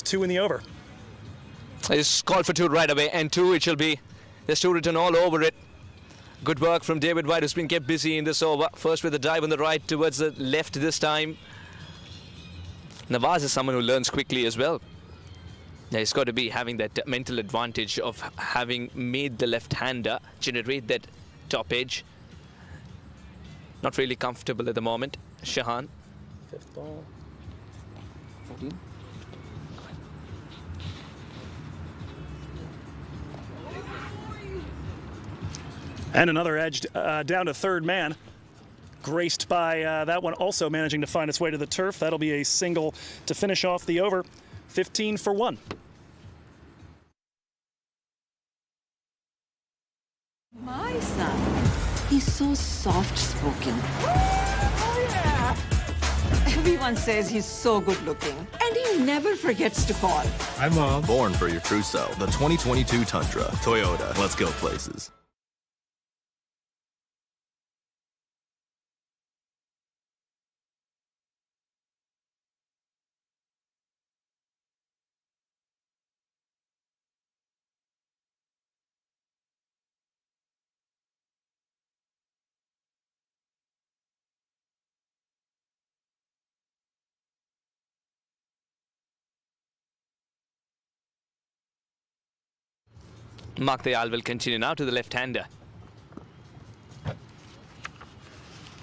2 in the over. He's called for 2 right away, and 2 it shall be. There's 2 written all over it. Good work from David White, who's been kept busy in this over. First with a dive on the right towards the left this time. Nawaz is someone who learns quickly as well. Yeah, he's got to be having that mental advantage of having made the left-hander generate that top edge. Not really comfortable at the moment. Shahan. 5th ball. 14. And another edge down to third man. Graced by that one also managing to find its way to the turf. That'll be a single to finish off the over. 15 for 1. My son, he's so soft-spoken. Oh, yeah. Everyone says he's so good-looking, and he never forgets to call. Hi, Mom. Born for your trousseau, the 2022 Tundra. Toyota, let's go places. Mark Dayal will continue now to the left-hander.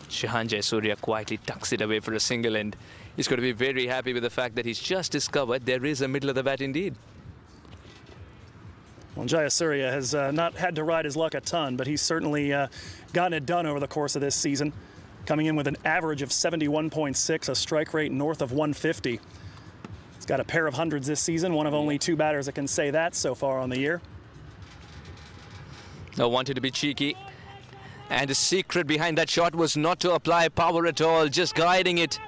Shahan Jayasuriya quietly tucks it away for a single, and he's going to be very happy with the fact that he's just discovered there is a middle of the bat indeed. Well, Jayasuriya has not had to ride his luck a ton, but he's certainly gotten it done over the course of this season, coming in with an average of 71.6, a strike rate north of 150. He's got a pair of hundreds this season, one of only 2 batters that can say that so far on the year. No, wanted to be cheeky, and the secret behind that shot was not to apply power at all, just guiding it.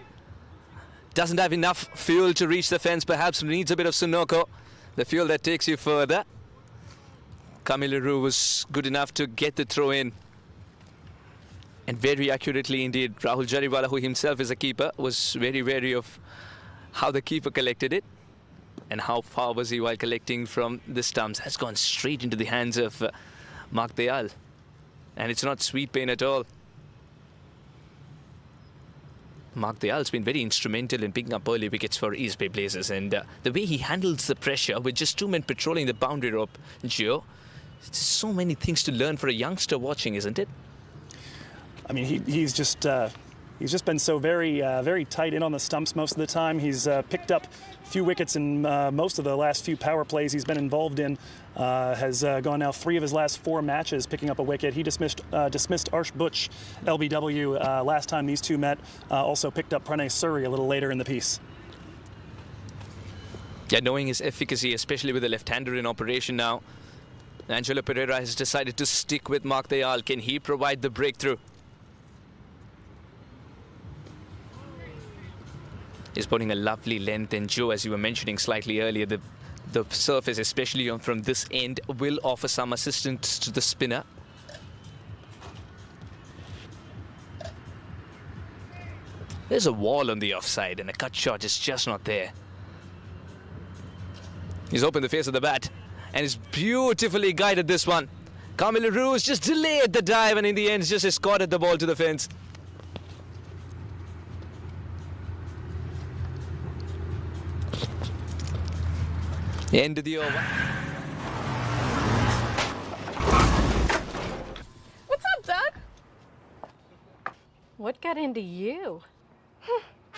Doesn't have enough fuel to reach the fence, perhaps needs a bit of Sunoco, the fuel that takes you further. Kamilaroo was good enough to get the throw in, and very accurately indeed. Rahul Jariwala, who himself is a keeper, was very wary of how the keeper collected it and how far was he while collecting from the stumps. Has gone straight into the hands of Mark Dayal, and it's not sweet pain at all. Mark Dayal's been very instrumental in picking up early wickets for East Bay Blazers, and the way he handles the pressure with just 2 men patrolling the boundary rope, Gio, it's so many things to learn for a youngster watching, isn't it? I mean, he's just been so very tight in on the stumps most of the time. He's picked up a few wickets in most of the last few power plays he's been involved in. Has gone now 3 of his last 4 matches picking up a wicket. He dismissed Arsh Butch, LBW, last time these two met. Also picked up Pranay Suri a little later in the piece. Yeah, knowing his efficacy, especially with the left-hander in operation now, Angelo Pereira has decided to stick with Mark Dayal. Can he provide the breakthrough? He's putting a lovely length, and Joe, as you were mentioning slightly earlier, the surface, especially from this end, will offer some assistance to the spinner. There's a wall on the offside, and a cut shot is just not there. He's opened the face of the bat, and he's beautifully guided this one. Kamilaroo has just delayed the dive, and in the end, just escorted the ball to the fence. End of the over. What's up, Doug? What got into you?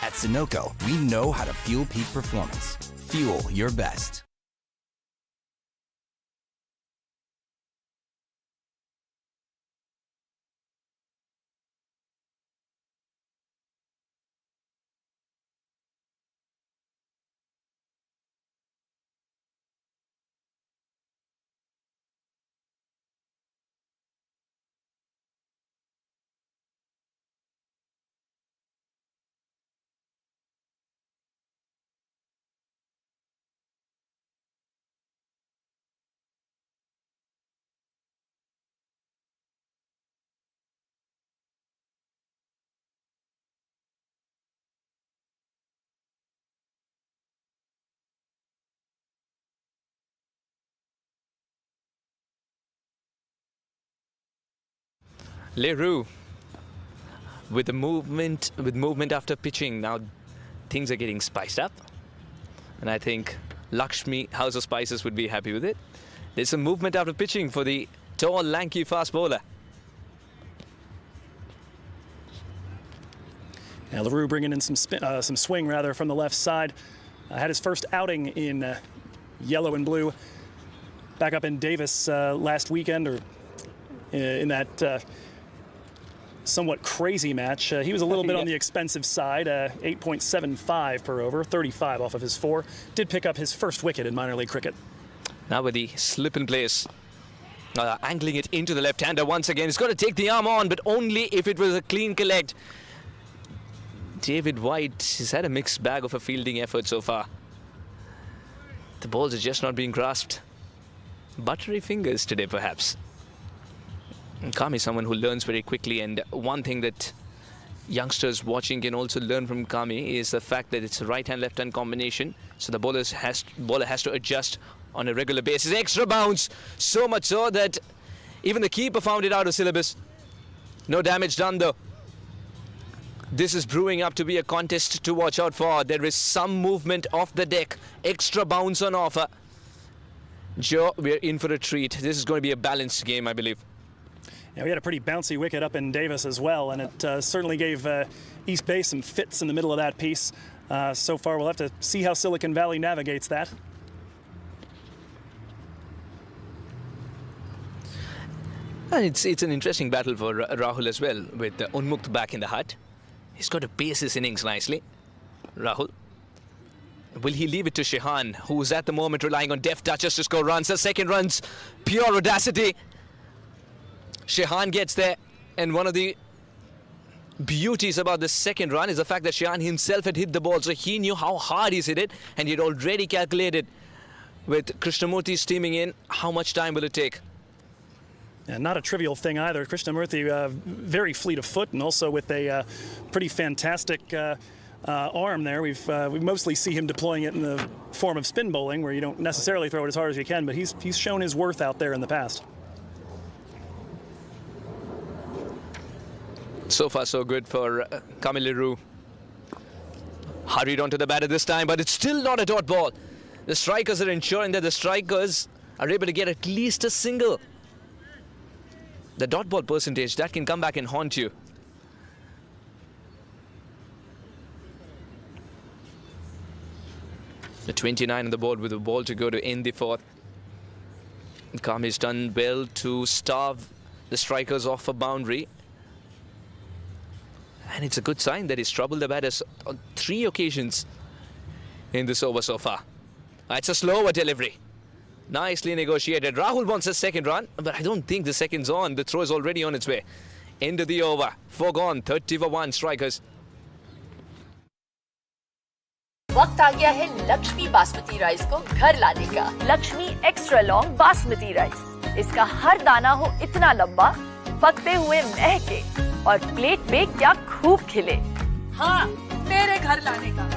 At Sunoco, we know how to fuel peak performance. Fuel your best. Leroux with the movement after pitching. Now things are getting spiced up, and I think Lakshmi, House of Spices, would be happy with it. There's some movement after pitching for the tall, lanky fast bowler. Now Leroux bringing in some swing rather from the left side. Had his first outing in yellow and blue back up in Davis last weekend, or in that somewhat crazy match. He was a little bit on the expensive side, 8.75 per over, 35 off of his 4. Did pick up his first wicket in minor league cricket. Now with the slip in place, angling it into the left-hander once again. He's got to take the arm on, but only if it was a clean collect. David White has had a mixed bag of a fielding effort so far. The balls are just not being grasped. Buttery fingers today, perhaps. And Kami is someone who learns very quickly, and one thing that youngsters watching can also learn from Kami is the fact that it's a right-hand, left-hand combination, so the bowler has to adjust on a regular basis. Extra bounce, so much so that even the keeper found it out of syllabus. No damage done though. This is brewing up to be a contest to watch out for. There is some movement off the deck. Extra bounce on offer. Joe, we're in for a treat. This is going to be a balanced game, I believe. Yeah, we had a pretty bouncy wicket up in Davis as well, and it certainly gave East Bay some fits in the middle of that piece. So far, we'll have to see how Silicon Valley navigates that. And it's an interesting battle for Rahul as well, with Unmukt back in the hut. He's got to pace his innings nicely. Rahul. Will he leave it to Shehan, who's at the moment relying on deft touches to score runs? The second run's pure audacity. Shehan gets there, and one of the beauties about the second run is the fact that Shehan himself had hit the ball, so he knew how hard he's hit it, and he'd already calculated with Krishnamurti steaming in how much time will it take. Yeah, not a trivial thing either. Krishnamurti, very fleet of foot, and also with a pretty fantastic arm there. We mostly see him deploying it in the form of spin bowling, where you don't necessarily throw it as hard as you can, but he's shown his worth out there in the past. So far, so good for Kami Leroux. Hurried onto the batter this time, but it's still not a dot ball. The strikers are ensuring that the strikers are able to get at least a single. The dot ball percentage, that can come back and haunt you. The 29 on the board with the ball to go to end the 4th. Kami's done well to starve the strikers off a boundary. And it's a good sign that he's troubled the batters on 3 occasions in this over so far. It's a slower delivery. Nicely negotiated. Rahul wants a second run, but I don't think the second's on. The throw is already on its way. End of the over. 4 gone, 30 for 1 strikers. वक्त आ गया है Lakshmi basmati rice को घर लाने का। Lakshmi extra long basmati rice. इसका हर दाना हो इतना लंबा, पकते हुए महके और प्लेट पे क्या खूब खिले। हाँ, मेरे घर लाने का।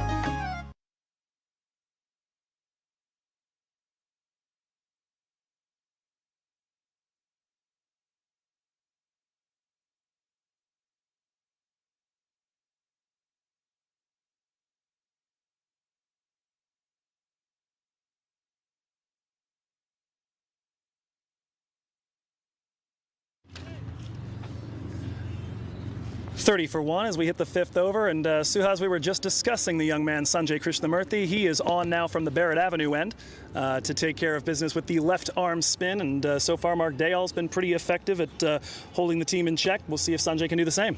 .30 for 1 as we hit the 5th over, and Suhas, we were just discussing the young man Sanjay Krishnamurti. He is on now from the Barrett Avenue end to take care of business with the left arm spin, and so far Mark Dayal's been pretty effective at holding the team in check. We'll see if Sanjay can do the same.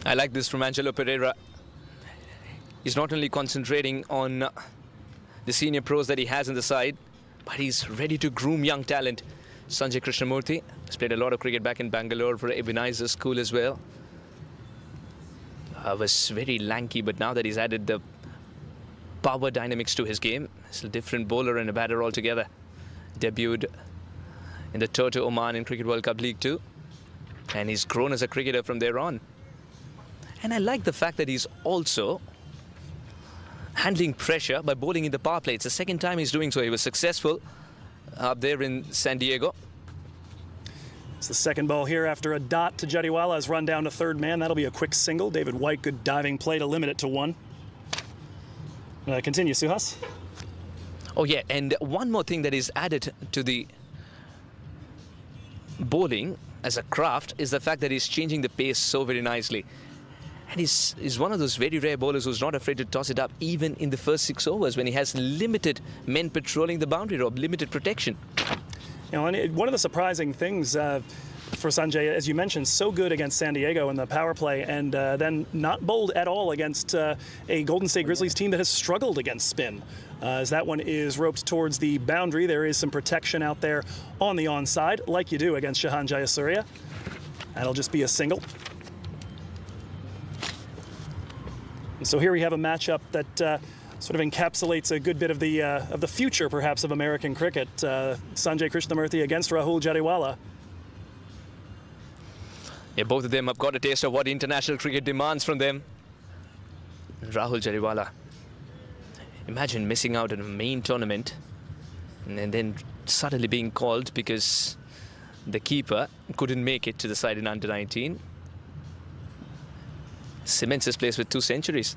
I like this from Angelo Pereira. He's not only concentrating on the senior pros that he has in the side, but he's ready to groom young talent. Sanjay Krishnamurti has played a lot of cricket back in Bangalore for Ebenezer School as well. Was very lanky, but now that he's added the power dynamics to his game, he's a different bowler and a batter altogether. Debuted in the Toto Oman in Cricket World Cup League 2, and he's grown as a cricketer from there on. And I like the fact that he's also handling pressure by bowling in the power play. It's the second time he's doing so. He was successful up there in San Diego. 30 for 1 as we hit the 6th over, and Suhas, we were just discussing the young man Sanjay Krishnamurti. He is on now from the Barrett Avenue end to take care of business with the left arm spin, and so far Mark Dayal's been pretty effective at holding the team in check. We'll see if Sanjay can do the same. I like this from Angelo Pereira. He's not only concentrating on the senior pros that he has in the side, but he's ready to groom young talent. Sanjay Krishnamurti has played a lot of cricket back in Bangalore for Ebenezer School as well. Was very lanky, but now that he's added the power dynamics to his game, he's a different bowler and a batter altogether. It's the second ball here after a dot to Jadiwala has run down to third man. That'll be a quick single. David White, good diving play to limit it to 1. Continue, Suhas. Oh yeah, and one more thing that is added to the bowling as a craft is the fact that he's changing the pace so very nicely. And he's one of those very rare bowlers who's not afraid to toss it up even in the first 6 overs when he has limited men patrolling the boundary rope, limited protection. You know, and one of the surprising things for Sanjay, as you mentioned, so good against San Diego in the power play, and then not bowled at all against a Golden State Grizzlies team that has struggled against spin. As that one is roped towards the boundary, there is some protection out there on the onside, like you do against Shahan Jayasuriya. That'll just be a single. And so here we have a matchup that sort of encapsulates a good bit of the future, perhaps, of American cricket. Sanjay Krishnamurthy against Rahul Jadiwala. Yeah, both of them have got a taste of what international cricket demands from them. Rahul Jadiwala. Imagine missing out on a main tournament and then suddenly being called because the keeper couldn't make it to the side in under-19. Cements his place with 2 centuries.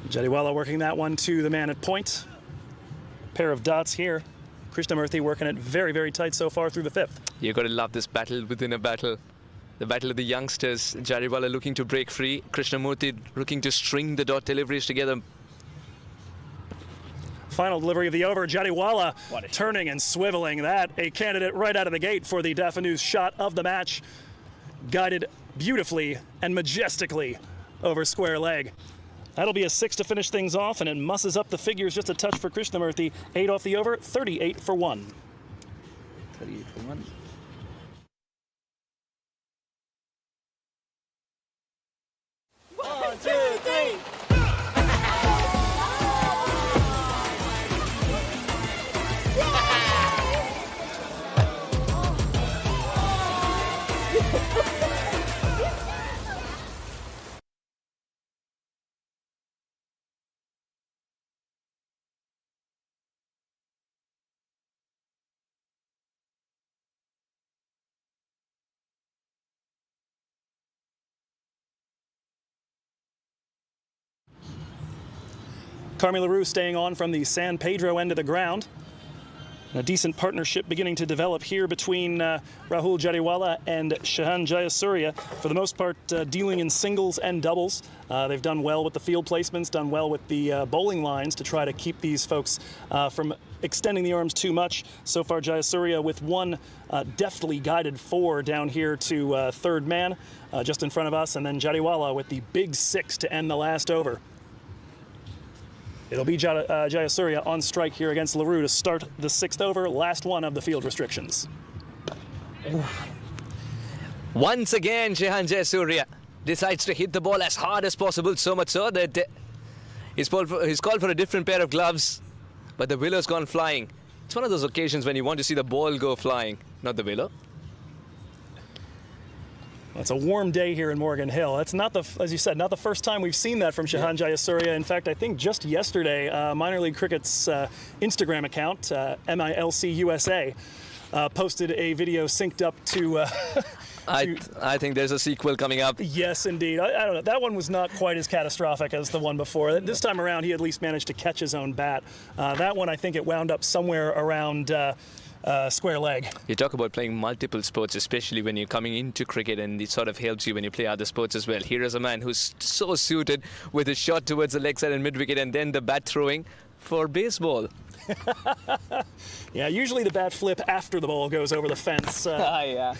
Jadiwala working that one to the man at point. Pair of dots here. Krishnamurthy working it very, very tight so far through the 5th. You've got to love this battle within a battle. The battle of the youngsters. Jadiwala looking to break free. Krishnamurthy looking to string the dot deliveries together. Final delivery of the over. Jadiwala turning and swiveling. That a candidate right out of the gate for the Daffodils shot of the match. Guided beautifully and majestically over square leg. That'll be a 6 to finish things off, and it musses up the figures just a touch for Krishnamurthy. 8 off the over, 38 for 1. 38 for 1. One, two, three. Carmi LaRue staying on from the San Pedro end of the ground. A decent partnership beginning to develop here between Rahul Jadiwala and Shahan Jayasuriya. For the most part, dealing in singles and doubles. They've done well with the field placements, done well with the bowling lines to try to keep these folks from extending the arms too much. So far, Jayasuriya with one deftly guided 4 down here to third man, just in front of us, and then Jadiwala with the big 6 to end the last over. It'll be Jayasuriya on strike here against LaRue to start the 6th over, last one of the field restrictions. Once again, Shahan Jayasuriya decides to hit the ball as hard as possible, so much so that he's called for a different pair of gloves, but the Willow's gone flying. It's one of those occasions when you want to see the ball go flying, not the Willow. It's a warm day here in Morgan Hill. It's not as you said, not the first time we've seen that from Shahan Jayasuriya. In fact, I think just yesterday, Minor League Cricket's Instagram account, MiLC USA, posted a video synced up to... I think there's a sequel coming up. Yes, indeed. I don't know. That one was not quite as catastrophic as the one before. This time around, he at least managed to catch his own bat. That one, I think it wound up somewhere around... square leg. You talk about playing multiple sports, especially when you're coming into cricket, and it sort of helps you when you play other sports as well. Here is a man who's so suited with his shot towards the leg side and mid-wicket, and then the bat throwing for baseball. Yeah, usually the bat flip after the ball goes over the fence. Yeah.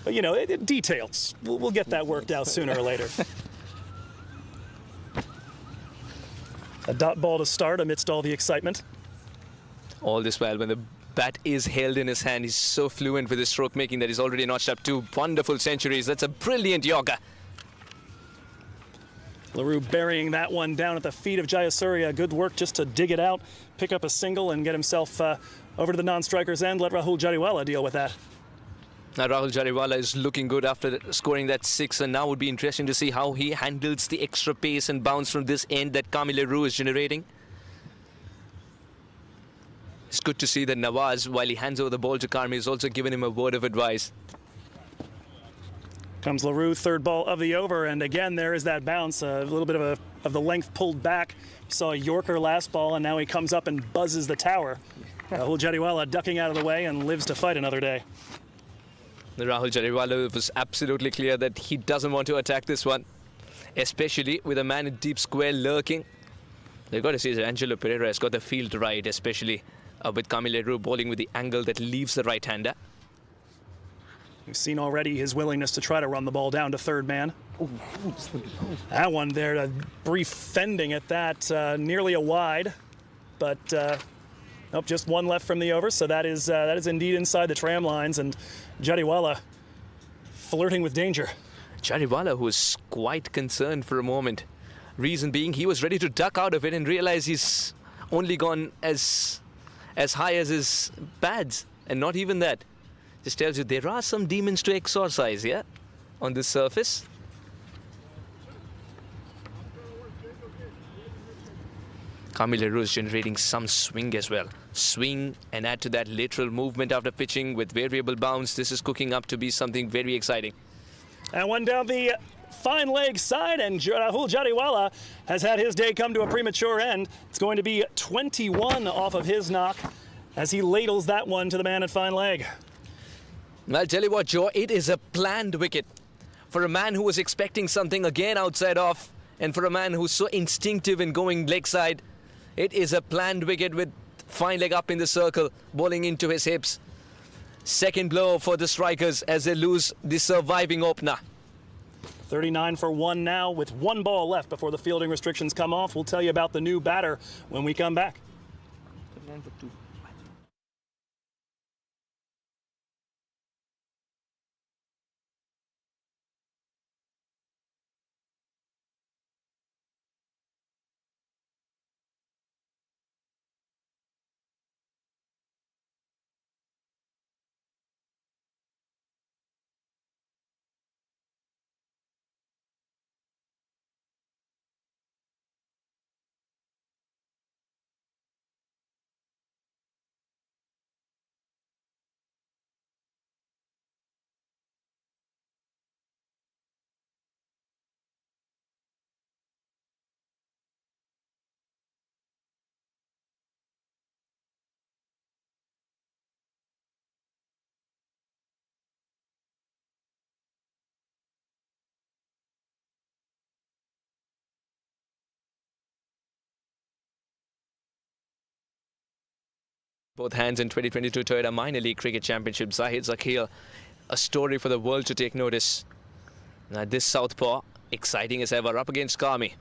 But, you know, details. We'll get that worked out sooner or later. A dot ball to start amidst all the excitement. All this while, when the bat is held in his hand, he's so fluent with his stroke making that he's already notched up 2 wonderful centuries. That's a brilliant Yorker. LaRue burying that one down at the feet of Jayasuriya. Good work just to dig it out, pick up a single, and get himself over to the non-striker's end. Let Rahul Jadiwala deal with that. Now Rahul Jadiwala is looking good after scoring that 6, and now would be interesting to see how he handles the extra pace and bounce from this end that Carmi LaRue is generating. It's good to see that Nawaz, while he hands over the ball to Karmi, has also given him a word of advice. Comes LaRue, third ball of the over, and again there is that bounce, a little bit of the length pulled back. You saw Yorker last ball, and now he comes up and buzzes the tower. Rahul Jariwala ducking out of the way and lives to fight another day. Rahul Jariwala was absolutely clear that he doesn't want to attack this one, especially with a man in deep square lurking. They've got to see that Angelo Pereira has got the field right, especially with Kamil Leroux bowling with the angle that leaves the right-hander. We've seen already his willingness to try to run the ball down to third man. That one there, a brief fending at that, nearly a wide, but nope, just one left from the over. So that is indeed inside the tram lines, and Jariwala flirting with danger. Jariwala, who was quite concerned for a moment. Reason being, he was ready to duck out of it and realize he's only gone as high as his pads, and not even that. Just tells you there are some demons to exorcise, yeah, on this surface. Kamil Leroux is generating some swing as well. Swing and add to that lateral movement after pitching with variable bounce. This is cooking up to be something very exciting. And one down the fine leg side, and Rahul Jariwala has had his day come to a premature end. It's going to be 21 off of his knock as he ladles that one to the man at fine leg. I'll tell you what, Joe, it is a planned wicket. For a man who was expecting something again outside off, and for a man who's so instinctive in going leg side, it is a planned wicket with fine leg up in the circle, bowling into his hips. Second blow for the strikers as they lose the surviving opener. 39 for 1 now with one ball left before the fielding restrictions come off. We'll tell you about the new batter when we come back. Both hands in 2022 Toyota Minor League Cricket Championship. Zahid Zakil, a story for the world to take notice. Now this southpaw, exciting as ever, up against Karmi.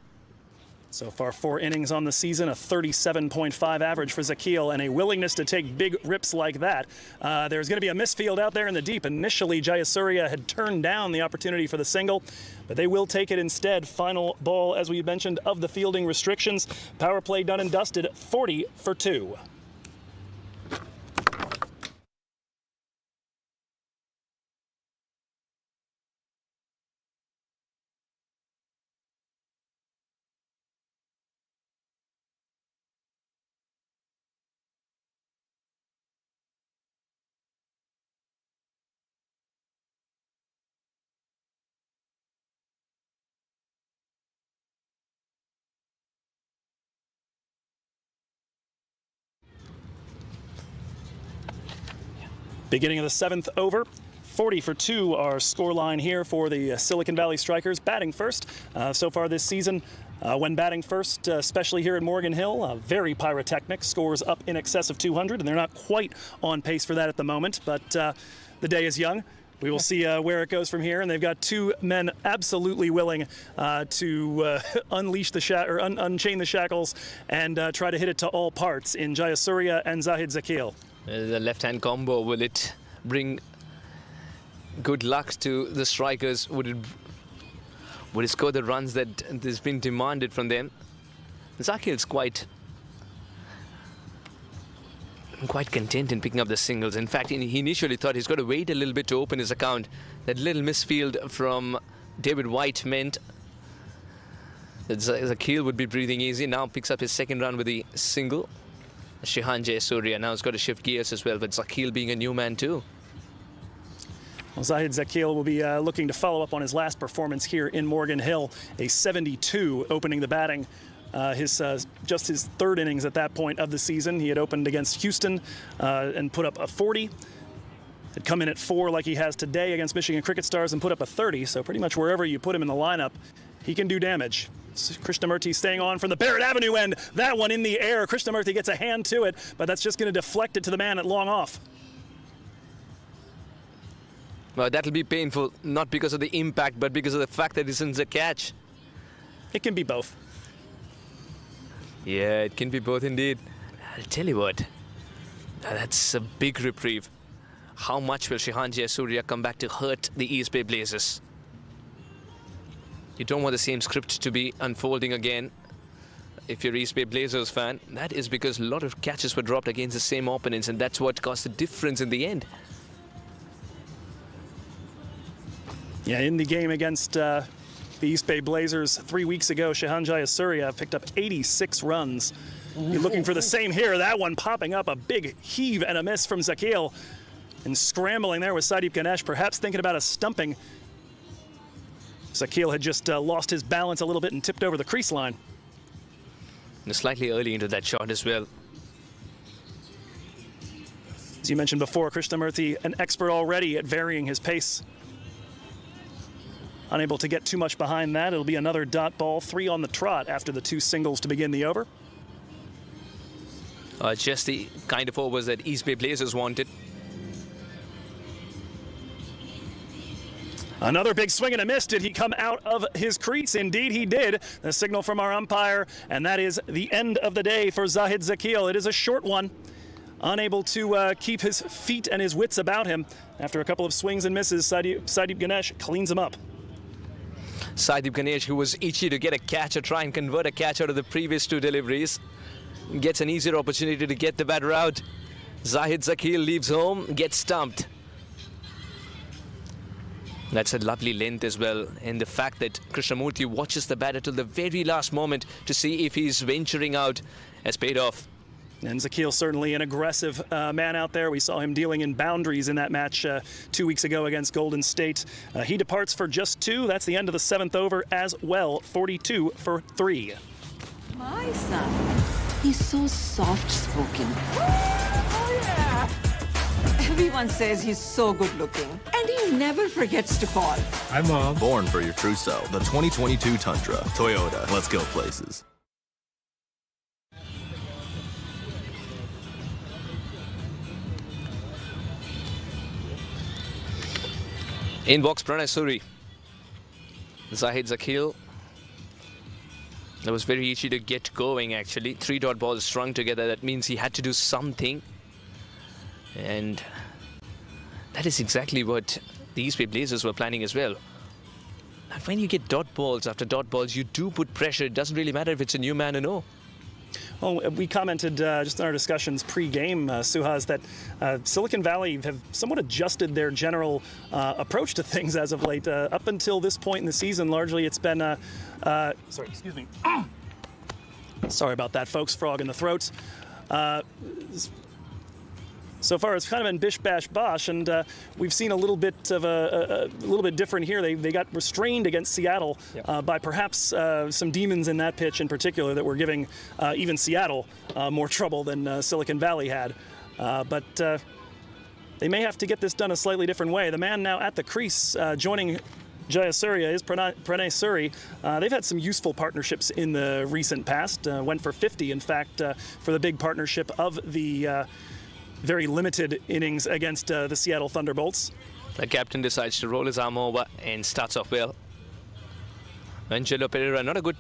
So far 4 innings on the season, a 37.5 average for Zakil, and a willingness to take big rips like that. There's going to be a misfield out there in the deep. Initially, Jayasuriya had turned down the opportunity for the single, but they will take it instead. Final ball, as we mentioned, of the fielding restrictions. Power play done and dusted, 40 for 2. Beginning of the 7th over. 40 for 2, our scoreline here for the Silicon Valley Strikers. Batting first so far this season. When batting first, especially here at Morgan Hill, very pyrotechnic. Scores up in excess of 200, and they're not quite on pace for that at the moment. But the day is young. We will see where it goes from here, and they've got 2 men absolutely willing to unleash the unchain the shackles and try to hit it to all parts in Jayasuriya and Zahid Zakil. The left-hand combo, will it bring good luck to the strikers? Would it score the runs that has been demanded from them? Zakil's quite content in picking up the singles. In fact, he initially thought he's got to wait a little bit to open his account. That little misfield from David White meant that Zakil would be breathing easy. Now picks up his second run with the single. Shihan Jayasuriya now has got to shift gears as well, with Zakil being a new man too. Well, Zahid Zakil will be looking to follow up on his last performance here in Morgan Hill, a 72 opening the batting. Just his third innings at that point of the season. He had opened against Houston and put up a 40. Had come in at 4 like he has today against Michigan Cricket Stars and put up a 30. So pretty much wherever you put him in the lineup, he can do damage. Krishnamurti staying on from the Barrett Avenue end. That one in the air. Krishnamurti gets a hand to it, but that's just going to deflect it to the man at long off. Well, that'll be painful, not because of the impact, but because of the fact that this isn't a catch. It can be both. Yeah, it can be both indeed. I'll tell you what, that's a big reprieve. How much will Shihan Jayasuriya come back to hurt the East Bay Blazers? You don't want the same script to be unfolding again. If you're East Bay Blazers fan, that is because a lot of catches were dropped against the same opponents, and that's what caused the difference in the end. Yeah, in the game against the East Bay Blazers 3 weeks ago, Shihan Jayasuriya picked up 86 runs. You're looking for the same here. That one popping up, a big heave and a miss from Zakil. And scrambling there with Sadeep Ganesh, perhaps thinking about a stumping. Zakil had just lost his balance a little bit and tipped over the crease line. And slightly early into that shot as well. As you mentioned before, Krishnamurti, an expert already at varying his pace. Unable to get too much behind that. It'll be another dot ball, 3 on the trot after the 2 singles to begin the over. Just the kind of overs that East Bay Blazers wanted. Another big swing and a miss. Did he come out of his crease? Indeed he did. The signal from our umpire, and that is the end of the day for Zahid Zakil. It is a short one. Unable to keep his feet and his wits about him. After a couple of swings and misses, Sadeep Ganesh cleans him up. Sadeep Ganesh, who was itchy to get a catch or try and convert a catch out of the previous 2 deliveries, gets an easier opportunity to get the batter out. Zahid Zakil leaves home, gets stumped. That's a lovely length as well, and the fact that Krishnamurti watches the batter till the very last moment to see if he's venturing out has paid off. And Zakil certainly an aggressive man out there. We saw him dealing in boundaries in that match 2 weeks ago against Golden State. He departs for just 2. That's the end of the 7th over as well, 42 for 3. My son, he's so soft-spoken. Oh, yeah. Everyone says he's so good-looking, and he never forgets to call. Hi, Mom. Born for your true self. The 2022 Tundra. Toyota. Let's go places. Inbox Pranay Suri. Zahid Zakil. That was very easy to get going, actually. 3 dot balls strung together. That means he had to do something. And that is exactly what the East Bay Blazers were planning as well. And when you get dot balls after dot balls, you do put pressure. It doesn't really matter if it's a new man or no. Well, we commented just in our discussions pre-game, Suhas, that Silicon Valley have somewhat adjusted their general approach to things as of late. Up until this point in the season, largely it's been... sorry, excuse me. Sorry about that, folks. Frog in the throat. So far, it's kind of been bish bash bosh, and we've seen a little bit of a little bit different here. They got restrained against Seattle by perhaps some demons in that pitch in particular that were giving even Seattle more trouble than Silicon Valley had. But they may have to get this done a slightly different way. The man now at the crease joining Jayasuriya is Pranay Suri. They've had some useful partnerships in the recent past. Went for 50, in fact, for the big partnership of the very limited innings against the Seattle Thunderbolts. The captain decides to roll his arm over and starts off well. Angelo Pereira, not a good,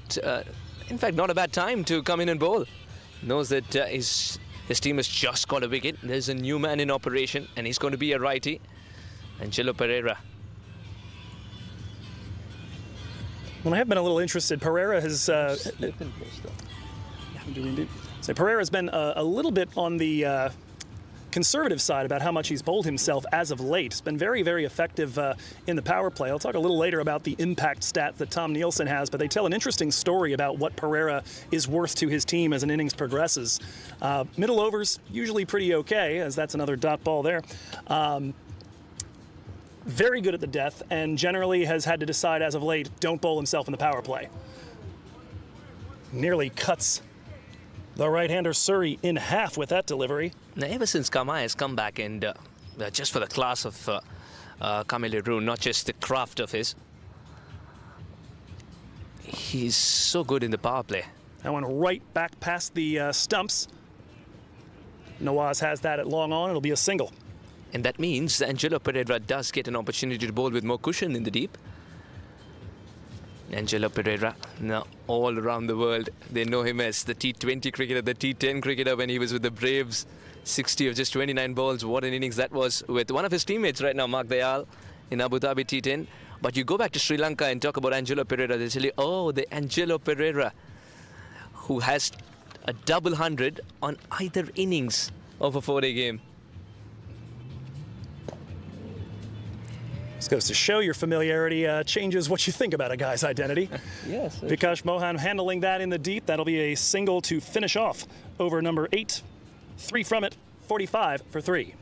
in fact, not a bad time to come in and bowl. Knows that his team has just got a wicket. There's a new man in operation, and he's going to be a righty. Angelo Pereira. Well, I have been a little interested. Pereira has... So Pereira's been a little bit on the... conservative side about how much he's bowled himself as of late. It's been very, very effective in the power play. I'll talk a little later about the impact stats that Tom Nielsen has, but they tell an interesting story about what Pereira is worth to his team as an innings progresses. Middle overs, usually pretty okay, as that's another dot ball there. Very good at the death, and generally has had to decide as of late, don't bowl himself in the power play. Nearly cuts the right-hander Surrey in half with that delivery. Now, ever since Kamai has come back, and just for the class of Kamile Rune, not just the craft of his, he's so good in the power play. That one right back past the stumps. Nawaz has that at long on. It'll be a single. And that means Angelo Pereira does get an opportunity to bowl with more cushion in the deep. Angelo Pereira, now all around the world, they know him as the T20 cricketer, the T10 cricketer when he was with the Braves. 60 of just 29 balls. What an innings that was with one of his teammates right now, Mark Dayal, in Abu Dhabi T10. But you go back to Sri Lanka and talk about Angelo Pereira, they tell you, oh, the Angelo Pereira, who has a double 100 on either innings of a 4-day game. This goes to show your familiarity changes what you think about a guy's identity. Yes. Vikash Mohan handling that in the deep. That'll be a single to finish off over number 8. 3 from it, 45 for 3.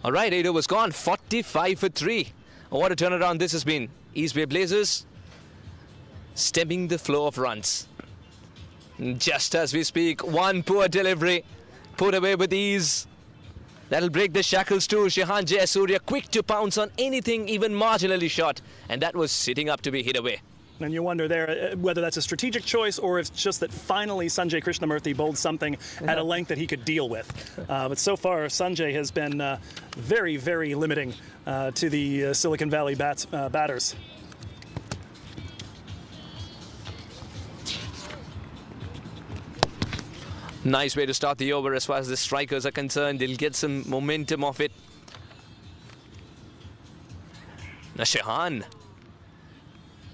All right, 8 overs gone, 45 for 3. What a turnaround this has been. East Bay Blazers stemming the flow of runs. Just as we speak, one poor delivery put away with ease. That'll break the shackles too. Shehan Jayasuriya quick to pounce on anything even marginally short, and that was sitting up to be hit away. And you wonder there whether that's a strategic choice or if it's just that finally Sanjay Krishnamurthy bowled something at a length that he could deal with. But so far, Sanjay has been very, very limiting to the Silicon Valley batters. Nice way to start the over as far as the strikers are concerned. They'll get some momentum off it. Now Shehan,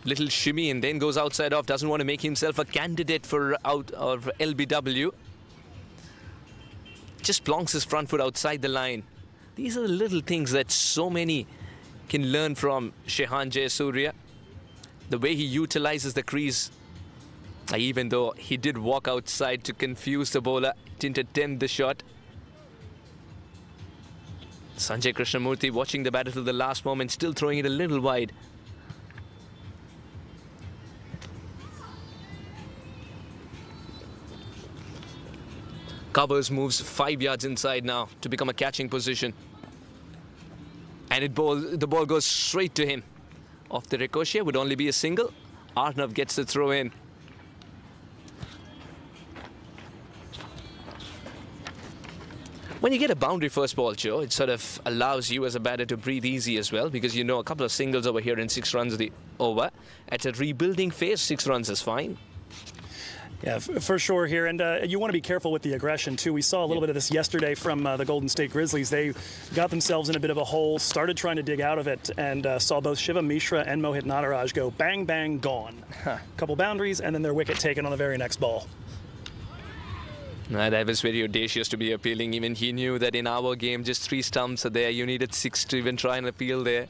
little shimmy and then goes outside off. Doesn't want to make himself a candidate for out or LBW. Just plonks his front foot outside the line. These are the little things that so many can learn from Shehan Jayasuriya. The way he utilizes the crease. Even though he did walk outside to confuse the bowler, didn't attempt the shot. Sanjay Krishnamurthy watching the batter till the last moment, still throwing it a little wide. Covers moves 5 yards inside now to become a catching position. And the ball goes straight to him. Off the ricochet, would only be a single. Arnav gets the throw in. When you get a boundary first ball, Joe, it sort of allows you as a batter to breathe easy as well, because you know a couple of singles over here and 6 runs the over. At a rebuilding phase, 6 runs is fine. Yeah, for sure here. And you want to be careful with the aggression, too. We saw a little bit of this yesterday from the Golden State Grizzlies. They got themselves in a bit of a hole, started trying to dig out of it, and saw both Shiva Mishra and Mohit Nataraj go bang, bang, gone. Couple boundaries, and then their wicket taken on the very next ball. That was very audacious to be appealing. Even he knew that in our game, just 3 stumps are there. You needed 6 to even try and appeal there.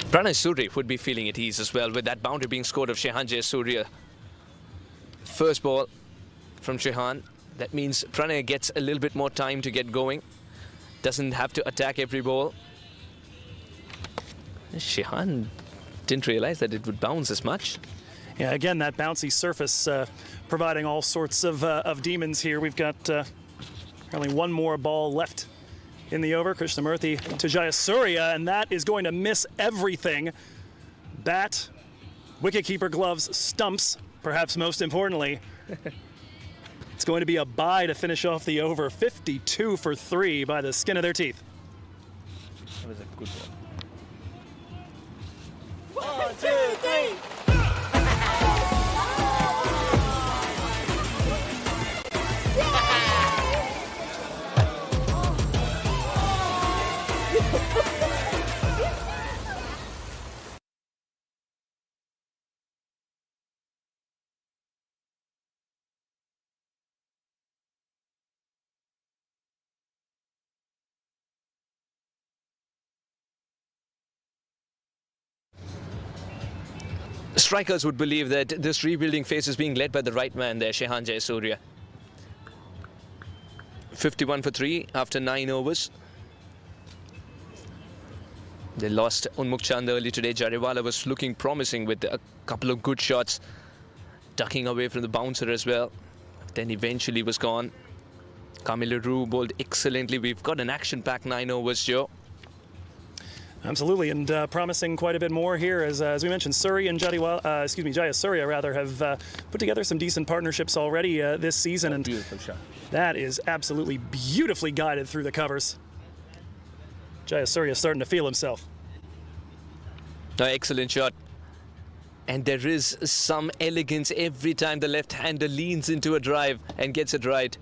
Pranay Suri would be feeling at ease as well with that boundary being scored of Shehan Jayasuriya. First ball from Shehan. That means Pranay gets a little bit more time to get going. Doesn't have to attack every ball. Shehan didn't realize that it would bounce as much. Yeah, again, that bouncy surface providing all sorts of demons here. We've got only one more ball left in the over. Krishnamurthy to Jayasuriya, and that is going to miss everything. Bat, wicketkeeper gloves, stumps, perhaps most importantly. It's going to be a bye to finish off the over. 52 for 3 by the skin of their teeth. That was a good one. 1, 2, 3. Strikers would believe that this rebuilding phase is being led by the right man there, Shehan Jayasuriya. 51 for 3 after 9 overs. They lost Unmukh Chand early today. Jariwala was looking promising with a couple of good shots, ducking away from the bouncer as well. Then eventually was gone. Kamil Roo bowled excellently. We've got an action-packed 9 overs, Joe. Absolutely, and promising quite a bit more here, as we mentioned, Surrey and Jayasuriya rather have put together some decent partnerships already this season, and Beautiful shot. that is absolutely beautifully guided through the covers. Jayasuriya starting to feel himself. Excellent shot. And there is some elegance every time the left-hander leans into a drive and gets it right.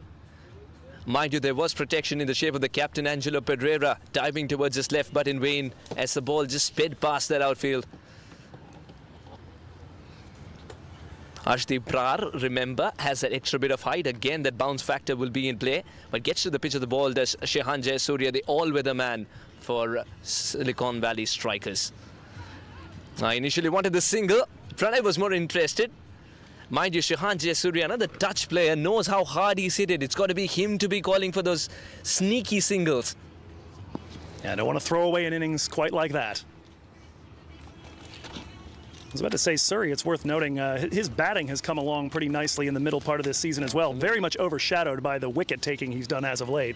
Mind you, there was protection in the shape of the captain, Angelo Pereira, diving towards his left, but in vain as the ball just sped past that outfield. Arshdeep Brar, remember, has that extra bit of height. Again, that bounce factor will be in play, but gets to the pitch of the ball. Does Shehan Jayasuriya, the all-weather man for Silicon Valley Strikers. I initially wanted the single. Pranay was more interested. Mind you, Shehan Jayasuriya, another touch player, knows how hard he's hit it. It's got to be him to be calling for those sneaky singles. Yeah, I don't want to throw away an innings quite like that. I was about to say, Surrey, it's worth noting, his batting has come along pretty nicely in the middle part of this season as well. Very much overshadowed by the wicket taking he's done as of late.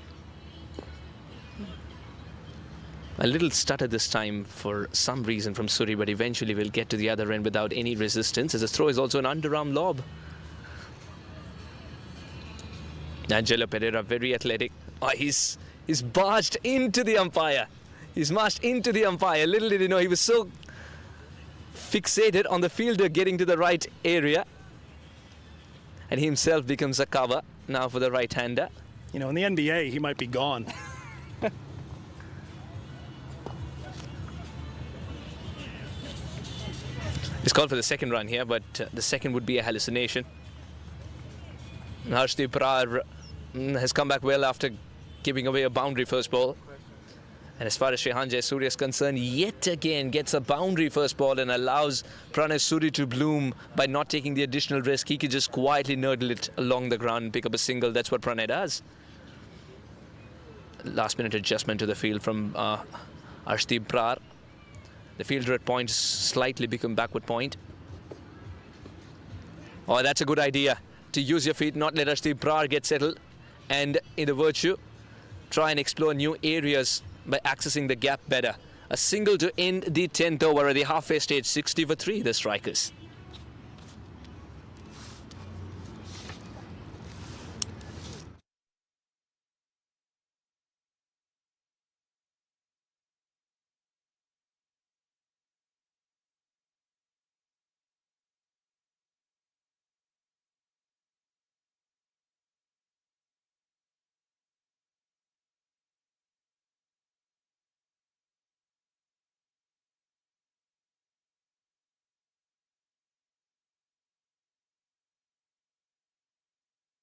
A little stutter this time for some reason from Surrey, but eventually we'll get to the other end without any resistance, as the throw is also an underarm lob. Angelo Pereira, very athletic. Oh, he's barged into the umpire. He's marched into the umpire. Little did he know, he was so fixated on the fielder getting to the right area. And he himself becomes a cover now for the right-hander. You know, in the NBA, he might be gone. It's called for the second run here, but the second would be a hallucination. Harshdeep Brar has come back well after giving away a boundary first ball. And as far as Shehan Jayasuriya is concerned, yet again gets a boundary first ball and allows Pranay Suri to bloom by not taking the additional risk. He could just quietly nurdle it along the ground and pick up a single. That's what Pranay does. Last minute adjustment to the field from Harshdeep Brar. The fielder at point slightly become backward point. Oh, that's a good idea. To use your feet, not let Harshdeep Brar get settled. And in the virtue, try and explore new areas by accessing the gap better. A single to end the 10th over at the halfway stage. 60 for 3, the Strikers.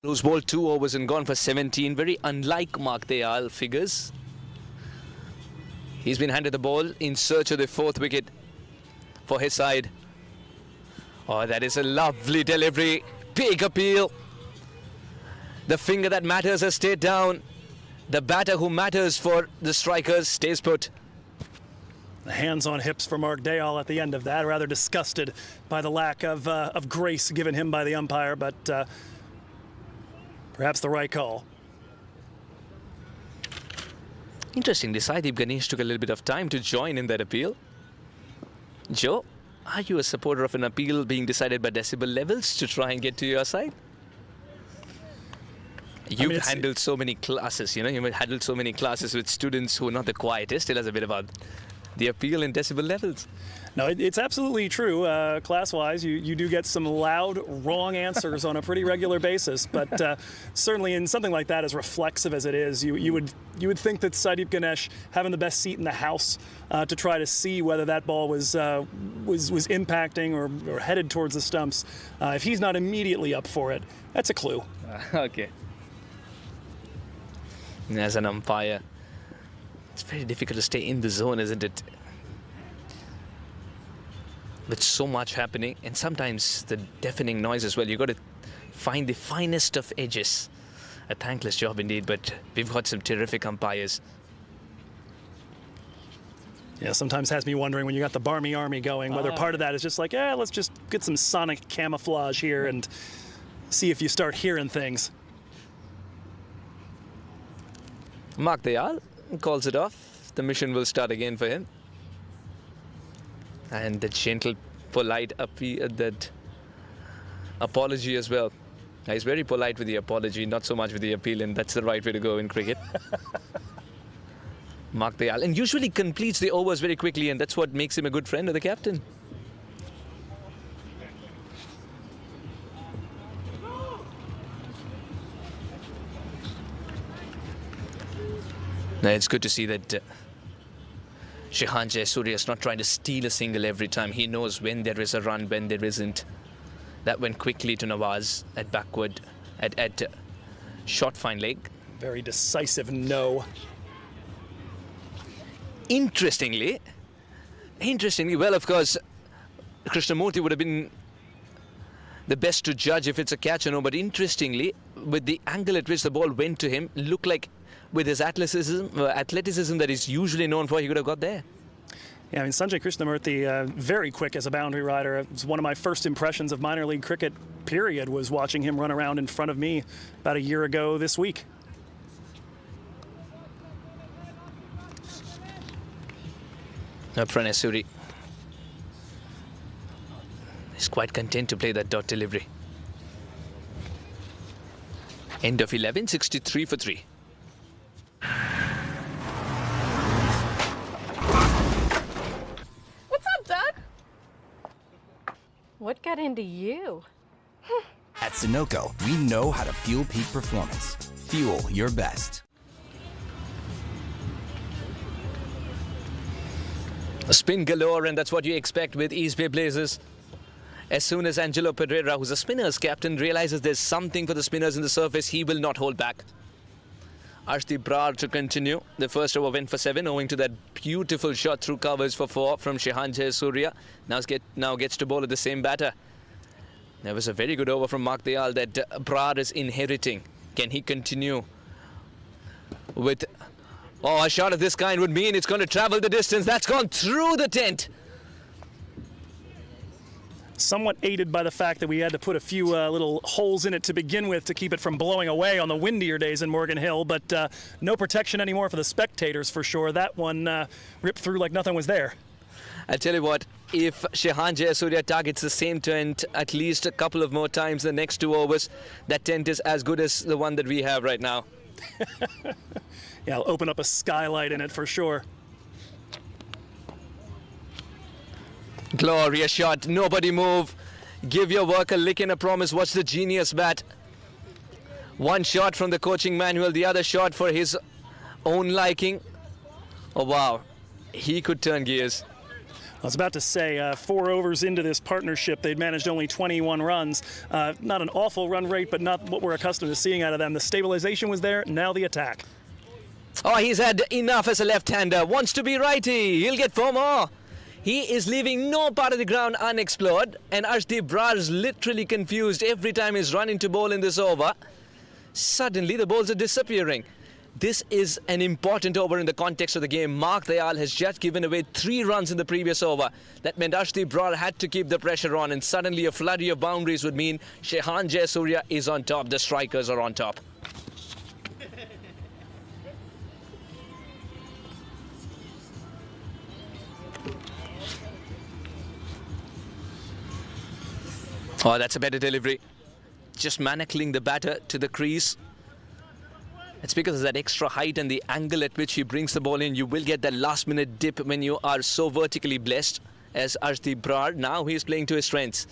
Who's bowled 2 overs and gone for 17. Very unlike Mark Dayal figures. He's been handed the ball in search of the 4th wicket for his side. Oh, that is a lovely delivery. Big appeal. The finger that matters has stayed down. The batter who matters for the Strikers stays put. Hands on hips for Mark Dayal at the end of that, rather disgusted by the lack of grace given him by the umpire, but perhaps the right call. Interestingly, Saidip Ganesh took a little bit of time to join in that appeal. Joe, are you a supporter of an appeal being decided by decibel levels to try and get to your side? You've handled so many classes, you know, you've handled so many classes with students who are not the quietest. Tell us a bit about the appeal in decibel levels. No, it's absolutely true. Class-wise, you do get some loud, wrong answers on a pretty regular basis. But certainly in something like that, as reflexive as it is, you would think that Saidip Ganesh, having the best seat in the house to try to see whether that ball was impacting or headed towards the stumps, if he's not immediately up for it, that's a clue. Okay. As an umpire, it's very difficult to stay in the zone, isn't it? With so much happening, and sometimes the deafening noise as well. You've got to find the finest of edges. A thankless job indeed, but we've got some terrific umpires. Yeah, sometimes has me wondering when you got the Barmy Army going, whether part of that is just like, let's just get some sonic camouflage here and see if you start hearing things. Mark Dayal calls it off. The mission will start again for him. And the gentle, polite that apology as well. He's very polite with the apology, not so much with the appeal, and that's the right way to go in cricket. Mark Dayal, and usually completes the overs very quickly, and that's what makes him a good friend of the captain. Now, it's good to see that Shehan Jayasuriya is not trying to steal a single every time. He knows when there is a run, when there isn't. That went quickly to Nawaz at backward, at short fine leg. Very decisive no. Interestingly, well, of course, Krishnamurthy would have been the best to judge if it's a catch or no, but interestingly, with the angle at which the ball went to him, looked like with his athleticism that he's usually known for, he could have got there. Yeah, I mean, Sanjay Krishnamurthy, very quick as a boundary rider. It was one of my first impressions of minor league cricket, period, was watching him run around in front of me about a year ago this week. Now, Pranay Suri is quite content to play that dot delivery. End of 11, 63 for 3. What's up, Dad? What got into you? At Sunoco, we know how to fuel peak performance. Fuel your best. A spin galore, and that's what you expect with East Bay Blazers. As soon as Angelo Pereira, who's a spinners captain, realizes there's something for the spinners in the surface, he will not hold back. Arshdeep Brar to continue. The first over went for 7, owing to that beautiful shot through covers for 4 from Shehan Jayasuriya. Now gets to bowl at the same batter. There was a very good over from Mark Dayal that Brar is inheriting. Can he continue with... Oh, a shot of this kind would mean it's going to travel the distance. That's gone through the tent. Somewhat aided by the fact that we had to put a few little holes in it to begin with to keep it from blowing away on the windier days in Morgan Hill, but no protection anymore for the spectators for sure. That one ripped through like nothing was there. I tell you what, if Shehan Jayasuriya targets the same tent at least a couple of more times the next 2 overs, that tent is as good as the one that we have right now. Yeah, I'll open up a skylight in it for sure. Glorious shot. Nobody move. Give your work a lick and a promise. Watch the genius bat. One shot from the coaching manual, the other shot for his own liking. Oh, wow. He could turn gears. I was about to say, 4 overs into this partnership, they'd managed only 21 runs. Not an awful run rate, but not what we're accustomed to seeing out of them. The stabilization was there, now the attack. Oh, he's had enough as a left-hander. Wants to be righty. He'll get 4 more. He is leaving no part of the ground unexplored, and Arshdeep Brar is literally confused every time he's run into ball in this over. Suddenly, the balls are disappearing. This is an important over in the context of the game. Mark Dayal has just given away 3 runs in the previous over. That meant Arshdeep Brar had to keep the pressure on, and suddenly a flurry of boundaries would mean Shehan Jayasuriya is on top. The strikers are on top. Oh, that's a better delivery. Just manacling the batter to the crease. It's because of that extra height and the angle at which he brings the ball in. You will get that last-minute dip when you are so vertically blessed as Arshdeep Brar. Now he's playing to his strengths.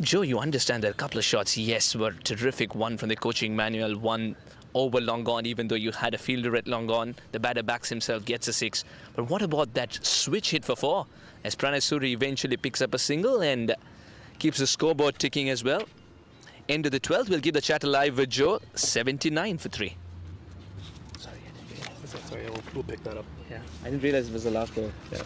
Joe, you understand that a couple of shots, yes, were terrific. One from the coaching manual, one over long gone, even though you had a fielder at long gone. The batter backs himself, gets a 6. But what about that switch hit for 4? As Pranay Suri eventually picks up a single and keeps the scoreboard ticking as well. End of the 12th, we'll give the chat alive with Joe. 79 for 3. Sorry, we'll pick that up. Yeah, I didn't realize it was the last ball. Yeah.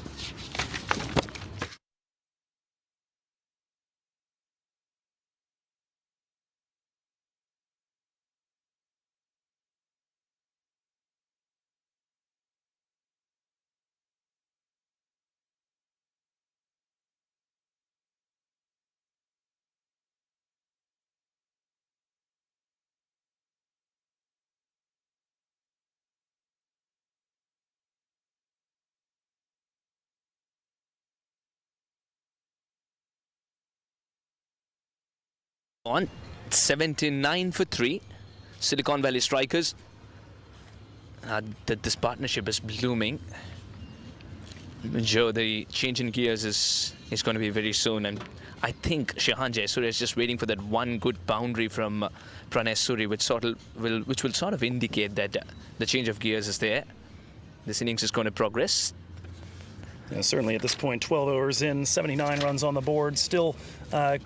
On 79 for 3. Silicon Valley Strikers. This partnership is blooming. Joe, the change in gears is going to be very soon, and I think Shehan Jayasuriya is just waiting for that one good boundary from Pranay Suri, which will sort of indicate that the change of gears is there. This innings is going to progress. Yeah, certainly at this point, 12 overs in, 79 runs on the board, still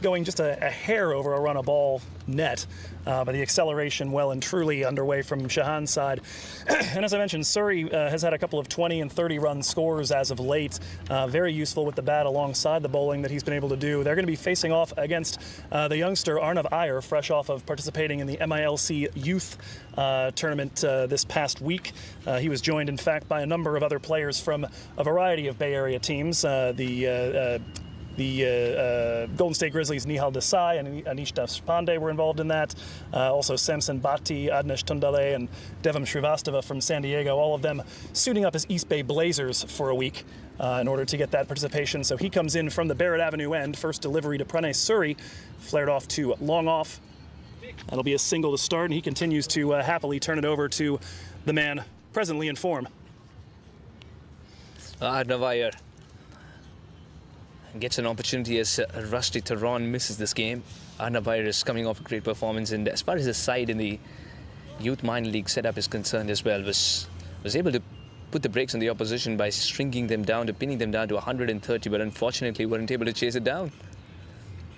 going just a hair over a run a ball net, but the acceleration well and truly underway from Shehan's side. And as I mentioned, Suri has had a couple of 20 and 30 run scores as of late, very useful with the bat alongside the bowling that he's been able to do. They're going to be facing off against the youngster Arnav Iyer, fresh off of participating in the MiLC youth tournament this past week. He was joined, in fact, by a number of other players from a variety of Bay Area teams. The Golden State Grizzlies' Nihal Desai and Anish Deshpande were involved in that. Also Samson Bhatti, Adnesh Tundale, and Devam Srivastava from San Diego, all of them suiting up as East Bay Blazers for a week in order to get that participation. So he comes in from the Barrett Avenue end. First delivery to Pranay Suri, flared off to long off. That'll be a single to start, and he continues to happily turn it over to the man presently in form. Arnav Iyer gets an opportunity as Rusty Theron misses this game. Arnav Iyer is coming off a great performance, and as far as his side in the youth minor league setup is concerned as well, was able to put the brakes on the opposition by stringing them down, to pinning them down to 130, but unfortunately weren't able to chase it down.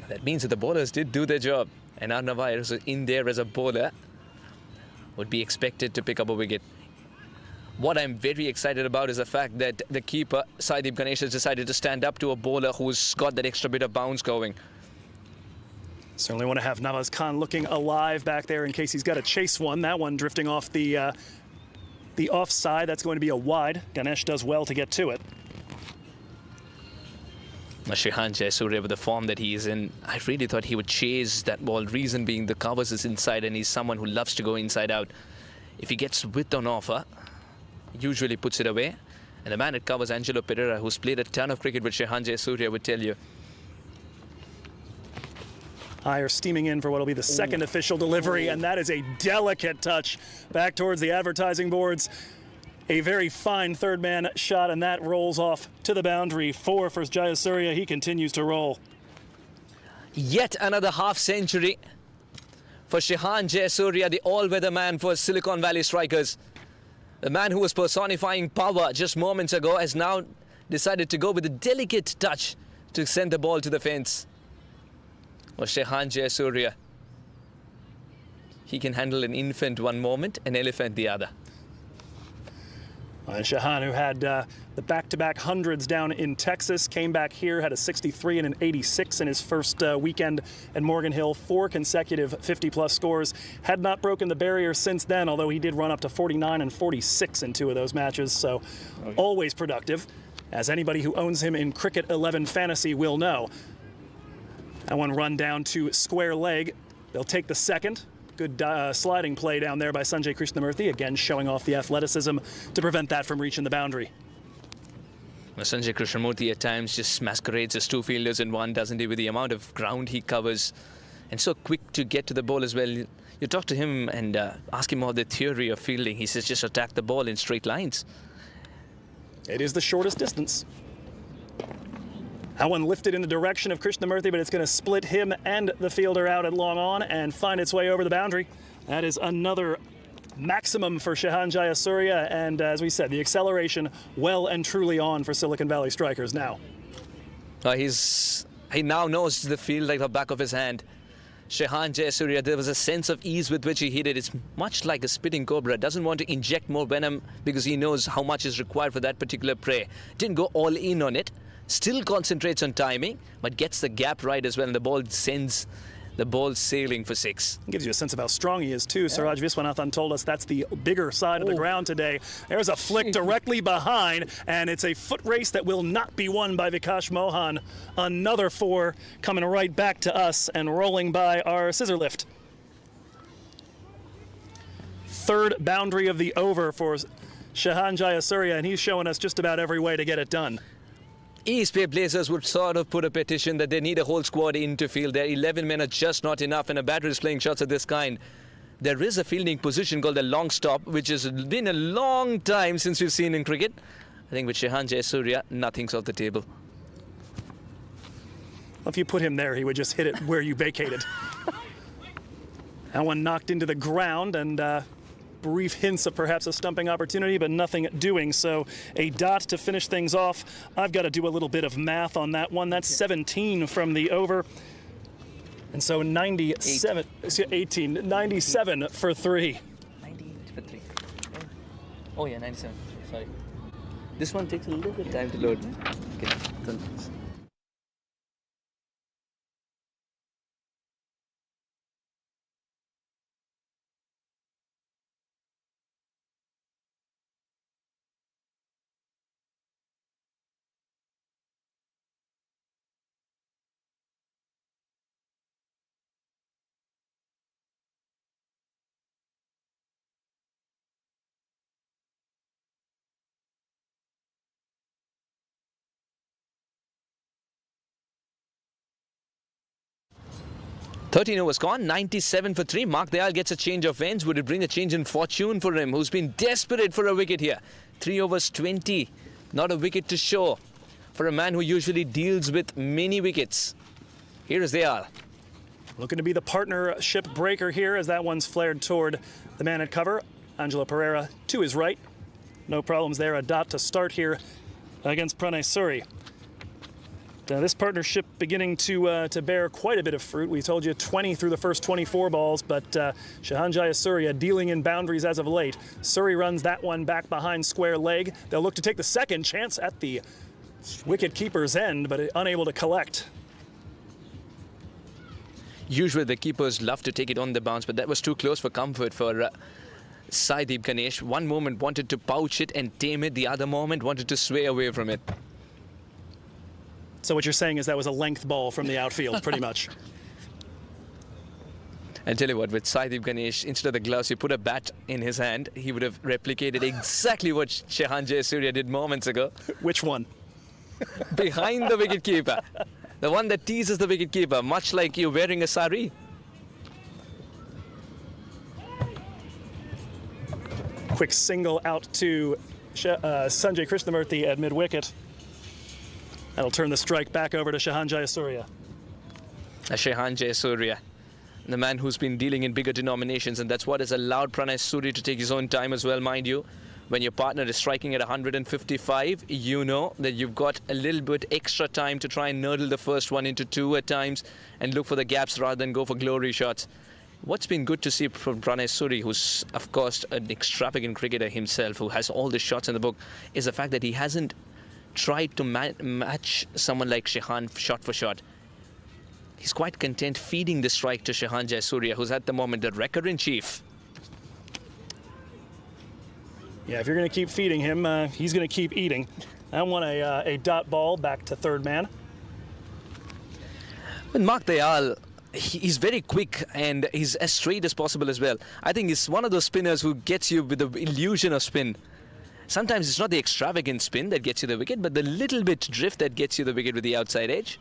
That means that the bowlers did do their job, and Arnav Iyer, who's in there as a bowler, would be expected to pick up a wicket. What I'm very excited about is the fact that the keeper, Saideep Ganesh, has decided to stand up to a bowler who's got that extra bit of bounce going. Certainly want to have Nawaz Khan looking alive back there in case he's got to chase one. That one drifting off the offside. That's going to be a wide. Ganesh does well to get to it. Shehan Jayasuriya, with the form that he is in, I really thought he would chase that ball. Reason being, the covers is inside, and he's someone who loves to go inside out. If he gets width on offer, usually puts it away. And the man at covers, Angelo Pereira, who's played a ton of cricket with Shehan Jayasuriya, would tell you. Iyer steaming in for what will be the second official delivery, and that is a delicate touch back towards the advertising boards. A very fine third man shot, and that rolls off to the boundary. 4 for Jayasuriya. He continues to roll. Yet another half century for Shehan Jayasuriya, the all-weather man for Silicon Valley Strikers. The man who was personifying power just moments ago has now decided to go with a delicate touch to send the ball to the fence. Or Shehan Jayasuriya. He can handle an infant one moment, an elephant the other. And Shahan, who had the back-to-back hundreds down in Texas, came back here, had a 63 and an 86 in his first weekend at Morgan Hill, 4 consecutive 50-plus scores. Had not broken the barrier since then, although he did run up to 49 and 46 in 2 of those matches, so always productive, as anybody who owns him in Cricket 11 Fantasy will know. That one run down to square leg. They'll take the second. Good sliding play down there by Sanjay Krishnamurthy, again showing off the athleticism to prevent that from reaching the boundary. Well, Sanjay Krishnamurthy at times just masquerades as 2 fielders in one, doesn't he, with the amount of ground he covers. And so quick to get to the ball as well. You talk to him and ask him about the theory of fielding. He says just attack the ball in straight lines. It is the shortest distance. That one lifted in the direction of Krishnamurthy, but it's going to split him and the fielder out at long on and find its way over the boundary. That is another maximum for Shahan Jayasuriya, and as we said, the acceleration well and truly on for Silicon Valley strikers now. He now knows the field like the back of his hand. Shahan Jayasuriya, there was a sense of ease with which he hit it. It's much like a spitting cobra. Doesn't want to inject more venom because he knows how much is required for that particular prey. Didn't go all in on it. Still concentrates on timing, but gets the gap right as well, and the ball sends the ball sailing for 6. Gives you a sense of how strong he is, too. Yeah. Siraj Viswanathan told us that's the bigger side of the ground today. There's a flick directly behind, and it's a foot race that will not be won by Vikash Mohan. Another 4 coming right back to us and rolling by our scissor lift. 3rd boundary of the over for Shahan Jayasuriya, and he's showing us just about every way to get it done. East Bay Blazers would sort of put a petition that they need a whole squad in to field. Their 11 men are just not enough, and a batter is playing shots of this kind. There is a fielding position called the long stop, which has been a long time since we've seen in cricket. I think with Shahan Jayasuriya, nothing's off the table. Well, if you put him there, he would just hit it where you vacated. That one knocked into the ground, and brief hints of perhaps a stumping opportunity, but nothing doing. So a dot to finish things off. I've got to do a little bit of math on that one. That's 17 from the over. And so 97 for 3. 98 for 3. Oh yeah, 97. Sorry. This one takes a little bit of time to load. Okay. Thanks. $13 overs gone, 97 for 3. Mark Dayal gets a change of ends. Would it bring a change in fortune for him, who's been desperate for a wicket here? 3 overs, 20. Not a wicket to show for a man who usually deals with many wickets. Here is Dayal. Looking to be the partnership breaker here as that one's flared toward the man at cover. Angelo Pereira to his right. No problems there. A dot to start here against Pranay Suri. This partnership beginning to bear quite a bit of fruit. We told you 20 through the first 24 balls, but Shahan Jayasuriya dealing in boundaries as of late. Suri runs that one back behind square leg. They'll look to take the second chance at the wicket keeper's end, but unable to collect. Usually the keepers love to take it on the bounce, but that was too close for comfort for Saideep Ganesh. One moment wanted to pouch it and tame it, the other moment wanted to sway away from it. So what you're saying is that was a length ball from the outfield, pretty much. And tell you what, with Saideep Ganesh, instead of the gloves, you put a bat in his hand, he would have replicated exactly what Shahan Jayasuriya did moments ago. Which one? Behind the wicketkeeper. The one that teases the wicketkeeper, much like you're wearing a sari. Quick single out to Sanjay Krishnamurthy at mid-wicket. That'll turn the strike back over to Shahan Jayasuriya. Shahan Jayasuriya, the man who's been dealing in bigger denominations, and that's what has allowed Pranay Suri to take his own time as well, mind you. When your partner is striking at 155, you know that you've got a little bit extra time to try and nurdle the first one into 2 at times and look for the gaps rather than go for glory shots. What's been good to see from Pranay Suri, who's of course an extravagant cricketer himself, who has all the shots in the book, is the fact that he hasn't tried to match someone like Shehan shot for shot. He's quite content feeding the strike to Shehan Jayasuriya, who's at the moment the record-in-chief. Yeah, if you're going to keep feeding him, he's going to keep eating. I want a dot ball back to third man. But Mark Dayal, he's very quick and he's as straight as possible as well. I think he's one of those spinners who gets you with the illusion of spin. Sometimes it's not the extravagant spin that gets you the wicket, but the little bit drift that gets you the wicket with the outside edge.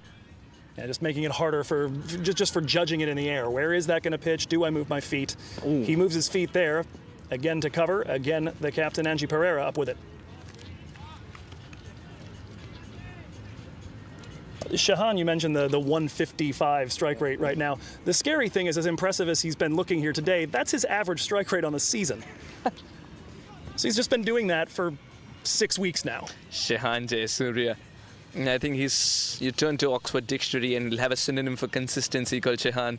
Yeah, just making it harder for just for judging it in the air. Where is that going to pitch? Do I move my feet? Ooh. He moves his feet there. Again to cover. Again, the captain, Angie Pereira, up with it. Shehan, you mentioned the 155 strike rate right now. The scary thing is, as impressive as he's been looking here today, that's his average strike rate on the season. So he's just been doing that for 6 weeks now. Shehan Jayasuriya. I think you turn to Oxford Dictionary and you'll have a synonym for consistency called Shehan.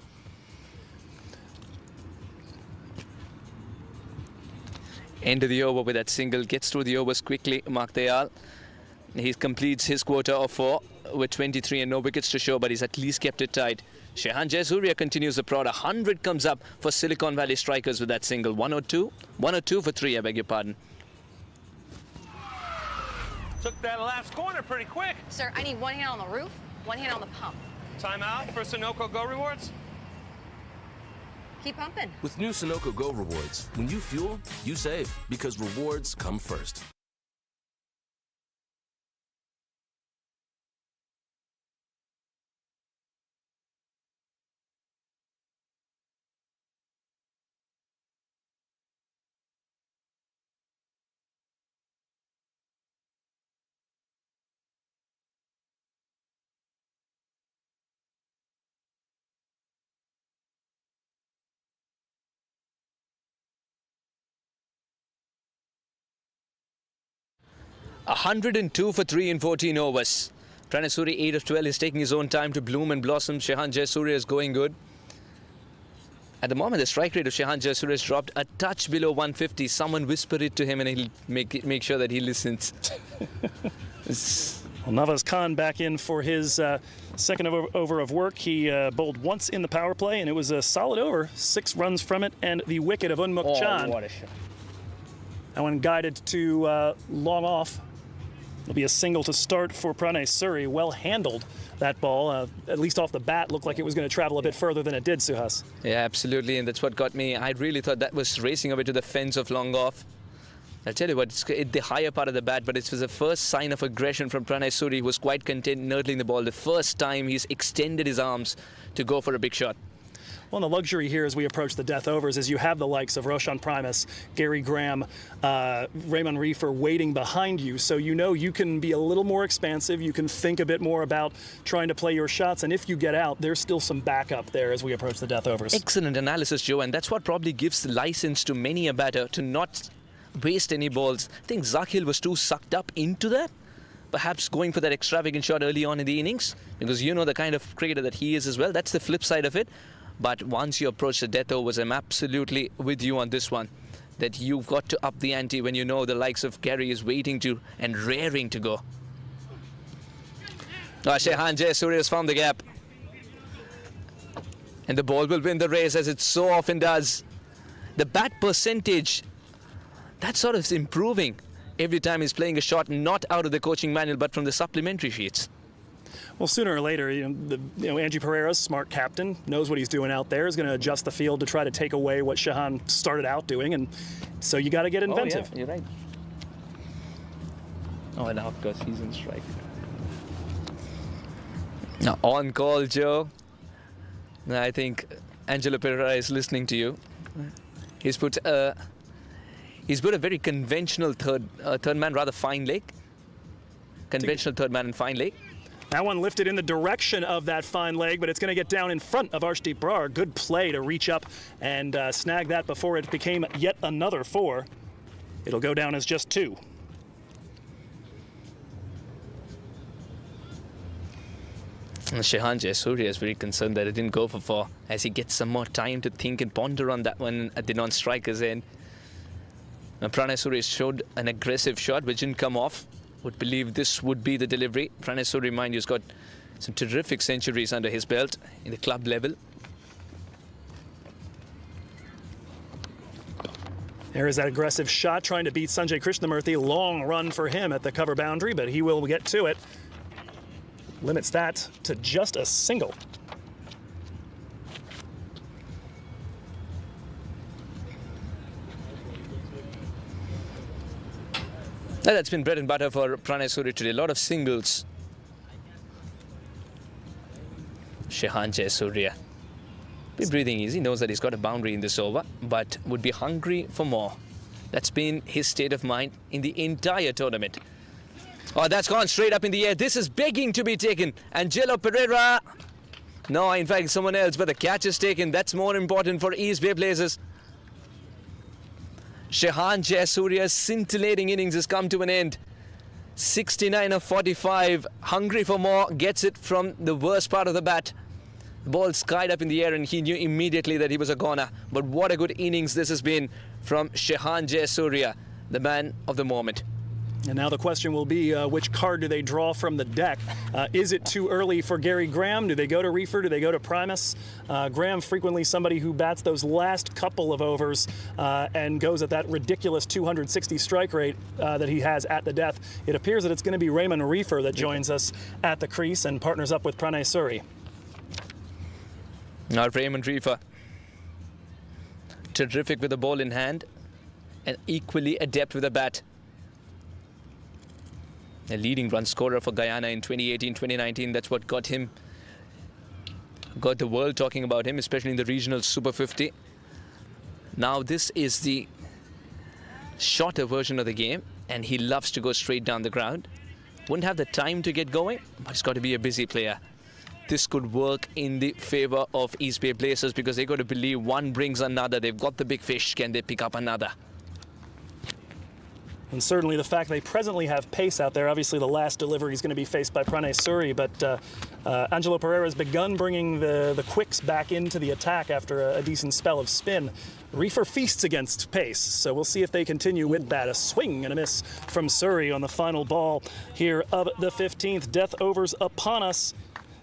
End of the over with that single, gets through the overs quickly, Mark Dayal. He completes his quota of 4 with 23 and no wickets to show, but he's at least kept it tight. Shehan Jayasuriya continues the prod. 100 comes up for Silicon Valley Strikers with that single. 102 for 3, I beg your pardon. Took that last corner pretty quick. Sir, I need one hand on the roof, one hand on the pump. Timeout for Sunoco Go Rewards. Keep pumping. With new Sunoco Go Rewards, when you fuel, you save, because rewards come first. A 102 for 3 in 14 overs. Pranay Suri, 8 of 12, is taking his own time to bloom and blossom. Shehan Jayasuriya is going good. At the moment, the strike rate of Shehan Jayasuriya has dropped a touch below 150. Someone whisper it to him and he'll make sure that he listens. Well, Nawaz Khan back in for his second over of work. He bowled once in the power play, and it was a solid over. 6 runs from it, and the wicket of Unmukt Chan. What a shot. That one guided to long off. It'll be a single to start for Pranay Suri. Well handled, that ball. At least off the bat, looked like it was going to travel a bit further than it did, Suhas. Yeah, absolutely, and that's what got me. I really thought that was racing away to the fence of long off. I'll tell you what, it's the higher part of the bat, but it was the first sign of aggression from Pranay Suri, who was quite content nurdling the ball. The first time he's extended his arms to go for a big shot. Well, the luxury here as we approach the death overs is you have the likes of Roshan Primus, Gary Graham, Raymond Reefer waiting behind you, so you know you can be a little more expansive. You can think a bit more about trying to play your shots, and if you get out, there's still some backup there as we approach the death overs. Excellent analysis, Joe, and that's what probably gives the license to many a batter to not waste any balls. I think Zakhil was too sucked up into that, perhaps going for that extravagant shot early on in the innings, because you know the kind of cricketer that he is as well. That's the flip side of it. But once you approach the death overs, I'm absolutely with you on this one, that you've got to up the ante when you know the likes of Gary is waiting to and raring to go. Shehan Jayasuriya has found the gap. And the ball will win the race, as it so often does. The bat percentage, that sort of is improving every time he's playing a shot not out of the coaching manual but from the supplementary sheets. Well, sooner or later, Angie Pereira's smart captain, knows what he's doing out there, is going to adjust the field to try to take away what Shehan started out doing, and so you got to get inventive. Oh, yeah, you're right. Oh, and now, of course, he's in strike. Now, on call, Joe. I think Angelo Pereira is listening to you. He's put a very conventional third man, rather fine leg. Conventional third man and fine leg. That one lifted in the direction of that fine leg, but it's going to get down in front of Arshdeep Brar. Good play to reach up and snag that before it became yet another 4. It'll go down as just 2. Shehan Jayasuriya is very concerned that it didn't go for 4 as he gets some more time to think and ponder on that one at the non-striker's end. Now, Pranay Surya showed an aggressive shot which didn't come off. Would believe this would be the delivery. Pranay Surya, mind you, has got some terrific centuries under his belt in the club level. There is that aggressive shot trying to beat Sanjay Krishnamurthy. Long run for him at the cover boundary, but he will get to it. Limits that to just a single. That's been bread and butter for Pranay Surya today. A lot of singles. Shehan Jayasuriya. Be breathing easy, knows that he's got a boundary in this over, but would be hungry for more. That's been his state of mind in the entire tournament. Oh, that's gone straight up in the air. This is begging to be taken. Angelo Pereira. No, in fact, someone else, but the catch is taken. That's more important for East Bay Blazers. Shehan Jayasuriya's scintillating innings has come to an end. 69 of 45. Hungry for more. Gets it from the worst part of the bat. The ball skied up in the air and he knew immediately that he was a goner. But what a good innings this has been from Shehan Jayasuriya, the man of the moment. And now the question will be, which card do they draw from the deck? Is it too early for Gary Graham? Do they go to Reefer? Do they go to Primus? Graham frequently somebody who bats those last couple of overs and goes at that ridiculous 260 strike rate that he has at the death. It appears that it's going to be Raymond Reefer that joins us at the crease and partners up with Pranay Surya. Now Raymond Reefer, terrific with the ball in hand and equally adept with the bat. A leading run scorer for Guyana in 2018-2019. That's what got the world talking about him, especially in the regional Super 50. Now this is the shorter version of the game, and he loves to go straight down the ground. Wouldn't have the time to get going, but he's got to be a busy player. This could work in the favor of East Bay Blazers because they've got to believe one brings another. They've got the big fish. Can they pick up another? And certainly the fact they presently have pace out there. Obviously the last delivery is going to be faced by Pranay Surya, but Angelo Pereira has begun bringing the quicks back into the attack after a decent spell of spin. Reefer feasts against pace, so we'll see if they continue with that. A swing and a miss from Surya on the final ball here of the 15th. Death overs upon us.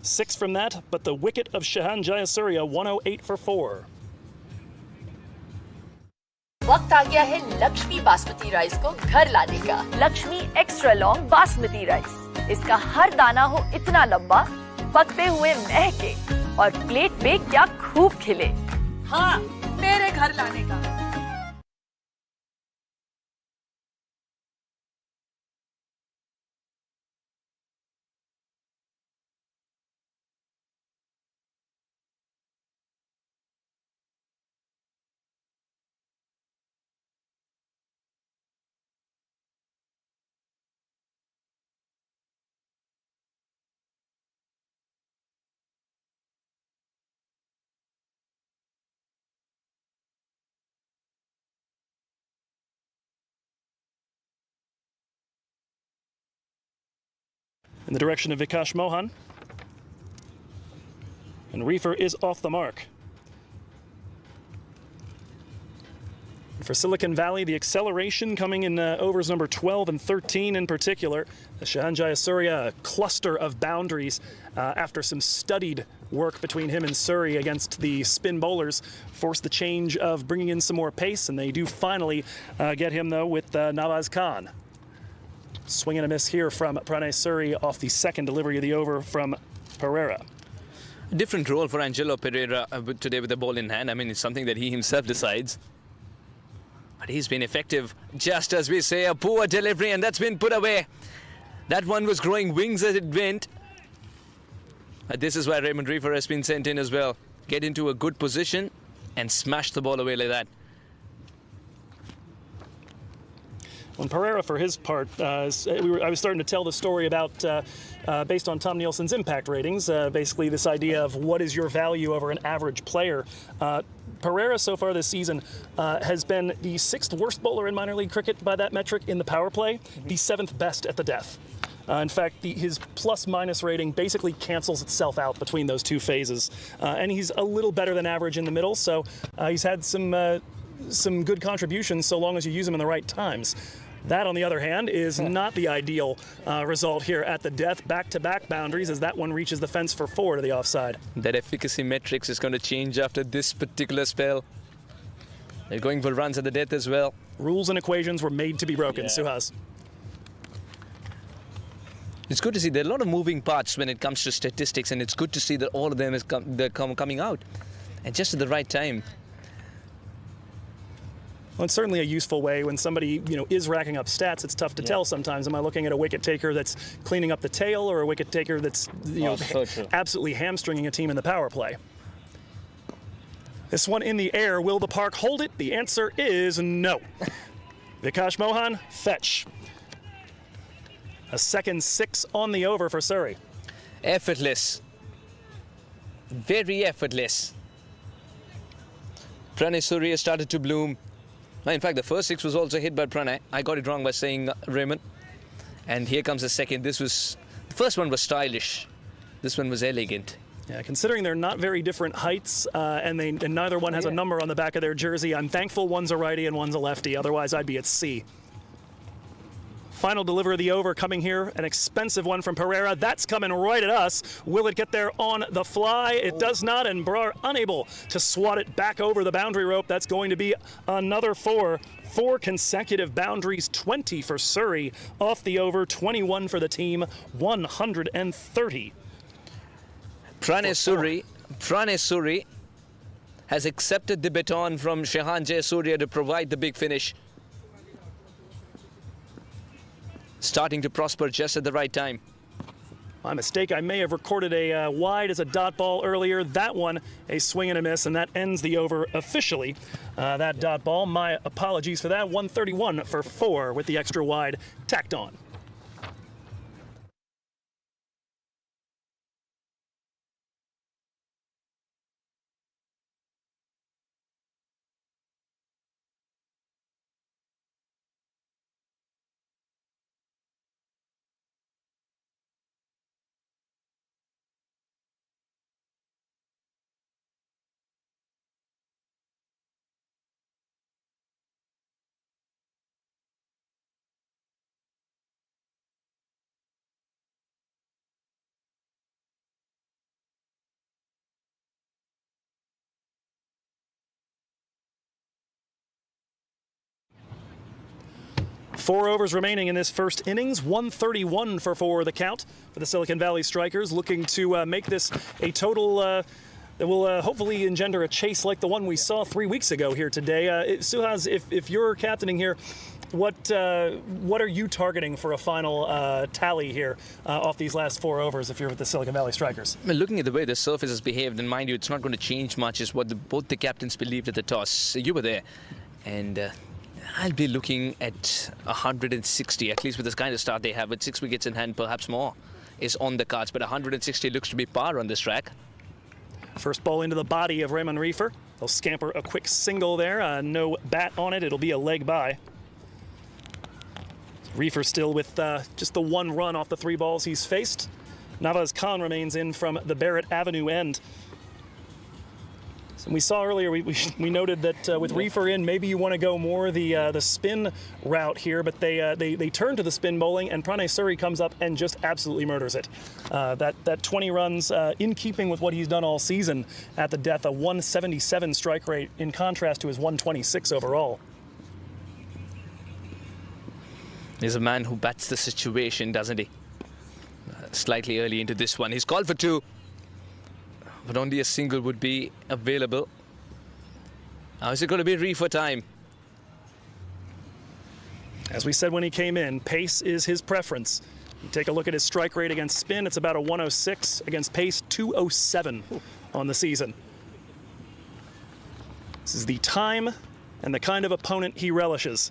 6 from that, but the wicket of Shehan Jayasuriya, 108 for 4. वक्त आ गया है Lakshmi basmati rice को घर लाने का। Lakshmi extra long basmati rice, इसका हर दाना हो इतना लंबा, पकते हुए महके और प्लेट पे क्या खूब खिले। हाँ, मेरे घर लाने का। In the direction of Vikash Mohan. And Reefer is off the mark. For Silicon Valley, the acceleration coming in overs number 12 and 13 in particular. Shehan Jayasuriya, a cluster of boundaries after some studied work between him and Surya against the spin bowlers, forced the change of bringing in some more pace, and they do finally get him, though, with Nawaz Khan. Swing and a miss here from Pranay Surya off the second delivery of the over from Pereira. A different role for Angelo Pereira today with the ball in hand. I mean, it's something that he himself decides. But he's been effective, just as we say, a poor delivery, and that's been put away. That one was growing wings as it went. This is why Raymond Reefer has been sent in as well. Get into a good position and smash the ball away like that. When Pereira, for his part, I was starting to tell the story about, based on Tom Nielsen's impact ratings, basically this idea of what is your value over an average player. Pereira, so far this season, has been the 6th worst bowler in minor league cricket by that metric in the power play, the 7th best at the death. In fact, his plus-minus rating basically cancels itself out between those two phases. And he's a little better than average in the middle, so he's had some good contributions so long as you use him in the right times. That, on the other hand, is not the ideal result here at the death. Back-to-back boundaries as that one reaches the fence for 4 to the offside. That efficacy metrics is going to change after this particular spell. They're going for runs at the death as well. Rules and equations were made to be broken, Suhas. It's good to see there are a lot of moving parts when it comes to statistics, and it's good to see that all of them is coming out, and just at the right time. Well, it's certainly a useful way when somebody, is racking up stats. It's tough to tell sometimes. Am I looking at a wicket taker that's cleaning up the tail, or a wicket taker that's, absolutely hamstringing a team in the power play? This one in the air. Will the park hold it? The answer is no. Vikash Mohan, fetch. A second 6 on the over for Surrey. Effortless. Very effortless. Pranay Surrey has started to bloom. In fact, the first 6 was also hit by Pranay. I got it wrong by saying Raymond. And here comes the second. The first one was stylish. This one was elegant. Yeah, considering they're not very different heights, and neither one has a number on the back of their jersey, I'm thankful one's a righty and one's a lefty. Otherwise, I'd be at C. Final delivery of the over coming here. An expensive one from Pereira. That's coming right at us. Will it get there on the fly? It does not, and Brar unable to swat it back over the boundary rope. That's going to be another 4. 4 consecutive boundaries, 20 for Surrey. Off the over, 21 for the team, 130. Pranay Surrey has accepted the baton from Shahan Jayasuriya to provide the big finish. Starting to prosper just at the right time. My mistake, I may have recorded a wide as a dot ball earlier. That one, a swing and a miss, and that ends the over officially. That dot ball, my apologies for that. 131 for 4 with the extra wide tacked on. Four overs remaining in this first innings. 131 for 4 the count for the Silicon Valley Strikers, looking to make this a total that will hopefully engender a chase like the one we saw 3 weeks ago here today. Suhas, if you're captaining here, what are you targeting for a final tally here off these last 4 overs if you're with the Silicon Valley Strikers? Well, looking at the way the surface has behaved, and mind you, it's not going to change much, is what both the captains believed at the toss. You were there, and I'll be looking at 160, at least with this kind of start they have, with 6 wickets in hand, perhaps more, is on the cards. But 160 looks to be par on this track. First ball into the body of Raymond Reefer. They'll scamper a quick single there. No bat on it. It'll be a leg by. Reefer still with just the 1 run off the 3 balls he's faced. Navaz Khan remains in from the Barrett Avenue end. We saw earlier, we noted that with Reefer in, maybe you want to go more the spin route here, but they turn to the spin bowling, and Pranay Surrey comes up and just absolutely murders it. That 20 runs in keeping with what he's done all season at the death, a 177 strike rate in contrast to his 126 overall. He's a man who bats the situation, doesn't he? Slightly early into this one. He's called for 2. But only a single would be available. Now is it going to be Reefer time? As we said when he came in, pace is his preference. You take a look at his strike rate against spin, it's about a 106. Against pace, 207 on the season. This is the time and the kind of opponent he relishes.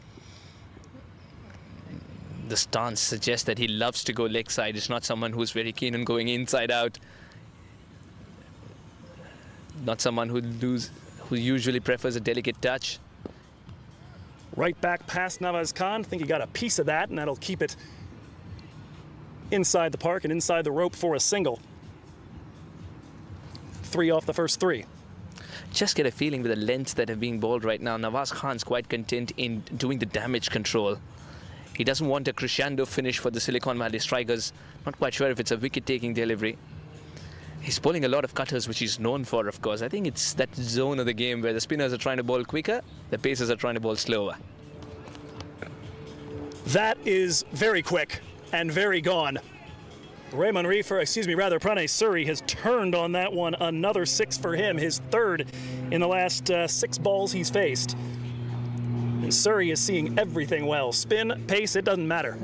The stance suggests that he loves to go leg side. He's not someone who's very keen on going inside out. Not someone who usually prefers a delicate touch. Right back past Navaz Khan. I think he got a piece of that, and that'll keep it inside the park and inside the rope for a single. 3 off the first 3. Just get a feeling with the lengths that have been bowled right now. Nawaz Khan's quite content in doing the damage control. He doesn't want a crescendo finish for the Silicon Valley strikers. Not quite sure if it's a wicket-taking delivery. He's bowling a lot of cutters, which he's known for, of course. I think it's that zone of the game where the spinners are trying to bowl quicker, the pacers are trying to bowl slower. That is very quick and very gone. Pranay Suri has turned on that one. Another 6 for him, his 3rd in the last 6 balls he's faced. And Suri is seeing everything well. Spin, pace, it doesn't matter.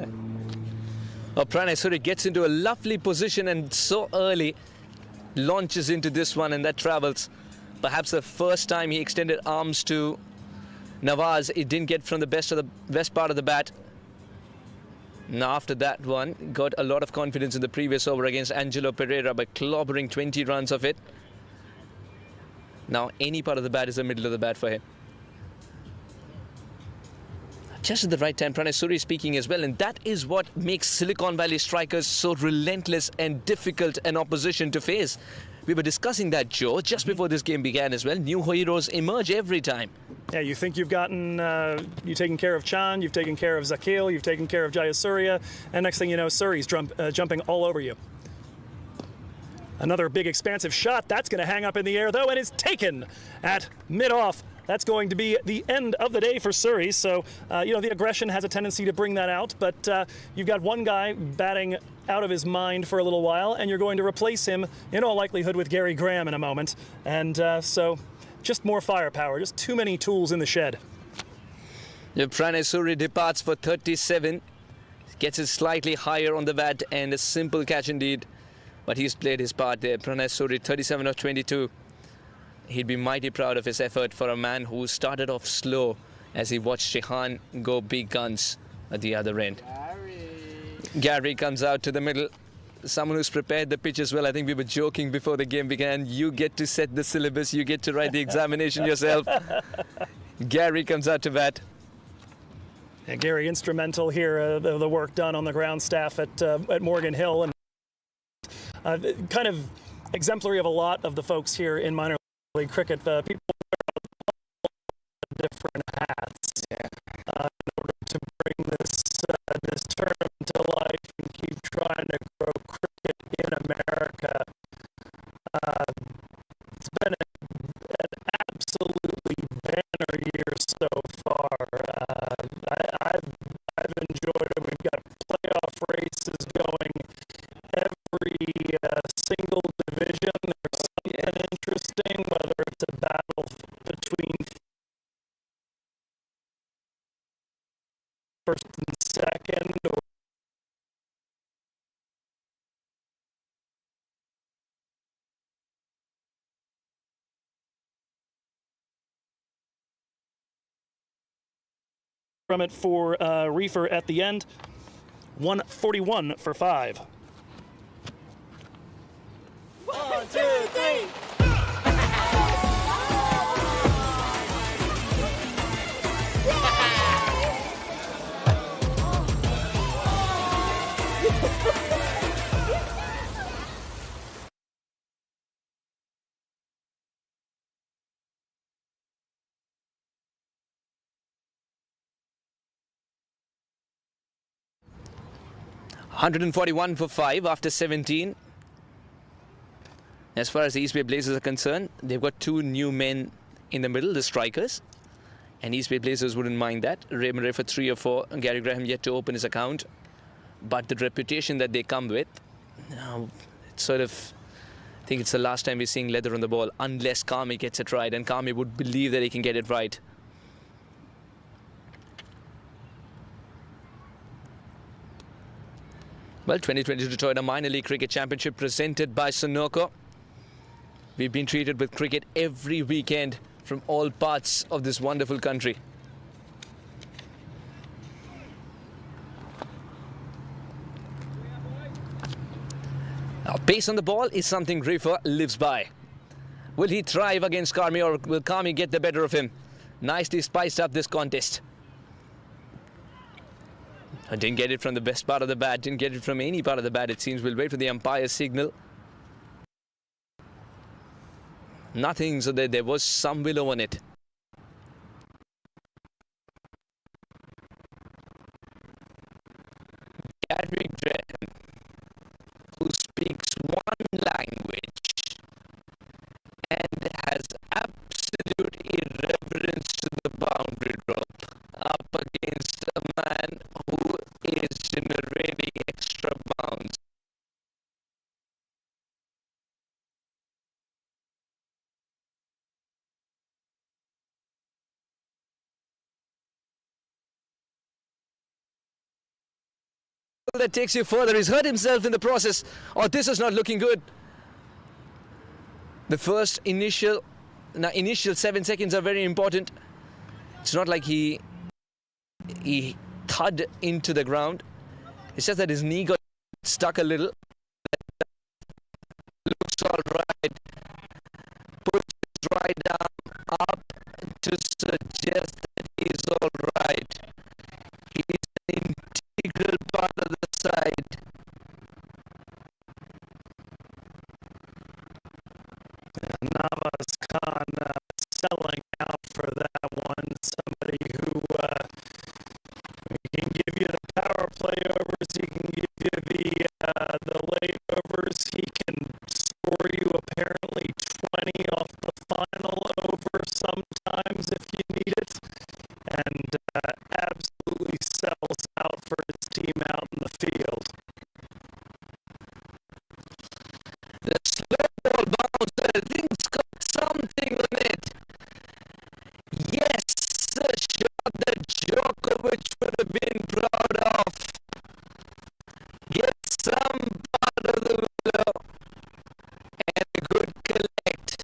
Oh, Pranay Suri gets into a lovely position and so early launches into this one, and that travels. Perhaps the first time he extended arms to Nawaz, it didn't get from the best part of the bat. Now after that one, got a lot of confidence in the previous over against Angelo Pereira by clobbering 20 runs of it. Now any part of the bat is the middle of the bat for him. Just at the right time, Pranay Suri speaking as well, and that is what makes Silicon Valley strikers so relentless and difficult an opposition to face. We were discussing that, Joe, just before this game began as well. New heroes emerge every time. Yeah, you think you've you've taken care of Chand, you've taken care of Zakil, you've taken care of Jayasuriya, and next thing you know, Suri's jumping all over you. Another big expansive shot, that's going to hang up in the air though, and is taken at mid-off. That's going to be the end of the day for Suri. So, the aggression has a tendency to bring that out, but you've got one guy batting out of his mind for a little while, and you're going to replace him in all likelihood with Gary Graham in a moment. And so just more firepower, just too many tools in the shed. Pranay Suri departs for 37, gets it slightly higher on the bat, and a simple catch indeed. But he's played his part there. Pranay Suri, 37 of 22. He'd be mighty proud of his effort for a man who started off slow as he watched Shehan go big guns at the other end. Gary comes out to the middle. Someone who's prepared the pitch as well. I think we were joking before the game began. You get to set the syllabus. You get to write the examination yourself. Gary comes out to bat. And Gary instrumental here, the work done on the ground staff at Morgan Hill, and kind of exemplary of a lot of the folks here in minor league cricket. People wear different hats in order to bring this term to life and keep trying to grow cricket in America. It's been an absolutely banner year so far. I've enjoyed it. We've got playoff races going every single division. There's something interesting, whether it's a battle between first and second, or from it for Reefer at the end. 141 for 5. 1, 2, 3. $141 for 5 after 17. As far as the East Bay Blazers are concerned, they've got 2 new men in the middle, the strikers. And East Bay Blazers wouldn't mind that. Raymond Ray for 3 or 4. Gary Graham yet to open his account. But the reputation that they come with, it's sort of, I think it's the last time we're seeing leather on the ball, unless Kami gets it right. And Kami would believe that he can get it right. Well, 2022 Toyota Minor League Cricket Championship presented by Sunoco. We've been treated with cricket every weekend from all parts of this wonderful country. Now, pace on the ball is something Reefer lives by. Will he thrive against Kami, or will Kami get the better of him? Nicely spiced up this contest. I didn't get it from the best part of the bat, didn't get it from any part of the bat, it seems. We'll wait for the umpire's signal. Nothing, so there was some willow on it. Gary Graham, who speaks one language and has absolute irreverence to the boundary rope, up against a man who is generating extra bounds. That takes you further. He's hurt himself in the process. Oh, this is not looking good. The first initial 7 seconds are very important. It's not like he thud into the ground. It's just that his knee got stuck a little. Looks all right. Puts his right arm up to suggest that he's all right. He's an integral part of the side. Navas Khan selling out for that one. Somebody who he can give you the power play overs, he can give you the late overs, he can score you apparently 20 off the final over sometimes if you need it, and absolutely sells out for his team out in the field. The slow ball bounce, I think it's got something on it. Yes, a shot that Djokovic would have been proud of. Get some part of the willow and a good collect.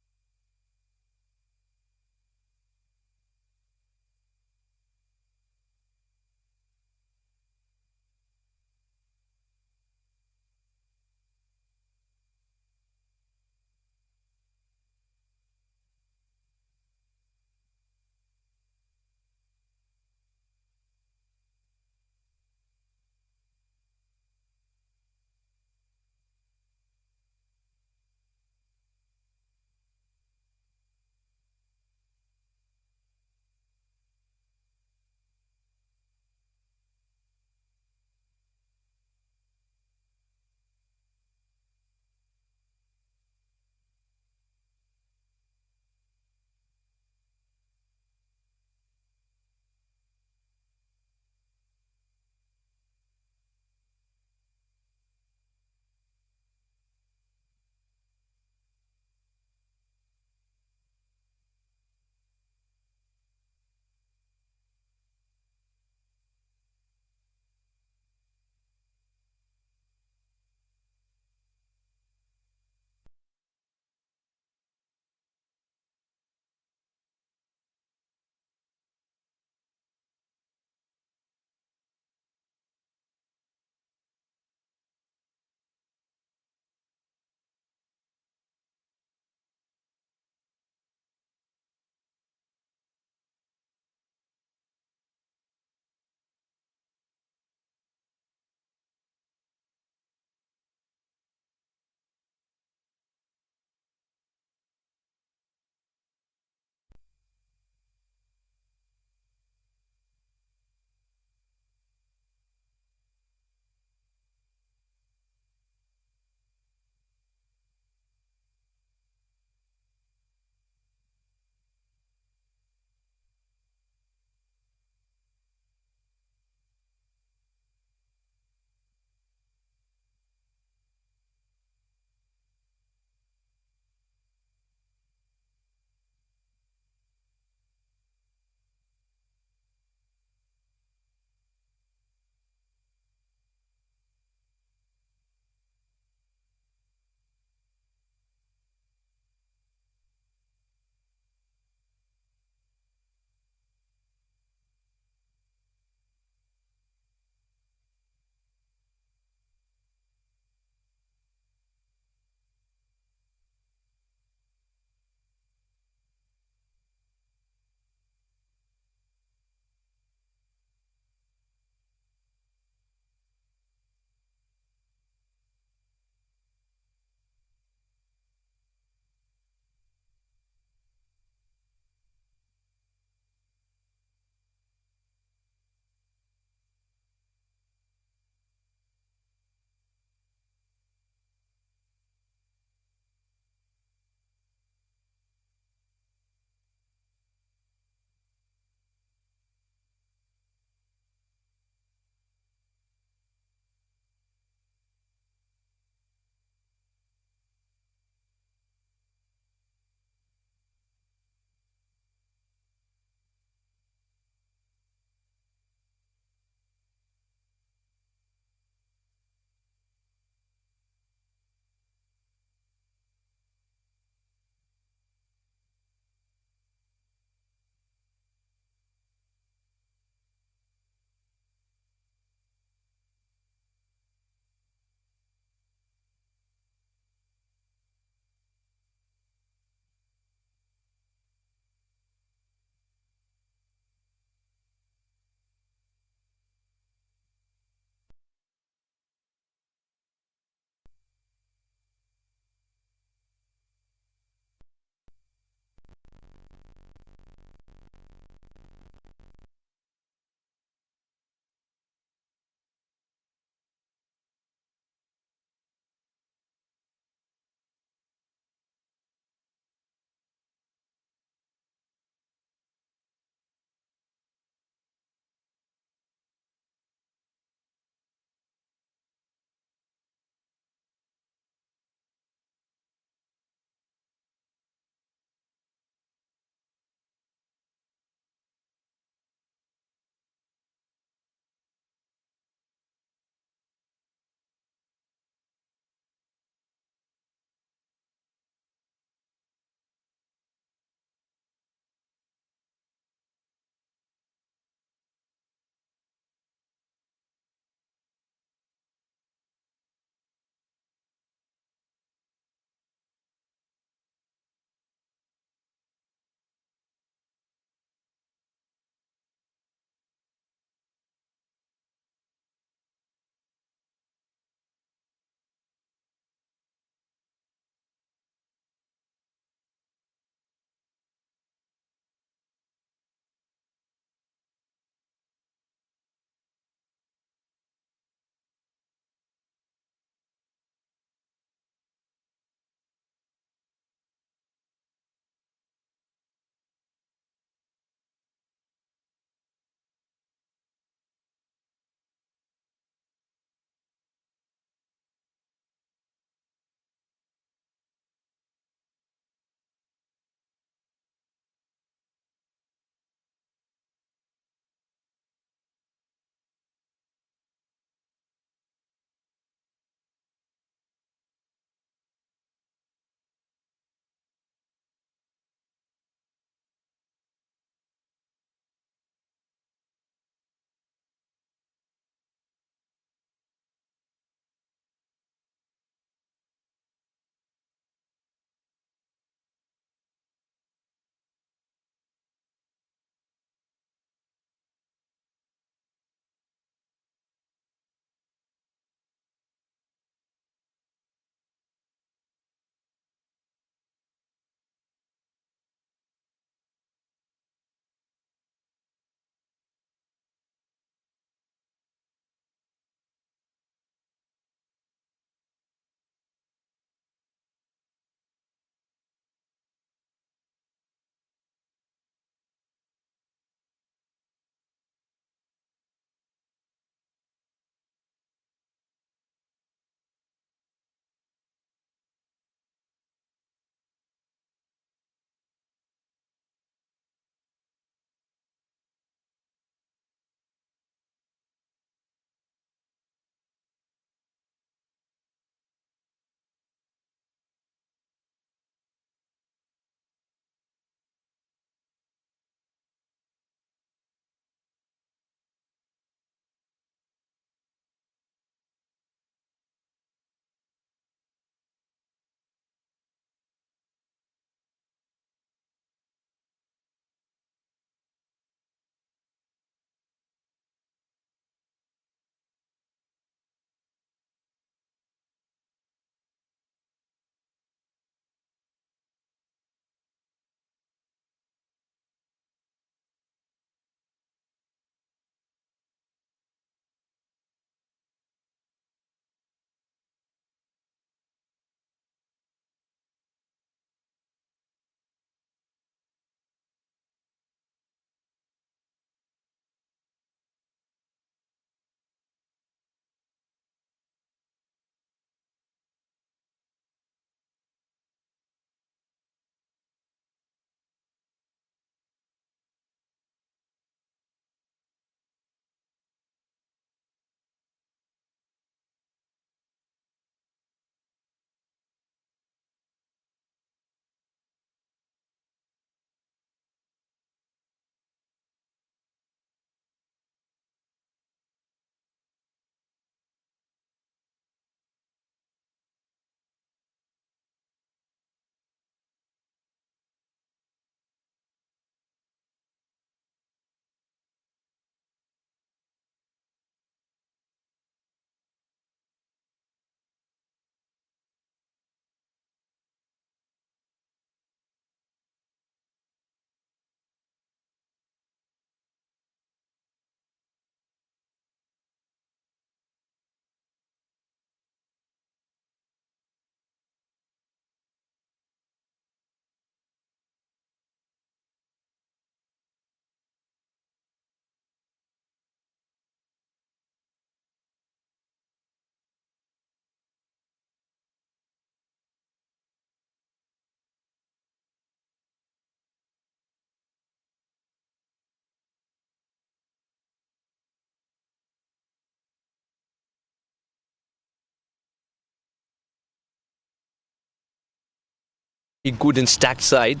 good and stacked side.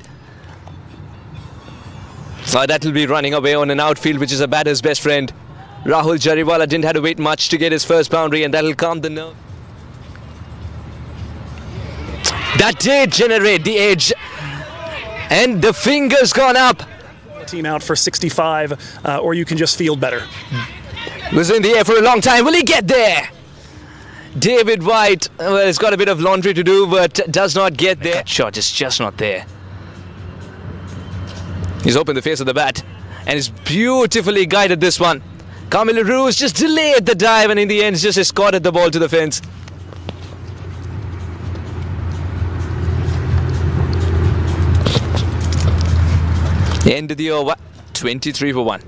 That will be running away on an outfield, which is a batter's best friend. Rahul Jariwala didn't have to wait much to get his first boundary, and that'll calm the nerve. That did generate the edge, and the finger's gone up. Team out for 65, or you can just field better. Was in the air for a long time. Will he get there? David White, well, he's got a bit of laundry to do, but does not get there. That shot is just not there. He's opened the face of the bat, and he's beautifully guided this one. Camilo Roos just delayed the dive, and in the end, just escorted the ball to the fence. End of the over, 23 for 1.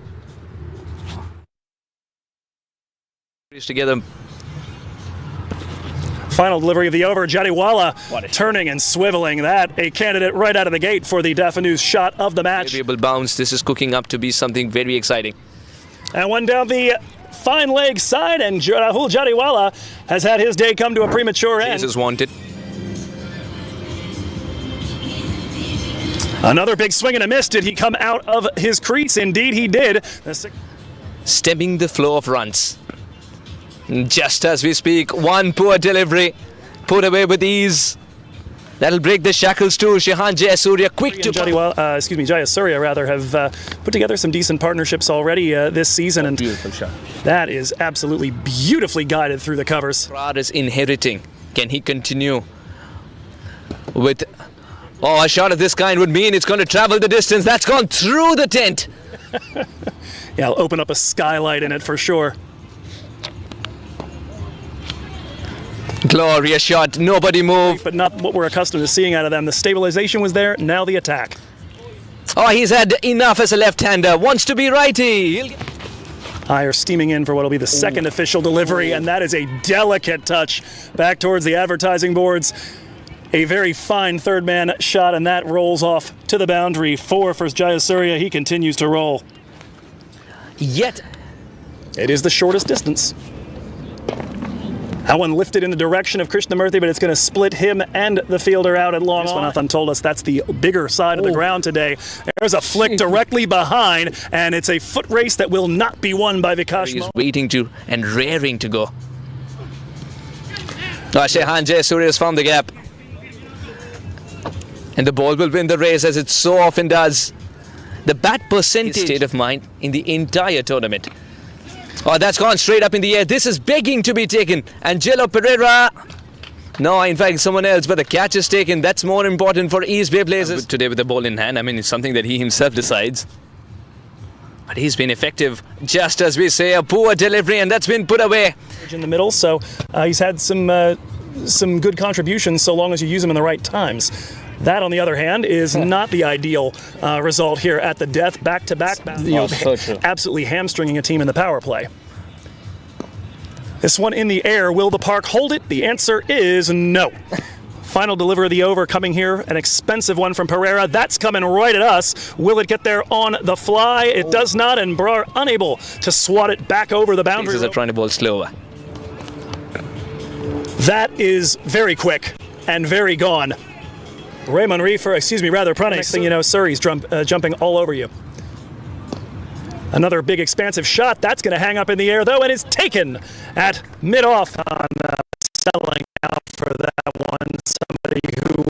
Together. Final delivery of the over, Jariwala turning and swiveling. That a candidate right out of the gate for the Daffodils shot of the match. Variable bounce. This is cooking up to be something very exciting. And one down the fine leg side, and Rahul Jariwala has had his day come to a premature end. Jesus wanted. Another big swing and a miss. Did he come out of his crease? Indeed he did. Stemming the flow of runs. Just as we speak, one poor delivery put away with ease. That'll break the shackles too. Shehan Jayasuriya quick to Jayasuriya rather have put together some decent partnerships already this season, and beautiful shot. That is absolutely beautifully guided through the covers. Prad is inheriting. Can he continue with? Oh, a shot of this kind would mean it's going to travel the distance. That's gone through the tent. Yeah, I'll open up a skylight in it for sure. Glorious shot, nobody moved. But not what we're accustomed to seeing out of them. The stabilization was there, now the attack. Oh, he's had enough as a left-hander, wants to be righty. Higher steaming in for what will be the second official delivery, and that is a delicate touch back towards the advertising boards. A very fine third man shot, and that rolls off to the boundary. 4 for Jayasuriya, he continues to roll. Yet, it is the shortest distance. That one lifted in the direction of Krishnamurthy, but it's going to split him and the fielder out at long on. Nathan told us that's the bigger side of the ground today. There's a flick directly behind, and it's a foot race that will not be won by Vikash. He's waiting to and raring to go. Shehan Jayasuriya has found the gap. And the ball will win the race, as it so often does. The bat percentage state of mind in the entire tournament. Oh, that's gone straight up in the air. This is begging to be taken. Angelo Pereira. No, in fact, someone else, but the catch is taken. That's more important for East Bay Blazers. Today with the ball in hand, I mean, it's something that he himself decides. But he's been effective, just as we say, a poor delivery, and that's been put away. In the middle, so he's had some good contributions so long as you use them in the right times. That, on the other hand, is not the ideal result here at the death. Back-to-back, absolutely hamstringing a team in the power play. This one in the air. Will the park hold it? The answer is no. Final delivery of the over coming here. An expensive one from Pereira. That's coming right at us. Will it get there on the fly? It does not, and Brar unable to swat it back over the boundary. Blazers are trying to ball slower. That is very quick and very gone. Raymond Reefer, Pranay. Next thing you know, Surrey's jumping all over you. Another big expansive shot. That's going to hang up in the air, though, and is taken at mid-off. On selling out for that one. Somebody who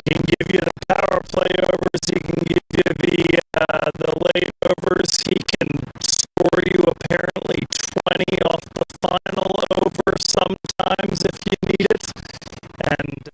can give you the power play overs. He can give you the late overs. He can score you apparently 20 off the final over sometimes if you need it. And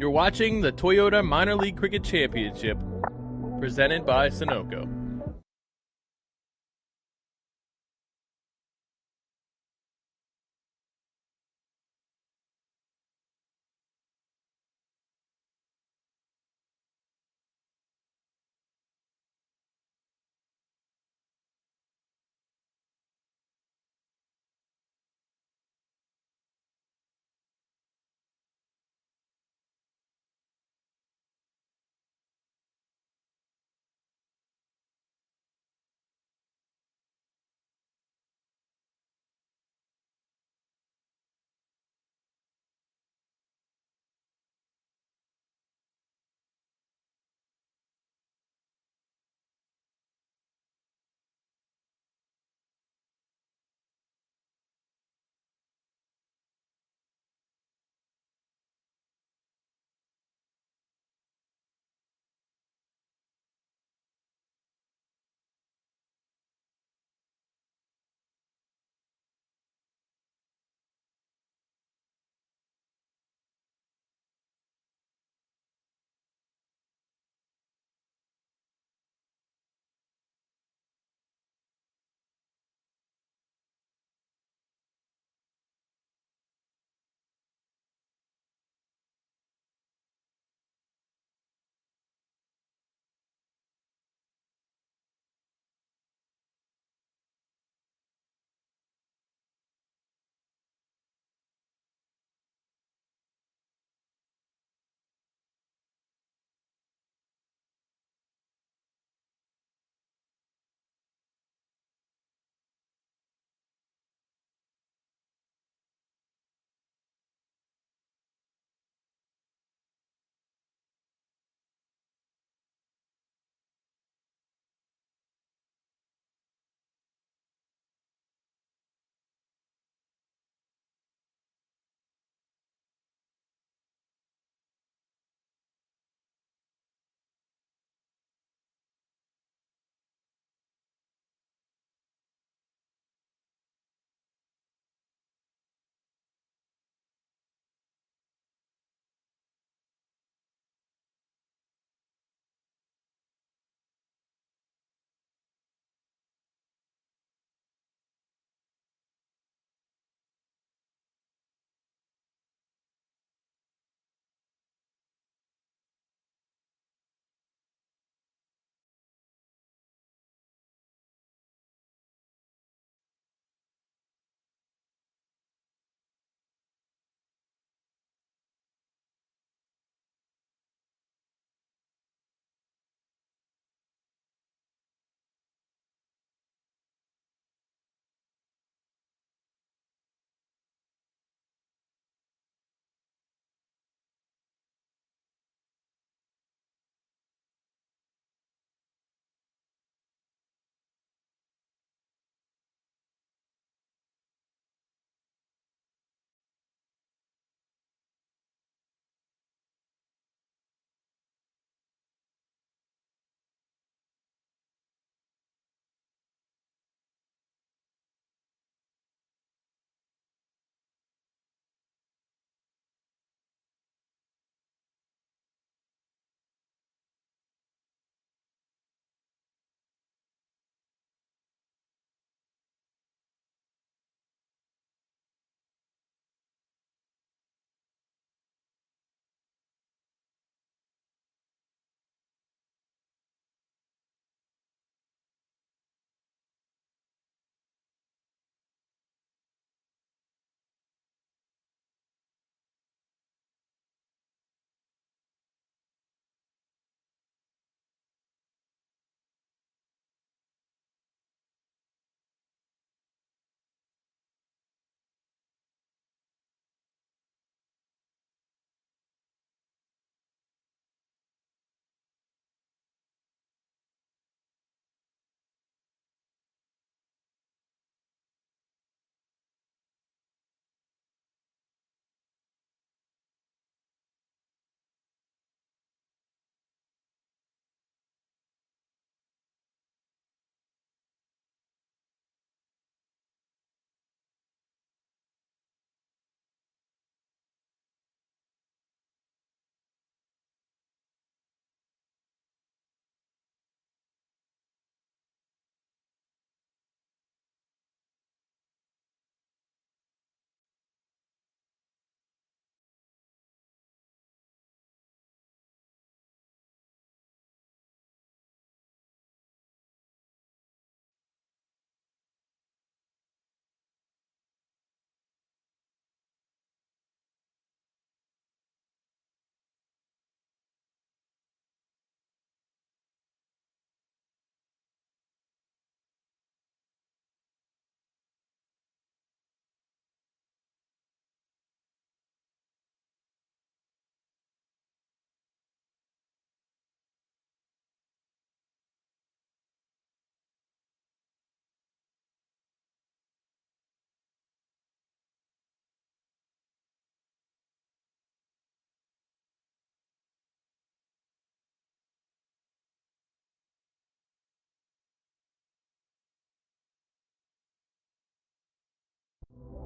You're watching the Toyota Minor League Cricket Championship, presented by Sunoco.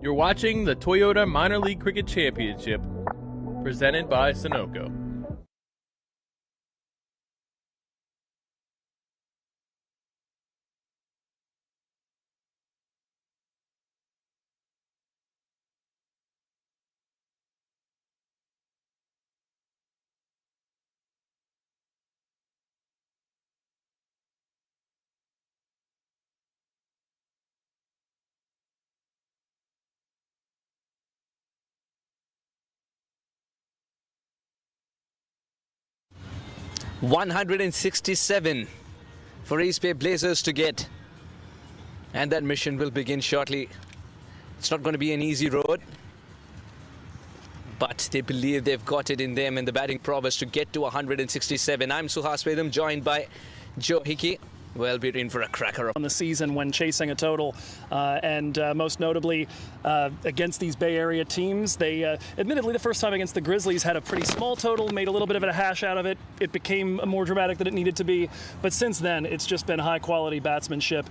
You're watching the Toyota Minor League Cricket Championship, presented by Sunoco. $167 for East Bay Blazers to get, and that mission will begin shortly. It's not going to be an easy road, but they believe they've got it in them and the batting prowess to get to 167. I'm Suhas Vedam, joined by Joe Hickey. Well, we're in for a cracker on the season when chasing a total, and most notably against these Bay Area teams. They admittedly the first time against the Grizzlies had a pretty small total, made a little bit of a hash out of it. It became more dramatic than it needed to be, but since then it's just been high quality batsmanship.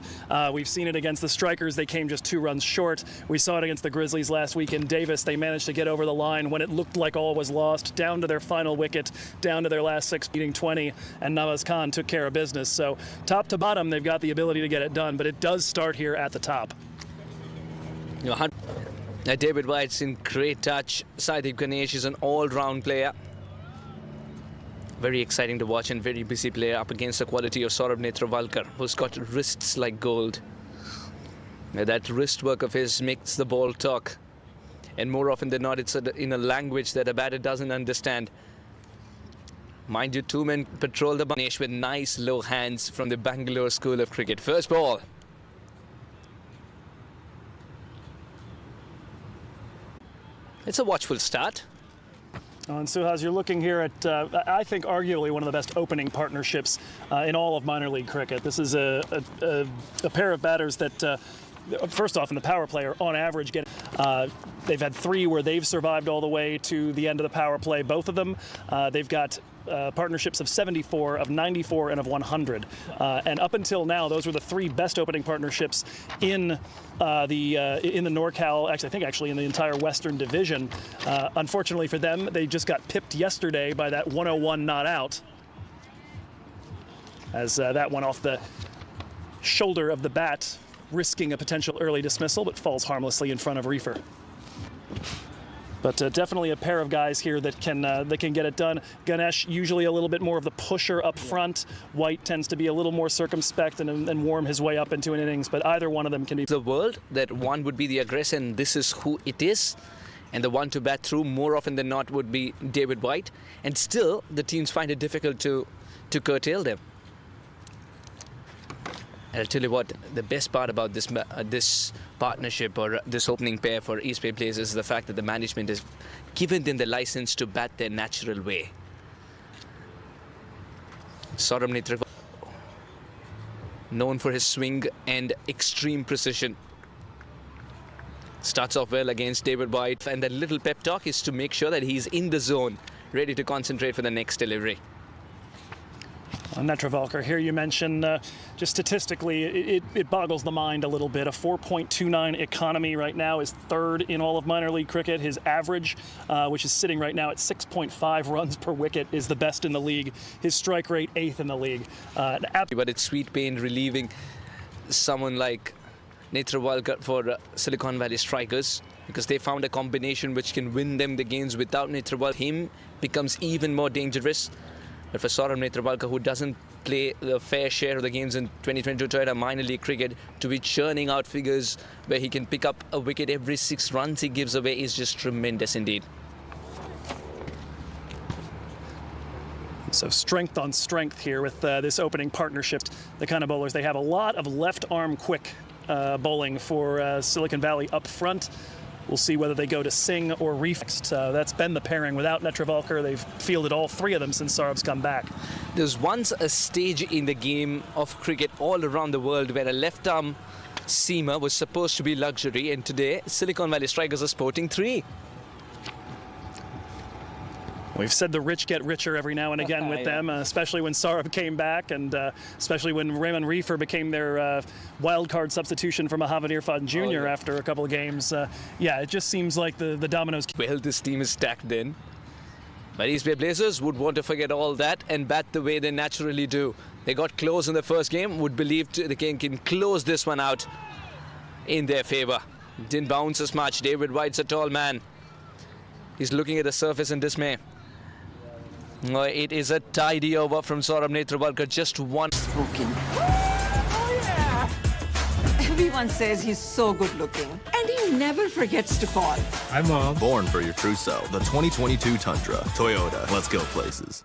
We've seen it against the Strikers. They came just 2 runs short. We saw it against the Grizzlies last week in Davis. They managed to get over the line when it looked like all was lost, down to their final wicket, down to their last 6, beating 20, and Nawaz Khan took care of business. So top to bottom, they've got the ability to get it done, but it does start here at the top. David White's in great touch. Saeed Ganesh is an all-round player. Very exciting to watch and very busy player up against the quality of Saurabh Netravalkar, who's got wrists like gold. Now, that wrist work of his makes the ball talk, and more often than not it's in a language that a batter doesn't understand. Mind you, 2 men patrol the Ganesh with nice low hands from the Bangalore School of Cricket. First ball. It's a watchful start. And Suhas, you're looking here at, I think, arguably one of the best opening partnerships in all of minor league cricket. This is a pair of batters that, first off, in the power play are on average getting. They've had 3 where they've survived all the way to the end of the power play. Both of them, they've got partnerships of 74, of 94, and of 100. And up until now, those were the 3 best opening partnerships in the NorCal. Actually, I think in the entire Western Division. Unfortunately for them, they just got pipped yesterday by that 101 not out, as that went off the shoulder of the bat, risking a potential early dismissal, but falls harmlessly in front of Reefer. But definitely a pair of guys here that can get it done. Ganesh usually a little bit more of the pusher up front. White tends to be a little more circumspect and warm his way up into an innings. But either one of them can be. The world that one would be the aggressor, and this is who it is. And the one to bat through more often than not would be David White. And still, the teams find it difficult to curtail them. And I'll tell you what, the best part about this partnership or this opening pair for East Bay Blazers is the fact that the management has given them the license to bat their natural way. Saurabh Netravalkar, known for his swing and extreme precision, starts off well against David White, and the little pep talk is to make sure that he's in the zone, ready to concentrate for the next delivery. Netravalkar, here you mentioned, just statistically, it boggles the mind a little bit. A 4.29 economy right now is 3rd in all of minor league cricket. His average, which is sitting right now at 6.5 runs per wicket, is the best in the league. His strike rate, 8th in the league. But it's sweet pain relieving someone like Netravalkar for Silicon Valley Strikers, because they found a combination which can win them the games. Without Netravalkar, him becomes even more dangerous. But for Saurabh Netravalkar, who doesn't play the fair share of the games in 2022 Toyota minor league cricket, to be churning out figures where he can pick up a wicket every 6 runs he gives away is just tremendous indeed. So strength on strength here with this opening partnership. The kind of bowlers, they have a lot of left arm quick bowling for Silicon Valley up front. We'll see whether they go to Singh or Reef. That's been the pairing. Without Netravalkar, they've fielded all 3 of them since Saurabh's come back. There's once a stage in the game of cricket all around the world where a left-arm seamer was supposed to be luxury, and today Silicon Valley Strikers are sporting 3. We've said the rich get richer every now and again with them, especially when Saurabh came back, and especially when Raymond Reefer became their wild card substitution for Mahavan Irfan Jr. After a couple of games. Yeah, it just seems like the dominoes. Well, this team is stacked in. But East Bay Blazers would want to forget all that and bat the way they naturally do. They got close in the first game, would believe they can close this one out in their favor. Didn't bounce as much. David White's a tall man. He's looking at the surface in dismay. It is a tidy over from Saurabh Netravalkar, just one. Spoken. Everyone says he's so good looking, and he never forgets to call. Hi, Mom. Born for your true self. The 2022 Tundra. Toyota. Let's go places.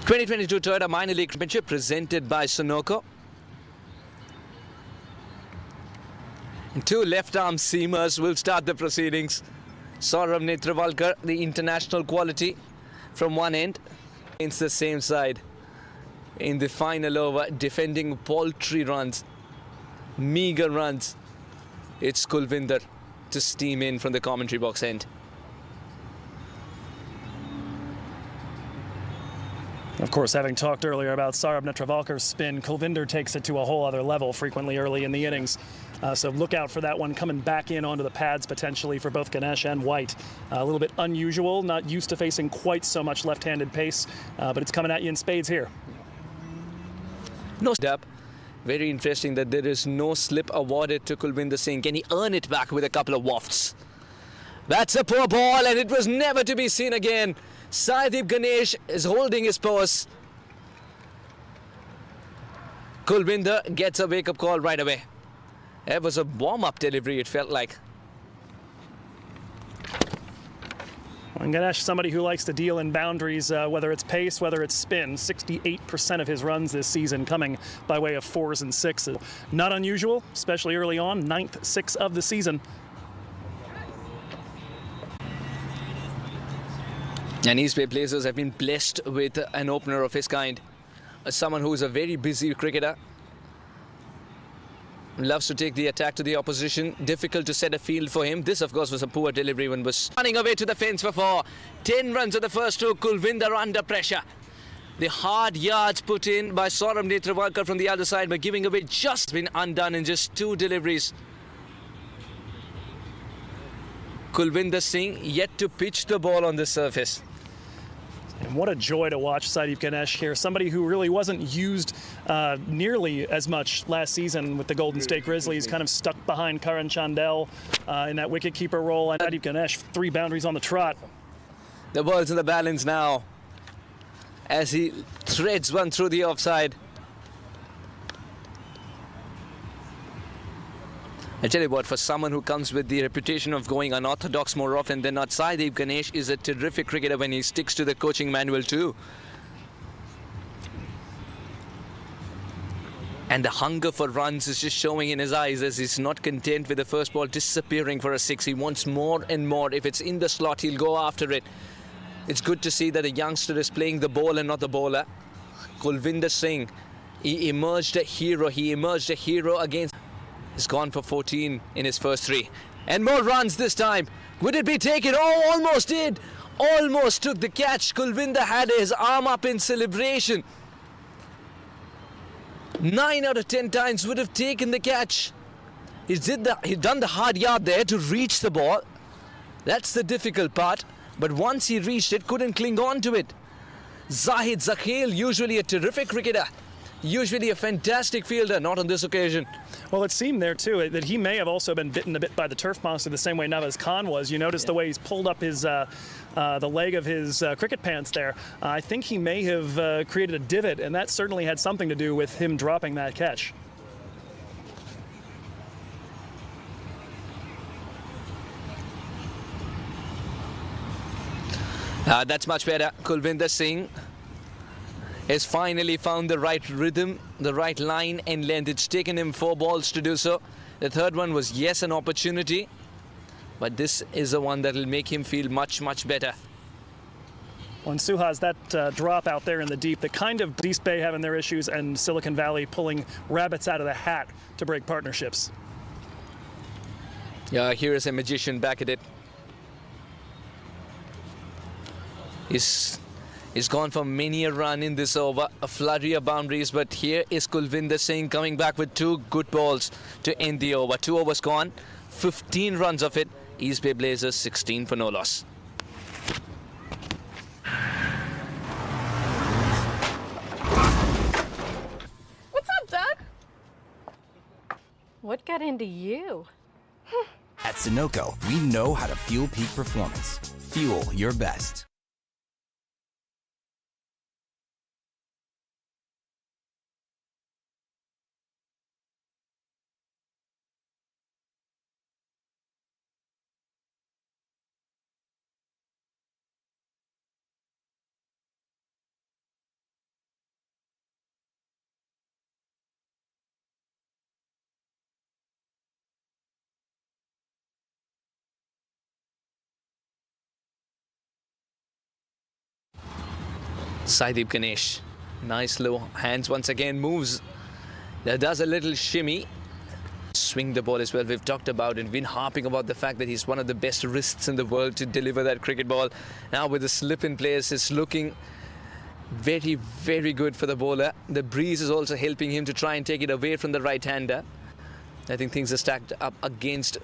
'22 Toyota Minor League Championship presented by Sunoco. And two left-arm seamers will start the proceedings. Saurabh Netravalkar, the international quality from one end, against the same side in the final over, defending paltry runs, meager runs. It's Kulvinder to steam in from the commentary box end. Of course, having talked earlier about Saurabh Netravalkar's spin, Kulvinder takes it to a whole other level frequently early in the innings. So look out for that one coming back in onto the pads potentially for both Ganesh and White. A little bit unusual, not used to facing quite so much left-handed pace, but it's coming at you in spades here. No step. Very interesting that there is no slip awarded to Kulvinder Singh. Can he earn it back with a couple of wafts? That's a poor ball, and it was never to be seen again. Saidip Ganesh is holding his pose. Kulvinder gets a wake-up call right away. It was a warm-up delivery, it felt like. And Ganesh, somebody who likes to deal in boundaries, whether it's pace, whether it's spin. 68% of his runs this season coming by way of 4s and 6s. Not unusual, especially early on, 9th 6 of the season. And East Bay Blazers have been blessed with an opener of his kind. Someone who is a very busy cricketer. Loves to take the attack to the opposition. Difficult to set a field for him. This, of course, was a poor delivery when was running away to the fence for 4. 10 runs at the first 2. Kulvinder under pressure. The hard yards put in by Saurabh Netravalkar from the other side, but giving away just been undone in just 2 deliveries. Kulvinder Singh yet to pitch the ball on the surface. And what a joy to watch Saidip Ganesh here. Somebody who really wasn't used nearly as much last season with the Golden State Grizzlies, kind of stuck behind Karan Chandel in that wicket-keeper role. And Saidip Ganesh, 3 boundaries on the trot. The ball's in the balance now as he threads one through the offside. I tell you what, for someone who comes with the reputation of going unorthodox more often than not, Saidip Ganesh is a terrific cricketer when he sticks to the coaching manual too. And the hunger for runs is just showing in his eyes as he's not content with the first ball disappearing for a 6. He wants more and more. If it's in the slot, he'll go after it. It's good to see that a youngster is playing the ball and not the bowler. Kulvinder Singh, he emerged a hero. He emerged a hero against... He's gone for 14 in his first 3. And more runs this time. Would it be taken? Oh, almost did. Almost took the catch. Kulvinder had his arm up in celebration. 9 out of 10 times would have taken the catch. He'd done the hard yard there to reach the ball. That's the difficult part. But once he reached it, couldn't cling on to it. Zahid Zakhel, usually a terrific cricketer. Usually a fantastic fielder, not on this occasion. Well, it seemed there, too, that he may have also been bitten a bit by the turf monster the same way Navaz Khan was. You notice the way he's pulled up his the leg of his cricket pants there. I think he may have created a divot, and that certainly had something to do with him dropping that catch. That's much better. Kulvinder Singh has finally found the right rhythm, the right line and length. It's taken him 4 balls to do so. The third one was, yes, an opportunity, but this is the one that will make him feel much, much better. When Suhas, that drop out there in the deep, the kind of East Bay having their issues and Silicon Valley pulling rabbits out of the hat to break partnerships. Yeah, here is a magician back at it. He's gone for many a run in this over, a flurry of boundaries, but here is Kulvinder Singh coming back with 2 good balls to end the over. 2 overs gone, 15 runs of it. East Bay Blazers 16 for no loss. What's up, Doug? What got into you? At Sunoco, we know how to fuel peak performance. Fuel your best. Saideep Ganesh, nice low hands once again, moves, does a little shimmy, swing the ball as well. We've talked about it, been harping about the fact that he's one of the best wrists in the world to deliver that cricket ball. Now with the slip in place, it's looking very, very good for the bowler. The breeze is also helping him to try and take it away from the right-hander. I think things are stacked up against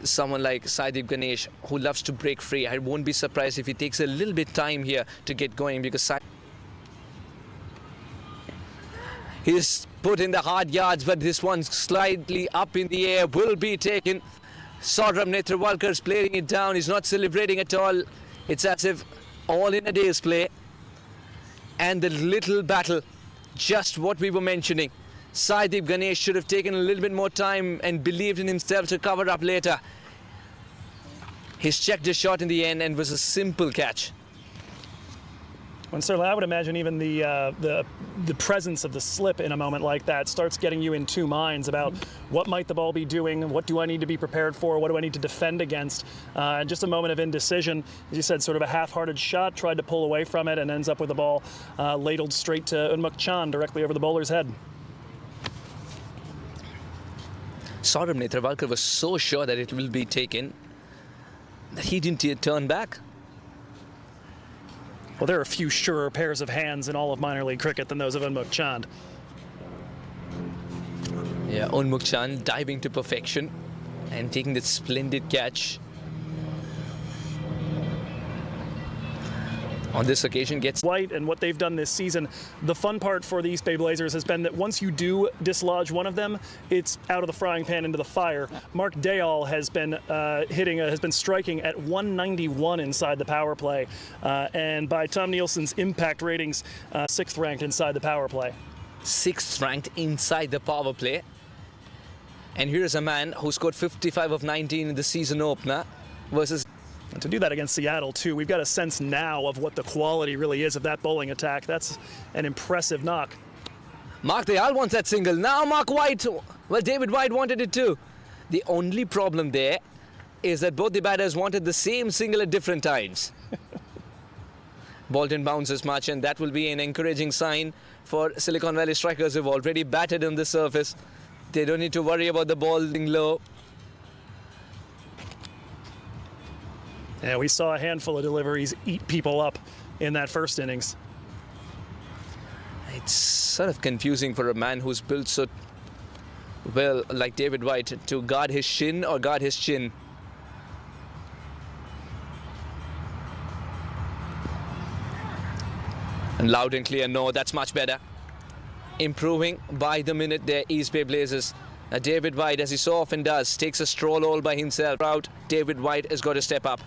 someone like Saideep Ganesh, who loves to break free. I won't be surprised if he takes a little bit time here to get going, because he's put in the hard yards, but this one slightly up in the air will be taken. Saurabh Netravalkar's playing it down. He's not celebrating at all. It's as if all in a day's play. And the little battle, just what we were mentioning. Saideep Ganesh should have taken a little bit more time and believed in himself to cover up later. He's checked his shot in the end and was a simple catch. Well, certainly, I would imagine even the presence of the slip in a moment like that starts getting you in 2 minds about what might the ball be doing, what do I need to be prepared for, what do I need to defend against, and just a moment of indecision. As you said, sort of a half-hearted shot, tried to pull away from it, and ends up with the ball ladled straight to Unmukt Chand, directly over the bowler's head. Saurabh Netravalkar was so sure that it will be taken that he didn't turn back. Well, there are a few surer pairs of hands in all of minor league cricket than those of Unmukt Chand. Yeah, Unmukt Chand diving to perfection and taking that splendid catch. On this occasion gets White and what they've done this season. The fun part for the East Bay Blazers has been that once you do dislodge one of them, it's out of the frying pan into the fire. Mark Dayal has been striking at 191 inside the power play, and by Tom Nielsen's impact ratings, 6th ranked inside the power play. 6th ranked inside the power play. And here is a man who scored 55 of 19 in the season opener versus. And to do that against Seattle, too, we've got a sense now of what the quality really is of that bowling attack. That's an impressive knock. Mark Dayal wants that single. Now Mark White. Well, David White wanted it too. The only problem there is that both the batters wanted the same single at different times. Ball didn't bounce as much, and that will be an encouraging sign for Silicon Valley strikers who've already batted on the surface. They don't need to worry about the ball being low. Yeah, we saw a handful of deliveries eat people up in that first innings. It's sort of confusing for a man who's built so well like David White to guard his shin or guard his chin. And loud and clear, no, that's much better. Improving by the minute there, East Bay Blazers. Now David White, as he so often does, takes a stroll all by himself. Out, David White has got to step up.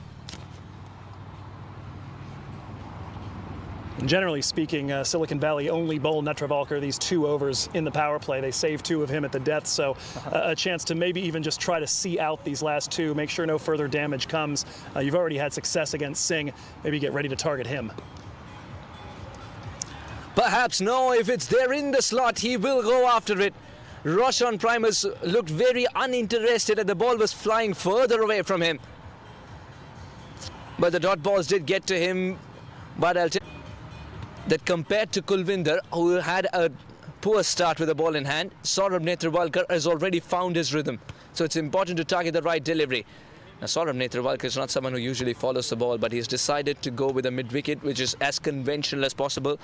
Generally speaking, Silicon Valley only bowl Netravalkar these 2 overs in the power play. They saved 2 of him at the death, so a chance to maybe even just try to see out these last 2, make sure no further damage comes. You've already had success against Singh. Maybe get ready to target him. Perhaps no, if it's there in the slot, he will go after it. Roshan Primus looked very uninterested and the ball was flying further away from him. But the dot balls did get to him But I'll tell you that compared to Kulvinder, who had a poor start with the ball in hand, Saurabh Netravalkar has already found his rhythm. So it's important to target the right delivery. Now, Saurabh Netravalkar is not someone who usually follows the ball, but he's decided to go with a mid-wicket, which is as conventional as possible.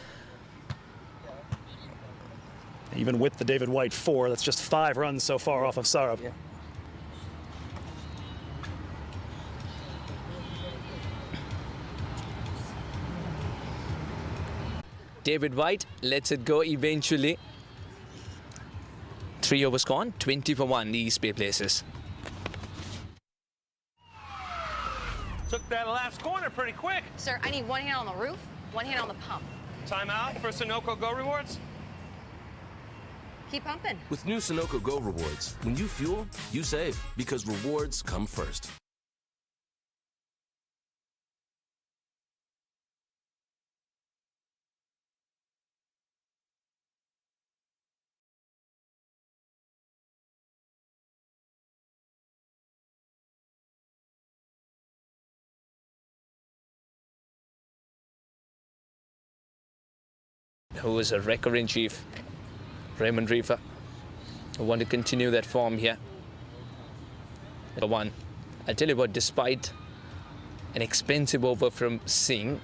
Even with the David White 4, that's just 5 runs so far off of Saurabh. Yeah. David White lets it go eventually. 3 overs gone, 20 for 1, these pay places. Took that last corner pretty quick. Sir, I need one hand on the roof, one hand on the pump. Timeout for Sunoco Go Rewards. Keep pumping. With new Sunoco Go Rewards, when you fuel, you save, because rewards come first. Who is a wrecker-in-chief, Raymond Reifer, who want to continue that form here. Number 1. I'll tell you what, despite an expensive over from Singh,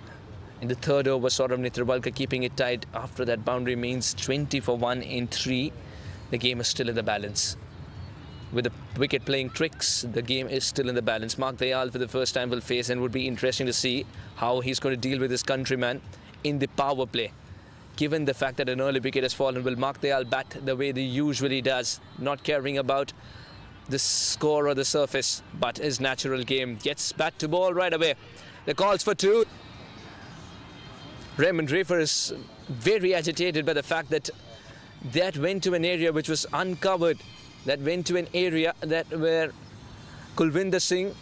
in the 3rd over, Saurabh Netravalkar keeping it tight after that boundary means 20 for 1 in 3. The game is still in the balance. With the wicket playing tricks, the game is still in the balance. Mark Dayal for the first time will face, and would be interesting to see how he's going to deal with his countryman in the power play. Given the fact that an early wicket has fallen, will Mark Dayal bat the way he usually does, not caring about the score or the surface, but his natural game. Gets bat to ball right away. The calls for 2. Raymond Reifer is very agitated by the fact that that went to an area which was uncovered. That went to an area that where Kulvinder Singh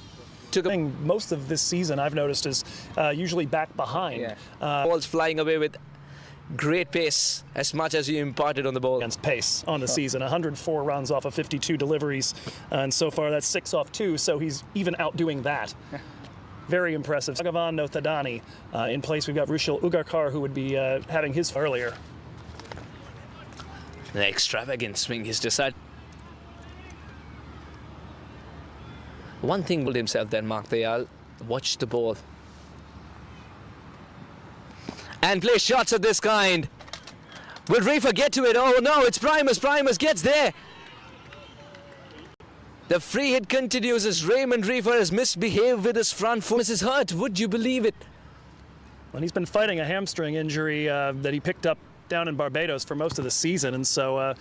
took a... Most of this season, I've noticed, is usually back behind. Yeah. Balls flying away with great pace, as much as he imparted on the ball. Against pace on the season, 104 runs off of 52 deliveries, and so far that's 6 off 2, so he's even outdoing that. Very impressive. Bhagavan Nothadani in place. We've got Rushil Ugarkar, who would be having his earlier. The extravagant swing he's decided. One thing told himself then, Mark Dayal, watch the ball. And play shots of this kind. Will Reifer get to it? Oh no, it's Primus. Primus gets there. The free hit continues as Raymond Reifer has misbehaved with his front foot. This is hurt, would you believe it? Well, he's been fighting a hamstring injury that he picked up down in Barbados for most of the season, and so...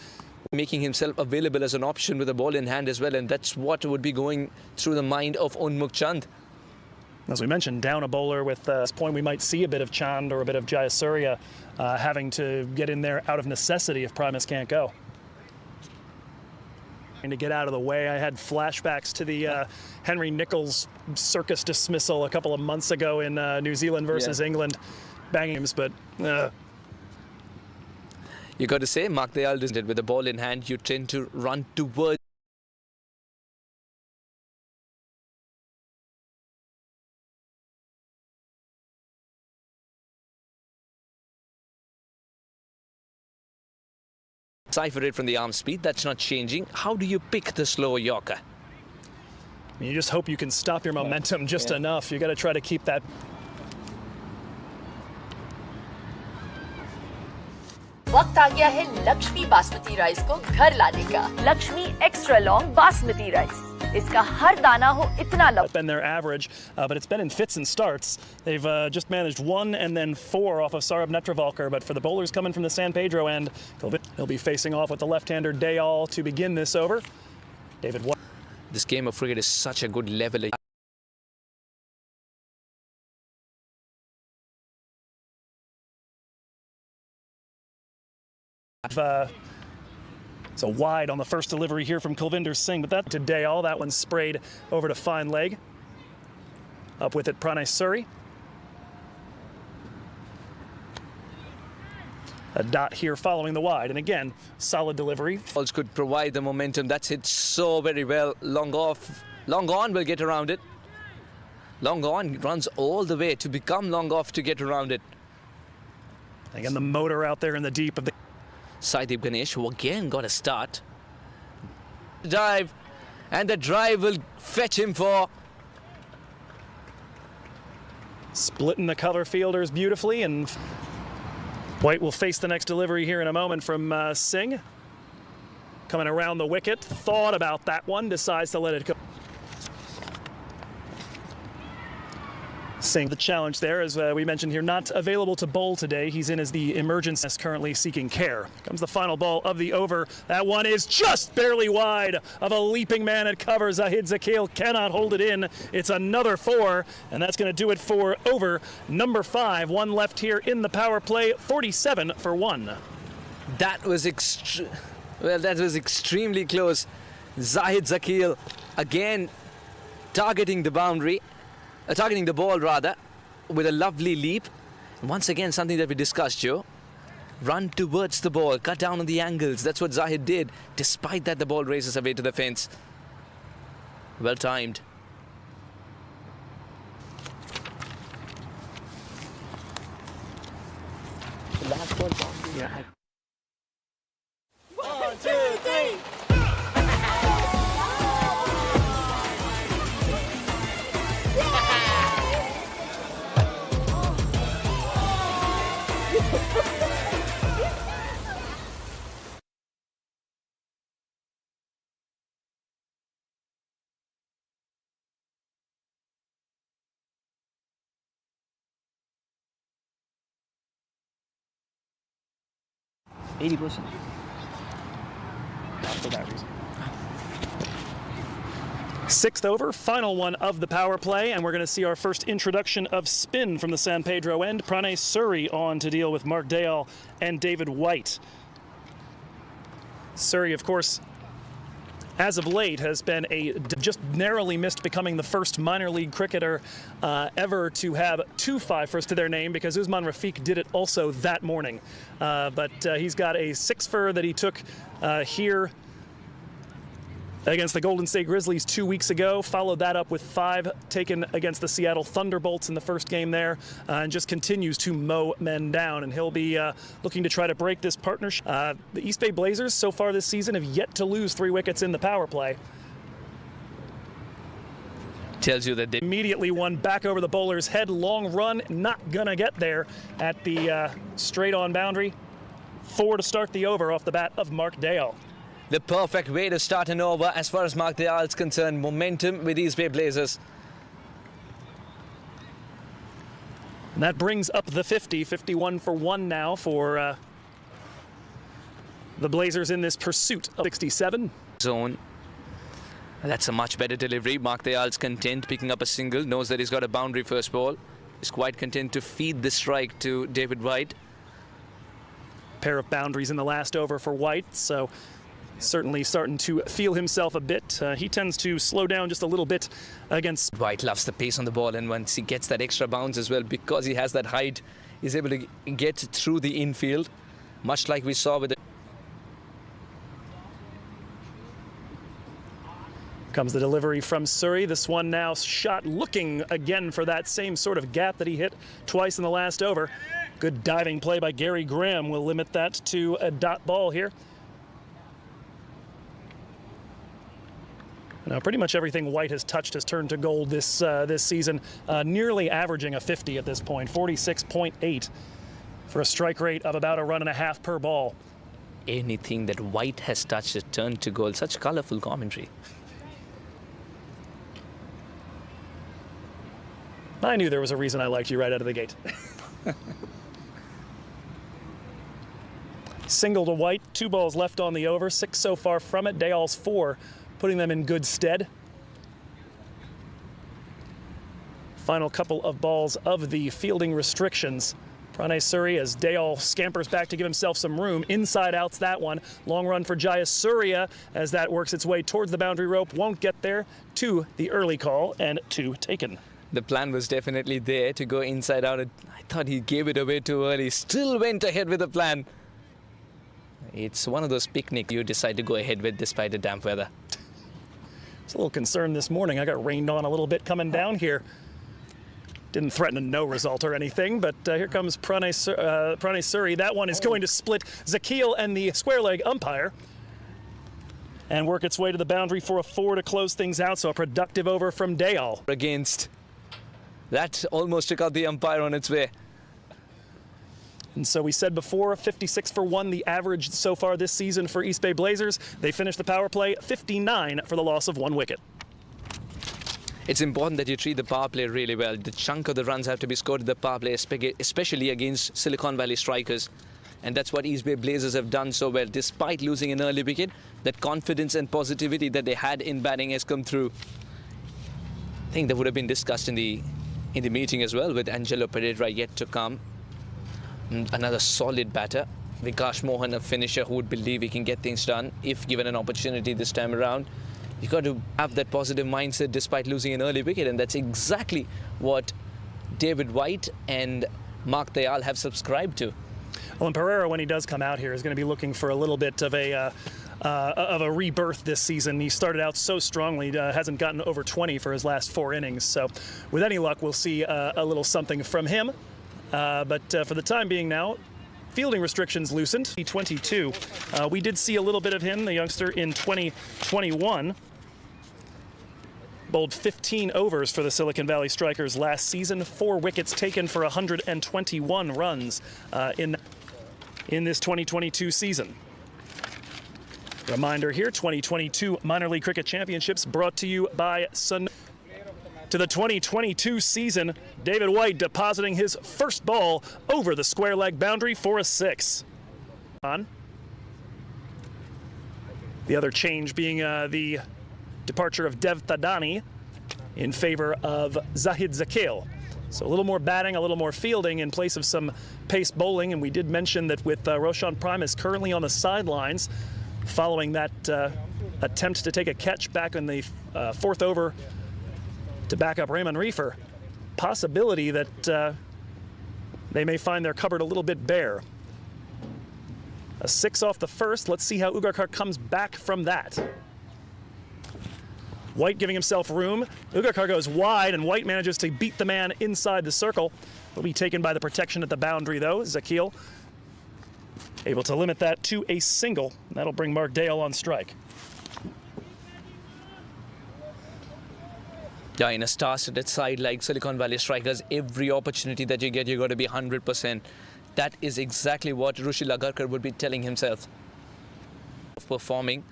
making himself available as an option with the ball in hand as well, and that's what would be going through the mind of Unmukh Chand. As we mentioned, down a bowler with this point, we might see a bit of Chand or a bit of Jayasuriya having to get in there out of necessity if Primus can't go. And to get out of the way, I had flashbacks to the Henry Nicholls circus dismissal a couple of months ago in New Zealand versus England. Banging games, but... You got to say, Mark Dayal does it with the ball in hand. You tend to run towards. Cipher it from the arm speed. That's not changing. How do you pick the slower Yorker? You just hope you can stop your momentum just enough. You got to try to keep that. वक्त आ गया है Lakshmi basmati rice को घर लाने का। Lakshmi extra long basmati rice, इसका हर दाना हो इतना लंबा। Been their average, but it's been in fits and starts. They've just managed 1 and then 4 off of Saurabh Netravalkar, but for the bowlers coming from the San Pedro end, he'll be facing off with the left-hander Dayal to begin this over. David White. This game of cricket is such a good level. So wide on the first delivery here from Kulvinder Singh, but that to Dayal, that one sprayed over to fine leg. Up with it, Pranay Suri. A dot here following the wide, and again, solid delivery. Balls could provide the momentum. That's hit so very well. Long off, long on, will get around it. Long on, runs all the way to become long off to get around it. Again, the motor out there in the deep of the... Saidip Ganesh, who again got a start. Dive, and the drive will fetch him for... Splitting the cover fielders beautifully, and White will face the next delivery here in a moment from Singh. Coming around the wicket, thought about that one, decides to let it go. Singh, the challenge there, as we mentioned here, not available to bowl today. He's in as the emergency, currently seeking care. Comes the final ball of the over. That one is just barely wide of a leaping man at cover. Zahid Zakil cannot hold it in. It's another 4, and that's going to do it for over number 5. One left here in the power play, 47 for 1. That was extremely close. Zahid Zakil again targeting the boundary. Targeting the ball rather, with a lovely leap. Once again, something that we discussed, Joe. Run towards the ball, cut down on the angles. That's what Zahid did. Despite that, the ball races away to the fence. Well timed. The last ball, yeah. 1, 2, 3. %80%. Not for that reason. 6th over, final one of the power play, and we're going to see our first introduction of spin from the San Pedro end. Pranay Suri on to deal with Mark Dayal and David White. Suri, of course, as of late, has been just narrowly missed becoming the first minor league cricketer ever to have 2 5-fers to their name, because Usman Rafiq did it also that morning. But he's got a 6-fer that he took here against the Golden State Grizzlies 2 weeks ago. Followed that up with 5 taken against the Seattle Thunderbolts in the first game there, and just continues to mow men down. And he'll be looking to try to break this partnership. The East Bay Blazers so far this season have yet to lose 3 wickets in the power play. Tells you that they immediately won back over the bowler's head. Long run, not gonna get there at the straight on boundary. 4 to start the over off the bat of Mark Dayal. The perfect way to start an over as far as Mark Dayal is concerned. Momentum with East Bay Blazers. And that brings up the 50, 51 for 1 now for the Blazers in this pursuit of 67. Zone. That's a much better delivery. Mark Dayal's content picking up a single, knows that he's got a boundary first ball. He's quite content to feed the strike to David White. Pair of boundaries in the last over for White, so certainly starting to feel himself a bit. He tends to slow down just a little bit against... White loves the pace on the ball, and once he gets that extra bounce as well, because he has that height, he's able to get through the infield, much like we saw with the... Comes the delivery from Suri. This one now shot looking again for that same sort of gap that he hit twice in the last over. Good diving play by Gary Graham will limit that to a dot ball here. Now, pretty much everything White has touched has turned to gold this season, nearly averaging a 50 at this point, 46.8 for a strike rate of about a 1.5 per ball. Anything that White has touched has turned to gold. Such colorful commentary. I knew there was a reason I liked you right out of the gate. Single to White, 2 balls left on the over, 6 so far from it. Dayal's 4. Putting them in good stead. Final couple of balls of the fielding restrictions. Pranay Suri as Dayal scampers back to give himself some room. Inside outs that one. Long run for Jayas Surya as that works its way towards the boundary rope. Won't get there. 2 the early call and 2 taken. The plan was definitely there to go inside out. I thought he gave it away too early. Still went ahead with the plan. It's one of those picnics you decide to go ahead with despite the damp weather. A little concerned this morning. I got rained on a little bit coming down here. Didn't threaten a no result or anything, but here comes Pranay Suri. That one is going to split Zakil and the square leg umpire and work its way to the boundary for a 4 to close things out. So a productive over from Dayal. Against. That almost took out the umpire on its way. And so we said before, 56 for 1, the average so far this season for East Bay Blazers. They finished the power play 59 for the loss of 1 wicket. It's important that you treat the power play really well. The chunk of the runs have to be scored at the power play, especially against Silicon Valley strikers. And that's what East Bay Blazers have done so well. Despite losing an early wicket, that confidence and positivity that they had in batting has come through. I think that would have been discussed in the meeting as well, with Angelo Pereira yet to come. And another solid batter. Vikash Mohan, a finisher who would believe he can get things done if given an opportunity this time around. You've got to have that positive mindset despite losing an early wicket, and that's exactly what David White and Mark Dayal have subscribed to. Well, and Pereira, when he does come out here, is going to be looking for a little bit of a rebirth this season. He started out so strongly, hasn't gotten over 20 for his last 4 innings. So with any luck, we'll see a little something from him. But for the time being now, fielding restrictions loosened. 22. We did see a little bit of him, the youngster, in 2021. Bowled 15 overs for the Silicon Valley Strikers last season. 4 wickets taken for 121 runs in this 2022 season. Reminder here, 2022 Minor League Cricket Championships brought to you by Sunoco. To the 2022 season, David White depositing his first ball over the square leg boundary for a 6. The other change being the departure of Dev Thadani in favor of Zahid Zakil. So a little more batting, a little more fielding in place of some pace bowling. And we did mention that with Roshan Primus currently on the sidelines following that attempt to take a catch back in the 4th over to back up Raymond Reefer, possibility that they may find their cupboard a little bit bare. A 6 off the first. Let's see how Ugarkar comes back from that. White giving himself room. Ugarkar goes wide, and White manages to beat the man inside the circle. Will be taken by the protection at the boundary, though. Zakil able to limit that to a single. That'll bring Mark Dayal on strike. Yeah, in a star-studded side like Silicon Valley Strikers, every opportunity that you get, you got to be 100%. That is exactly what Rushil Agarkar would be telling himself of performing.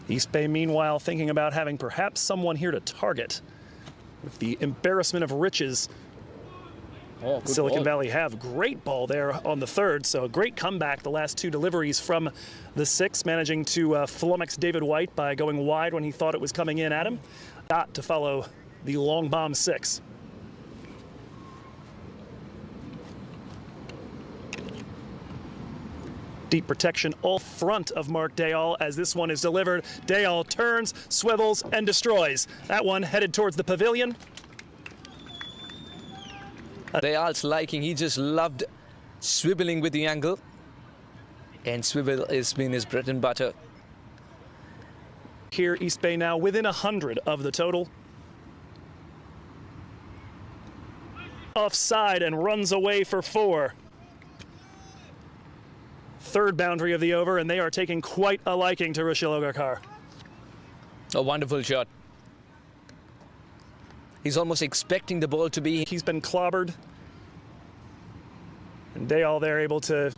East Bay, meanwhile, thinking about having perhaps someone here to target. With the embarrassment of riches, Silicon Valley have great ball there on the 3rd, so a great comeback. The last 2 deliveries from the 6, managing to flummox David White by going wide when he thought it was coming in at him. Dot to follow the long bomb 6. Deep protection all front of Mark Dayal as this one is delivered. Dayal turns, swivels, and destroys. That one headed towards the pavilion. Dayal's liking, he just loved swiveling with the angle. And swivel has been his bread and butter. Here, East Bay now within 100 of the total. Offside and runs away for 4. 3rd boundary of the over, and they are taking quite a liking to Rushil Agarkar. A wonderful shot. He's almost expecting the ball to be. He's been clobbered. And Dayal there able to.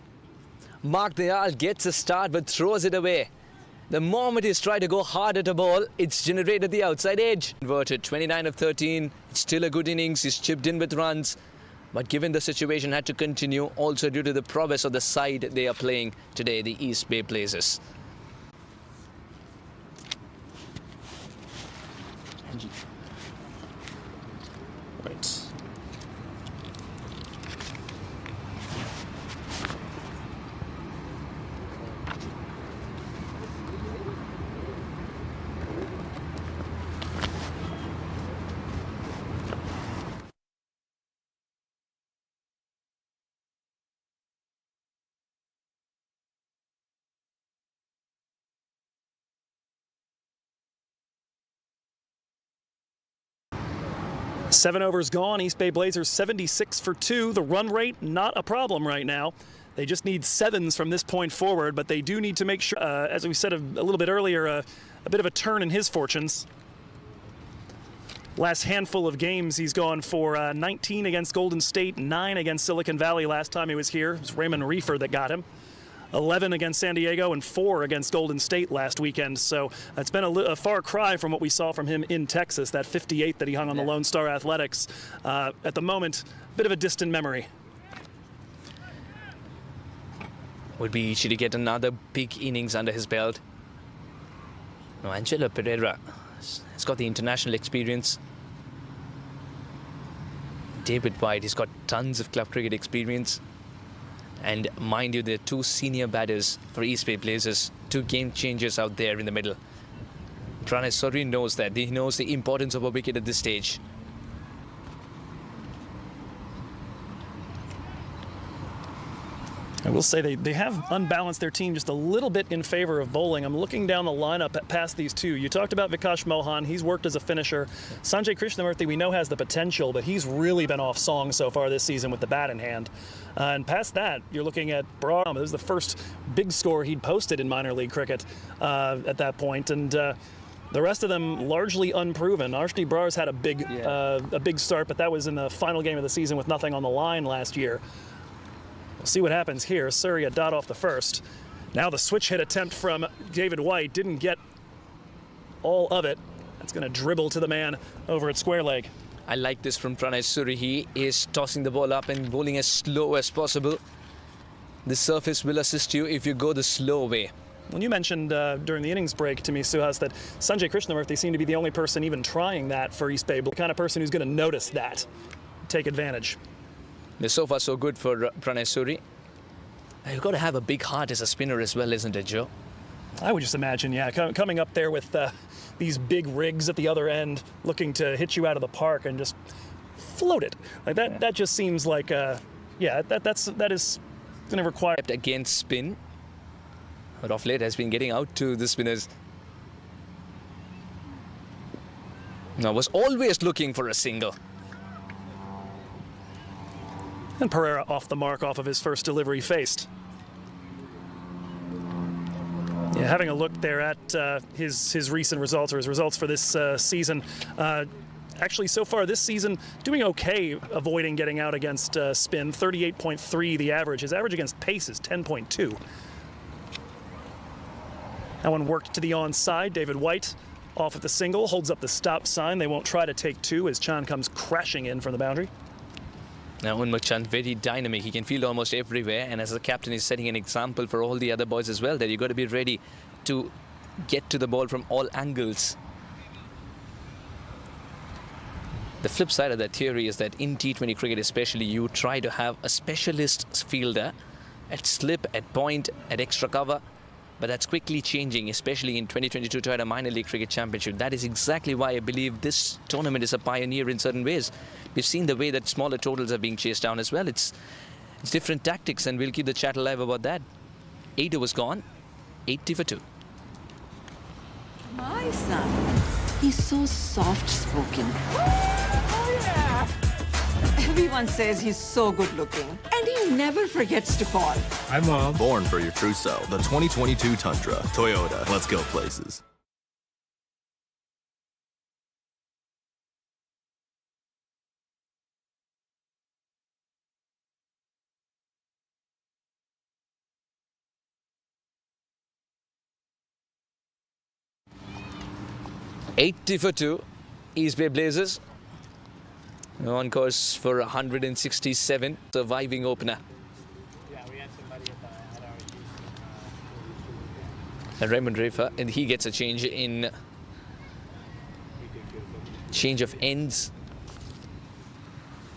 Mark Dayal gets a start but throws it away. The moment he's tried to go hard at a ball, it's generated the outside edge. Converted 29 of 13. It's still a good innings. He's chipped in with runs. But given the situation, had to continue also due to the prowess of the side they are playing today, the East Bay Blazers. Right. 7 overs gone. East Bay Blazers 76 for 2. The run rate, not a problem right now. They just need 7s from this point forward, but they do need to make sure, as we said a little bit earlier, a bit of a turn in his fortunes. Last handful of games, he's gone for 19 against Golden State, 9 against Silicon Valley last time he was here. It was Raymond Reefer that got him. 11 against San Diego and 4 against Golden State last weekend. So it's been a far cry from what we saw from him in Texas, that 58 that he hung on the Lone Star Athletics. At the moment, a bit of a distant memory. Should he get another big innings under his belt? No, Angelo Pereira has got the international experience. David White, he's got tons of club cricket experience. And mind you, there are 2 senior batters for East Bay Blazers, 2 game changers out there in the middle. Pranay Suri knows that. He knows the importance of a wicket at this stage. I will say they have unbalanced their team just a little bit in favor of bowling. I'm looking down the lineup past these 2. You talked about Vikash Mohan. He's worked as a finisher. Sanjay Krishnamurthy, we know, has the potential, but he's really been off song so far this season with the bat in hand. And past that, you're looking at Brahma. This is the first big score he'd posted in minor league cricket at that point. And the rest of them largely unproven. Arshdeep Brar's had a big start, but that was in the final game of the season with nothing on the line last year. We'll see what happens here. Surya dot off the first. Now the switch hit attempt from David White. Didn't get all of it. That's going to dribble to the man over at square leg. I like this from Pranay Suri. He is tossing the ball up and bowling as slow as possible. The surface will assist you if you go the slow way. When you mentioned during the innings break to me, Suhas, that Sanjay Krishnamurthy seemed to be the only person even trying that for East Bay, the kind of person who's going to notice that, take advantage. So far so good for Pranay Suri. You've got to have a big heart as a spinner as well, isn't it, Joe? I would just imagine, yeah, coming up there with these big rigs at the other end, looking to hit you out of the park and just float it like that. That just seems like, that is going to require against spin. But off late has been getting out to the spinners. Now was always looking for a single. And Pereira off the mark off of his first delivery faced. Yeah, having a look there at his recent results, or his results for this season. Actually, so far this season, doing okay avoiding getting out against spin. 38.3 the average. His average against pace is 10.2. That one worked to the onside. David White off at the single, holds up the stop sign. They won't try to take 2 as Chan comes crashing in from the boundary. Now Unmukt Chand, very dynamic. He can field almost everywhere, and as a captain, he's setting an example for all the other boys as well, that you've got to be ready to get to the ball from all angles. The flip side of that theory is that in T20 cricket especially, you try to have a specialist fielder at slip, at point, at extra cover. But that's quickly changing, especially in 2022 Toyota Minor League Cricket Championship. That is exactly why I believe this tournament is a pioneer in certain ways. We've seen the way that smaller totals are being chased down as well. It's different tactics, and we'll keep the chat alive about that. 8 overs gone, 80 for 2. My son, he's so soft-spoken. Oh, yeah. Everyone says he's so good-looking, and he never forgets to call. Hi, Mom. Born for your true self. The 2022 Tundra. Toyota. Let's go places. $80 for 2. East Bay Blazers on course for 167. Surviving opener. Yeah, we had somebody at our And Raymond Reefer, and he gets a change of ends,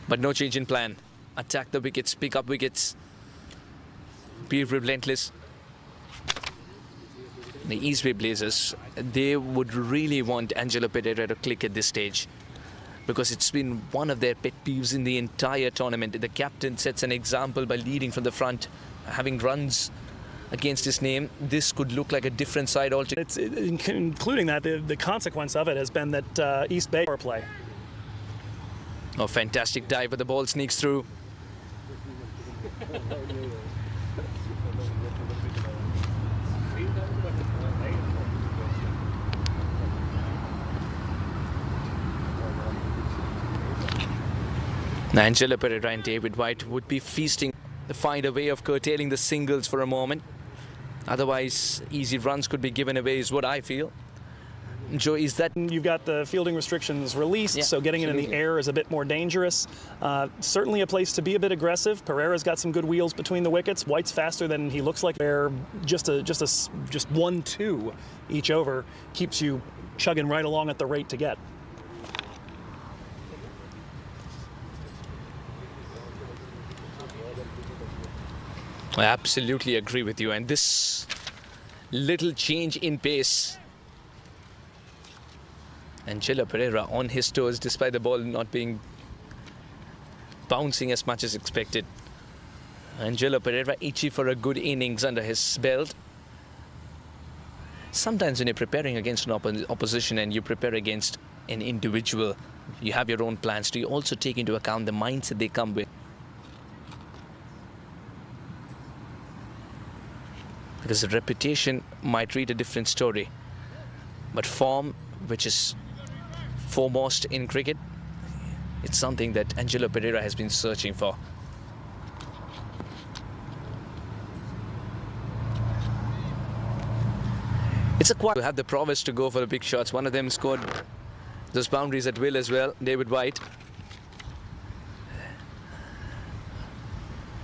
but no change in plan. Attack the wickets, pick up wickets, be relentless. The East Bay Blazers, they would really want Angelo Pereira to click at this stage, because it's been one of their pet peeves in the entire tournament. The captain sets an example by leading from the front, having runs against his name. This could look like a different side altogether. Including that, the consequence of it has been that East Bay power play. Oh, fantastic dive, but the ball sneaks through. Angelo Pereira and David White would be feasting to find a way of curtailing the singles for a moment. Otherwise, easy runs could be given away is what I feel. Joe, is that... You've got the fielding restrictions released, so getting it in the air is a bit more dangerous. Certainly a place to be a bit aggressive. Pereira's got some good wheels between the wickets. White's faster than he looks like. They're just 1-2 each over keeps you chugging right along at the rate to get. I absolutely agree with you, and this little change in pace. Angelo Pereira on his toes despite the ball not being bouncing as much as expected. Angelo Pereira itchy for a good innings under his belt. Sometimes when you're preparing against an opposition and you prepare against an individual, you have your own plans. Do you also take into account the mindset they come with? Because the reputation might read a different story. But form, which is foremost in cricket, it's something that Angelo Pereira has been searching for. It's a quite to have the prowess to go for the big shots. One of them scored those boundaries at will as well, David White.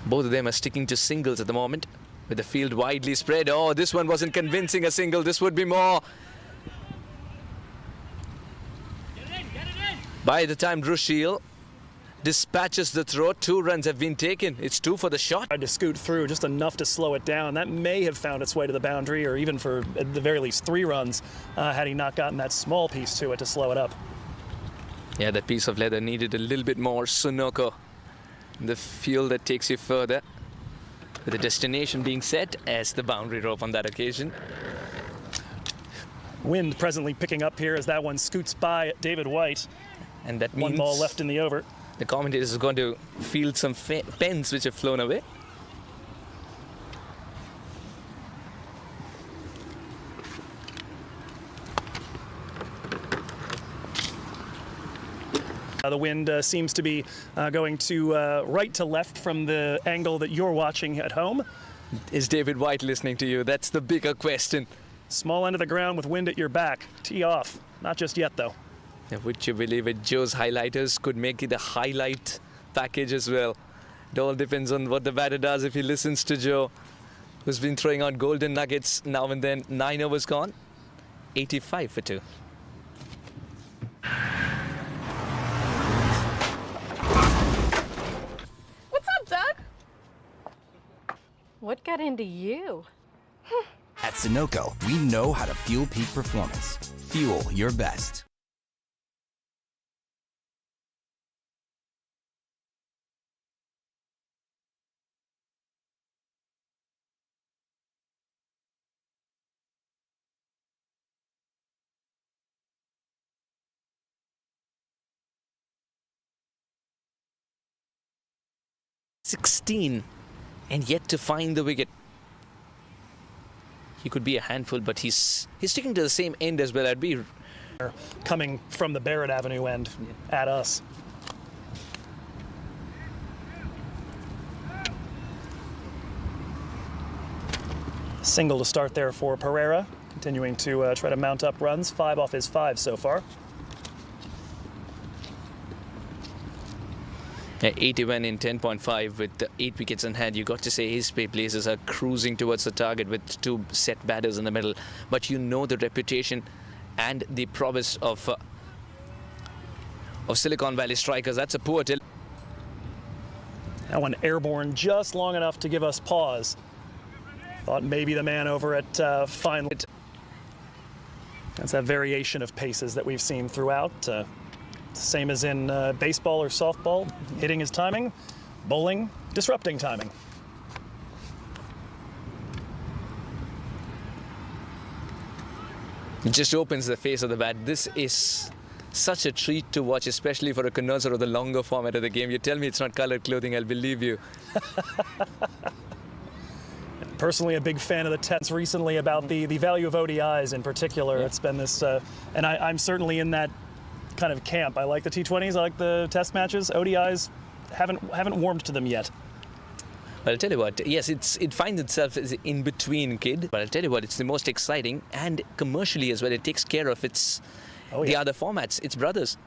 Both of them are sticking to singles at the moment, with the field widely spread. Oh, this one wasn't convincing a single. This would be more. By the time Rushil dispatches the throw, 2 runs have been taken. It's 2 for the shot. Tried to scoot through just enough to slow it down. That may have found its way to the boundary, or even for at the very least 3 runs, had he not gotten that small piece to it to slow it up. Yeah, that piece of leather needed a little bit more Sunoco. The fuel that takes you further. With the destination being set as the boundary rope on that occasion. Wind presently picking up here as that one scoots by David White. And that means 1 ball left in the over. The commentators are going to field some pens which have flown away. The wind seems to be going to right to left from the angle that you're watching at home. Is David White listening to you? That's the bigger question. Small end of the ground with wind at your back. Tee off. Not just yet, though. Would you believe it? Joe's highlighters could make it a highlight package as well. It all depends on what the batter does. If he listens to Joe, who's been throwing out golden nuggets now and then. 9 overs gone. 85 for 2. What got into you? At Sunoco, we know how to fuel peak performance. Fuel your best. .16 and yet to find the wicket. He could be a handful, but he's sticking to the same end as well. I'd be coming from the Barrett Avenue end at us. Single to start there for Pereira, continuing to try to mount up runs. 5 off his 5 so far. At 81 in 10.5 with 8 wickets in hand, you got to say his Blazers are cruising towards the target with 2 set batters in the middle. But you know the reputation and the prowess of Silicon Valley strikers. That's a poor till. That one airborne just long enough to give us pause. Thought maybe the man over at final. That's that variation of paces that we've seen throughout. Same as in baseball or softball, hitting is timing, bowling, disrupting timing. It just opens the face of the bat. This is Such a treat to watch, especially for a connoisseur of the longer format of the game. You tell me it's not colored clothing, I'll believe you. Personally, a big fan of the tests recently about the value of ODIs in particular. Yeah. It's been this, and I'm certainly in that kind of camp. I like the T20s, I like the test matches. ODIs haven't warmed to them yet. But I'll tell you what, yes, it finds itself as in between, kid. But I'll tell you what, it's the most exciting, and commercially as well. It takes care of the other formats, its brothers.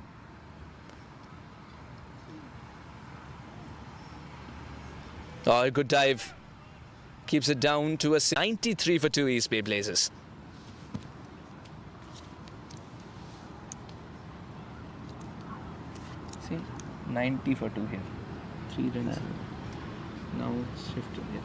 Oh, good dive. Keeps it down to a 93 for 2 East Bay Blazers. See, 90 for 2 here. 3 runs. Now it's shifting. Yeah.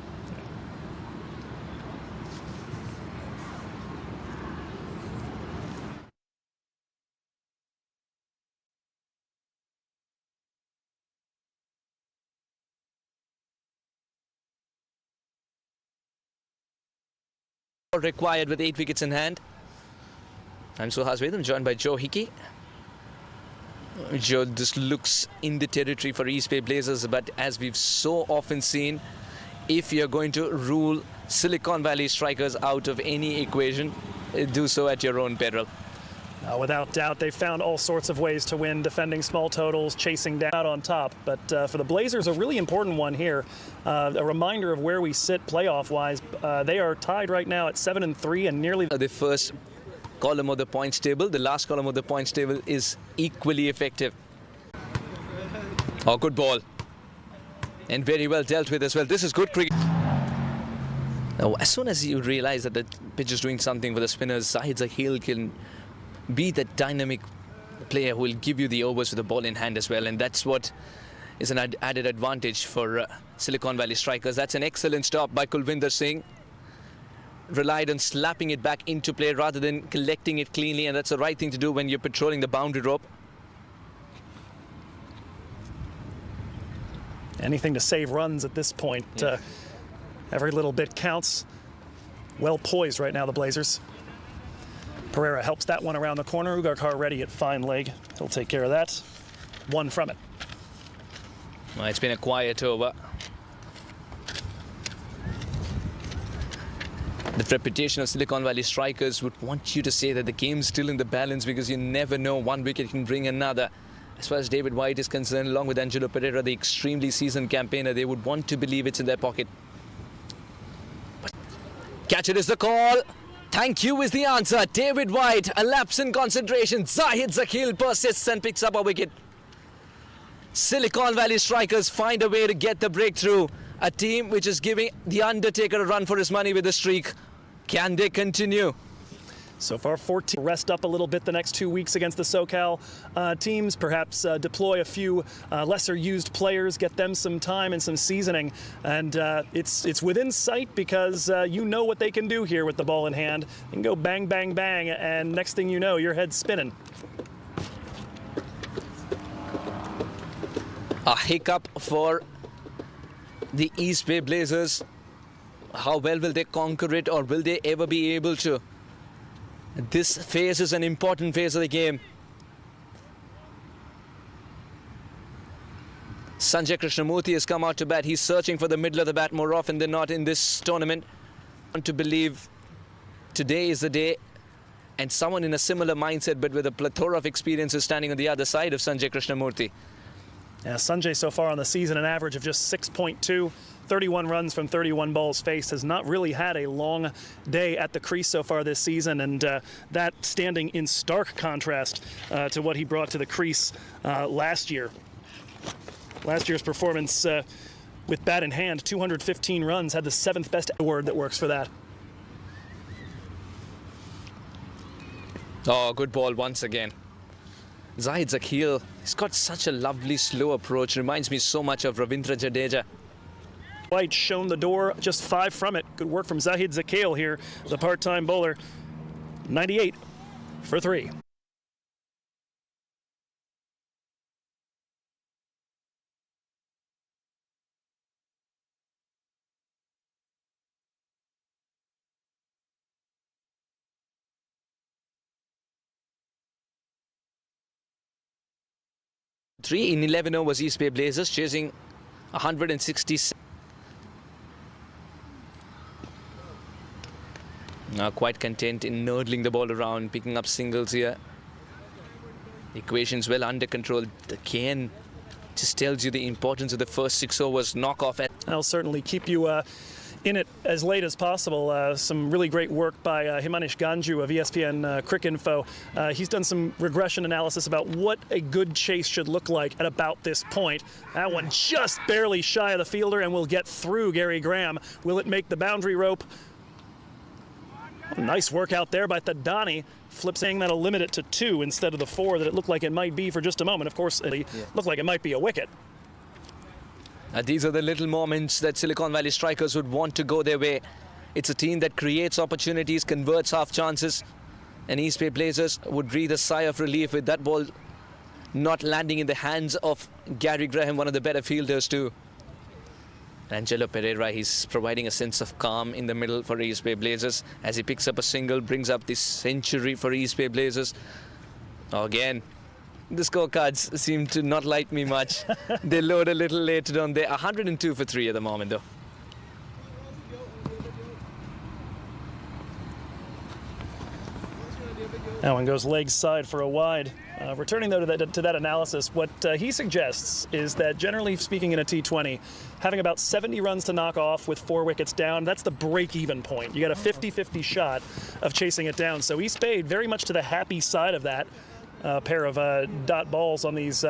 Required with 8 wickets in hand. I'm Suhas Vedam, joined by Joe Hickey. Joe, this looks in the territory for East Bay Blazers, but as we've so often seen, if you're going to rule Silicon Valley strikers out of any equation, do so at your own peril. Without doubt, they found all sorts of ways to win, defending small totals, chasing down on top. But for the Blazers, a really important one here. A reminder of where we sit playoff-wise. They are tied right now at 7-3 and nearly the first column of the points table. The last column of the points table is equally effective. Oh, good ball. And very well dealt with as well. This is good cricket. Now, as soon as you realize that the pitch is doing something for the spinners, Zahid Zakhil can be that dynamic player who will give you the overs with the ball in hand as well, and that's what is an added advantage for Silicon Valley strikers. That's an excellent stop by Kulvinder Singh. Relied on slapping it back into play rather than collecting it cleanly, and that's the right thing to do when you're patrolling the boundary rope. anything to save runs at this point. Yeah. Every little bit counts. Well poised right now, the Blazers. Pereira helps that one around the corner. Ugarkar ready at fine leg. He'll take care of that. One from it. Well, it's been a quiet over. The reputation of Silicon Valley strikers would want you to say that the game's still in the balance because you never know, one wicket can bring another. As far as David White is concerned, along with Angelo Pereira, the extremely seasoned campaigner, they would want to believe it's in their pocket. But catch it is the call. Thank you is the answer. David White, a lapse in concentration. Zahid Zakhil persists and picks up a wicket. Silicon Valley strikers find a way to get the breakthrough. A team which is giving the Undertaker a run for his money with the streak. Can they continue? So far, 14. Rest up a little bit the next 2 weeks against the SoCal teams. Perhaps deploy a few lesser used players, get them some time and some seasoning. And it's within sight because you know what they can do here with the ball in hand. They can go bang, bang, bang, and next thing you know, your head's spinning. A hiccup for the East Bay Blazers. How well will they conquer it, or will they ever be able to? This phase is an important phase of the game. Sanjay Krishnamurthy has come out to bat. He's searching for the middle of the bat more often than not in this tournament. I want to believe today is the day, and someone in a similar mindset but with a plethora of experience is standing on the other side of Sanjay Krishnamurthy. Yeah, Sanjay so far on the season, an average of just 6.2, 31 runs from 31 balls faced, has not really had a long day at the crease so far this season, and that standing in stark contrast to what he brought to the crease last year. Last year's performance with bat in hand, 215 runs, had the 7th best award that works for that. Oh, good ball once again. Zahid Zakhil, he's got such a lovely slow approach. Reminds me so much of Ravindra Jadeja. White shown the door, just 5 from it. Good work from Zahid Zakhil here, the part-time bowler. 98 for 3. 3 in 11 overs. East Bay Blazers chasing 166. Now quite content in nurdling the ball around, picking up singles here. Equations well under control. Again, just tells you the importance of the first 6 overs knock-off. I'll certainly keep you in it as late as possible. Some really great work by Himanish Ganju of ESPN Cricinfo. He's done some regression analysis about what a good chase should look like at about this point. That one just barely shy of the fielder and will get through Gary Graham. Will it make the boundary rope? Nice work out there by Thadani. Flip saying that'll limit it to 2 instead of the 4 that it looked like it might be for just a moment. Of course, it looked like it might be a wicket. These are the little moments that Silicon Valley strikers would want to go their way. It's a team that creates opportunities, converts half chances, and East Bay Blazers would breathe a sigh of relief with that ball not landing in the hands of Gary Graham, one of the better fielders too. Angelo Pereira, he's providing a sense of calm in the middle for East Bay Blazers as he picks up a single, brings up this century for East Bay Blazers. Again, the scorecards seem to not like me much. They load a little later on there. 102 for 3 at the moment though. That one goes leg side for a wide. Returning though to that analysis, what he suggests is that generally speaking in a T20, having about 70 runs to knock off with 4 wickets down, that's the break-even point. You got a 50-50 shot of chasing it down. So East Bay very much to the happy side of that. Pair of dot balls on these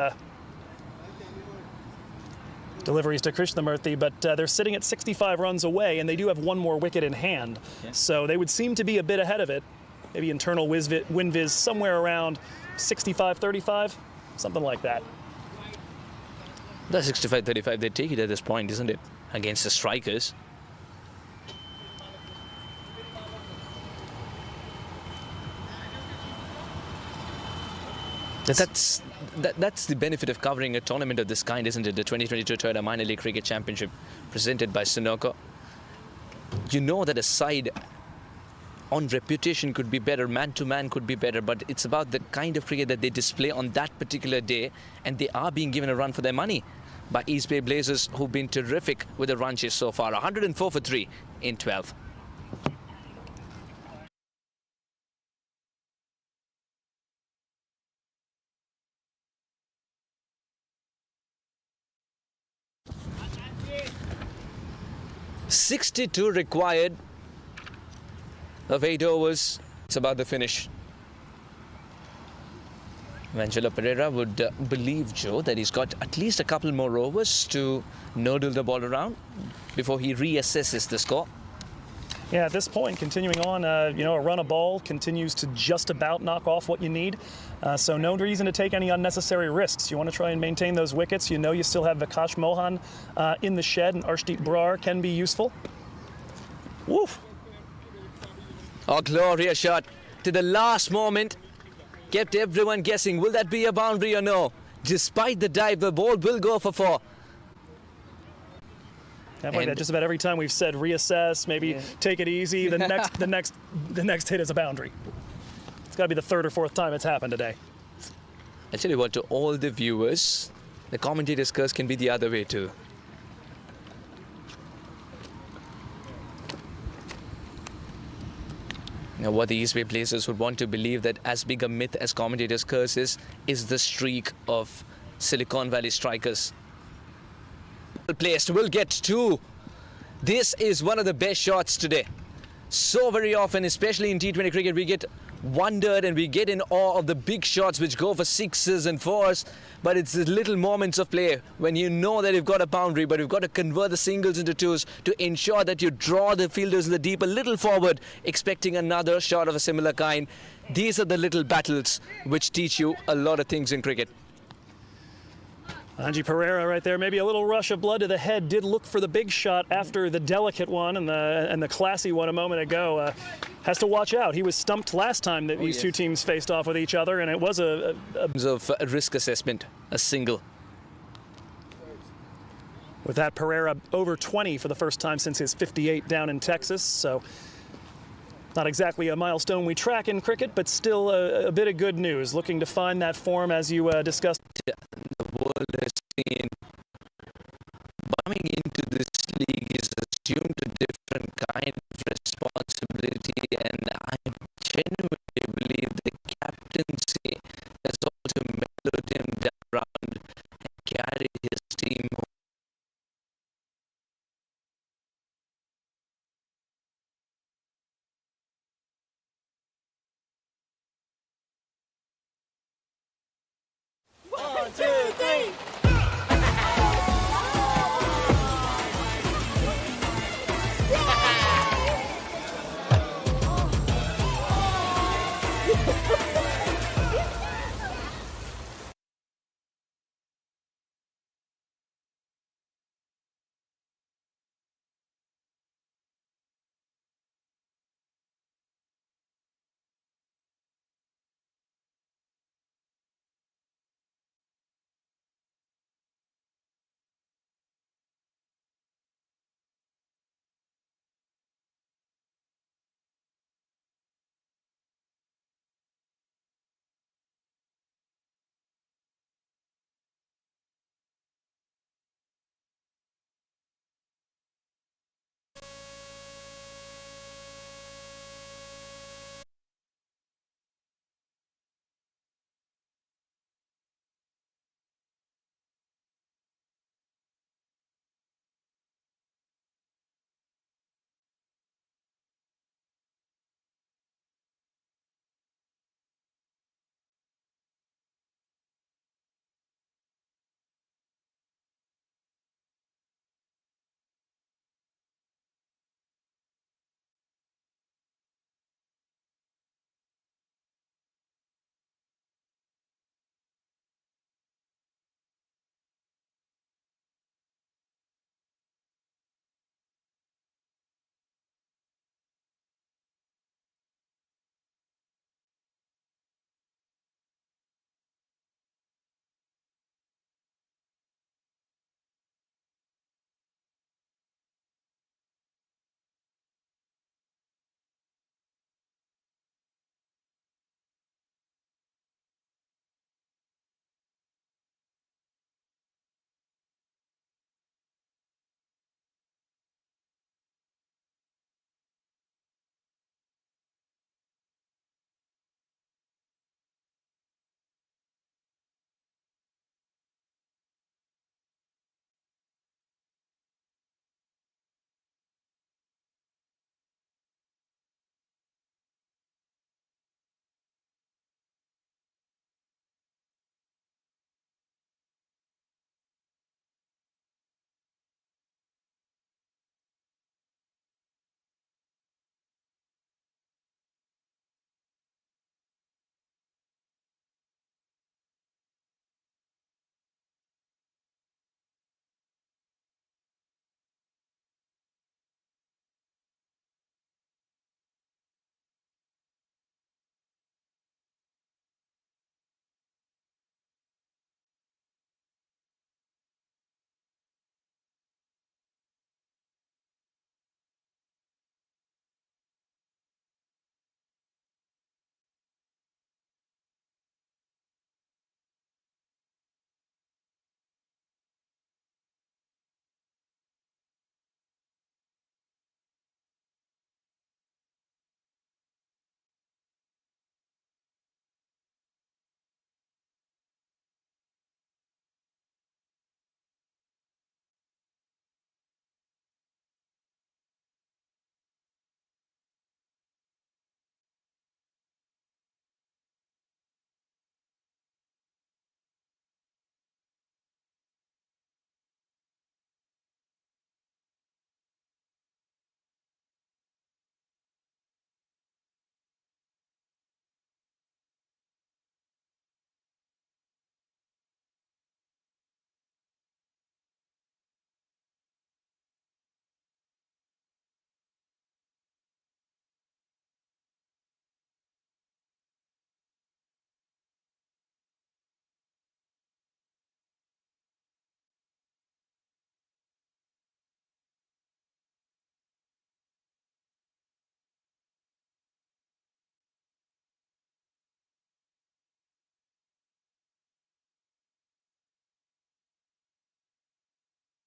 deliveries to Krishnamurthy, but they're sitting at 65 runs away, and they do have 1 more wicket in hand. Yeah. So they would seem to be a bit ahead of it. Maybe internal win viz somewhere around 65-35, something like that. That's 65-35. They take it at this point, isn't it? Against the strikers. That's the benefit of covering a tournament of this kind, isn't it? The 2022 Toyota Minor League Cricket Championship presented by Sunoco. You know that a side on reputation could be better, man-to-man could be better, but it's about the kind of cricket that they display on that particular day, and they are being given a run for their money by East Bay Blazers, who've been terrific with the run chase so far. 104 for 3 in 12. .62 required of 8 overs. It's about the finish. Angelo Pereira would believe, Joe, that he's got at least a couple more overs to noodle the ball around before he reassesses the score. Yeah, at this point, continuing on, a run of ball continues to just about knock off what you need. So no reason to take any unnecessary risks. You want to try and maintain those wickets. You know you still have Vikash Mohan in the shed, and Arshdeep Brar can be useful. Woof. Oh, glorious shot to the last moment. Kept everyone guessing, will that be a boundary or no? Despite the dive, the ball will go for 4. Just about every time we've said reassess, maybe take it easy, the next hit is a boundary. It's got to be the 3rd or 4th time it's happened today. I'll tell you what, to all the viewers, the commentator's curse can be the other way too. Now, what the East Bay Blazers would want to believe that as big a myth as commentator's curse is the streak of Silicon Valley strikers. Placed, will get 2. This is one of the best shots today. So very often, especially in T20 cricket, we get wondered and we get in awe of the big shots which go for 6s and 4s, but it's the little moments of play when you know that you've got a boundary, but you've got to convert the singles into 2s to ensure that you draw the fielders in the deep a little forward, expecting another shot of a similar kind. These are the little battles which teach you a lot of things in cricket. Angie Pereira right there, maybe a little rush of blood to the head, did look for the big shot after the delicate one and the classy one a moment ago. Has to watch out. He was stumped last time that these two teams faced off with each other, and it was a risk assessment, a single. With that, Pereira over 20 for the first time since his 58 down in Texas, so not exactly a milestone we track in cricket, but still a bit of good news. Looking to find that form as you discussed. The world world has seen. Coming into this league is assumed a different kind of responsibility, and I genuinely believe the captaincy has also mellowed him down around and carried his team. One, two, three.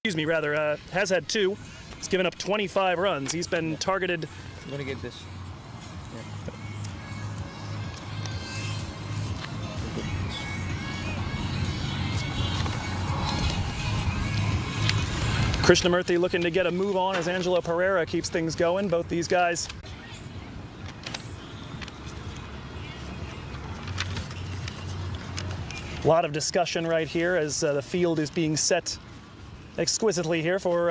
Excuse me, rather, has had 2. He's given up 25 runs. He's been targeted. I'm gonna get this. Krishnamurthy looking to get a move on as Angelo Pereira keeps things going. Both these guys. A lot of discussion right here as the field is being set exquisitely here for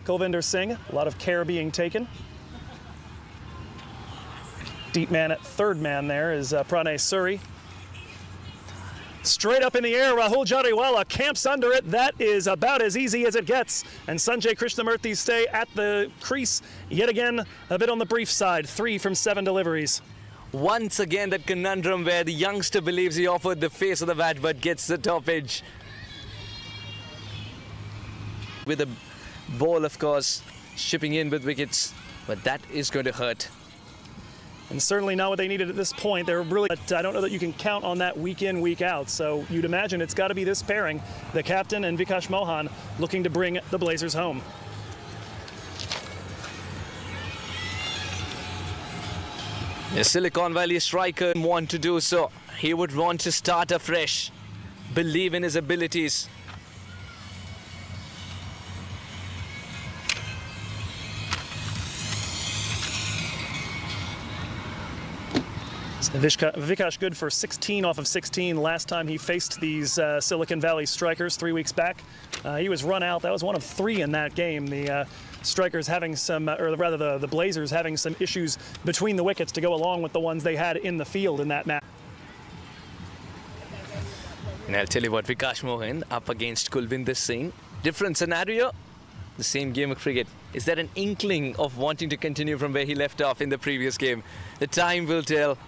Kulvinder Singh. A lot of care being taken. Deep man at third man there is Pranay Suri. Straight up in the air, Rahul Jariwala camps under it. That is about as easy as it gets. And Sanjay Krishnamurthy stay at the crease yet again, a bit on the brief side. 3 from 7 deliveries. Once again, that conundrum where the youngster believes he offered the face of the bat but gets the top edge. With a ball, of course, shipping in with wickets, but that is going to hurt. And certainly not what they needed at this point. They're really, but I don't know that you can count on that week in, week out. So you'd imagine it's got to be this pairing, the captain and Vikas Mohan, looking to bring the Blazers home. The Silicon Valley striker want to do so. He would want to start afresh, believe in his abilities. Vikas good for 16 off of 16 last time he faced these Silicon Valley strikers 3 weeks back. He was run out. That was one of 3 in that game. The strikers having some, or rather the Blazers having some issues between the wickets to go along with the ones they had in the field in that match. And I'll tell you what, Vikas Mohan up against Kulvinder Singh. Different scenario, the same game of cricket. Is there an inkling of wanting to continue from where he left off in the previous game? The time will tell.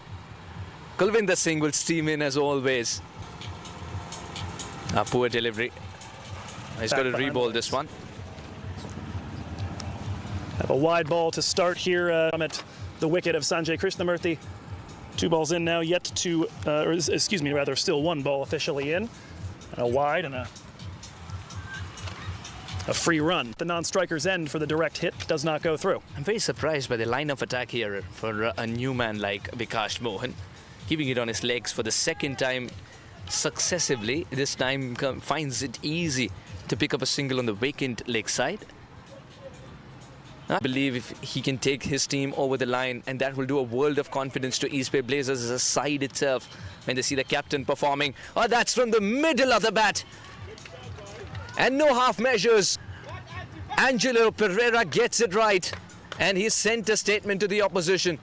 Kulvinder Singh will steam in as always. A poor delivery. He's got to re-ball this one. Have a wide ball to start here at the wicket of Sanjay Krishnamurthy. 2 balls in now, yet to, or excuse me, rather still 1 ball officially in. And a wide and a free run. The non-striker's end for the direct hit does not go through. I'm very surprised by the line of attack here for a new man like Vikas Mohan. Keeping it on his legs for the second time successively. This time finds it easy to pick up a single on the vacant leg side. I believe if he can take his team over the line, and that will do a world of confidence to East Bay Blazers as a side itself when they see the captain performing. Oh, that's from the middle of the bat. And no half measures. Angelo Pereira gets it right, and he sent a statement to the opposition.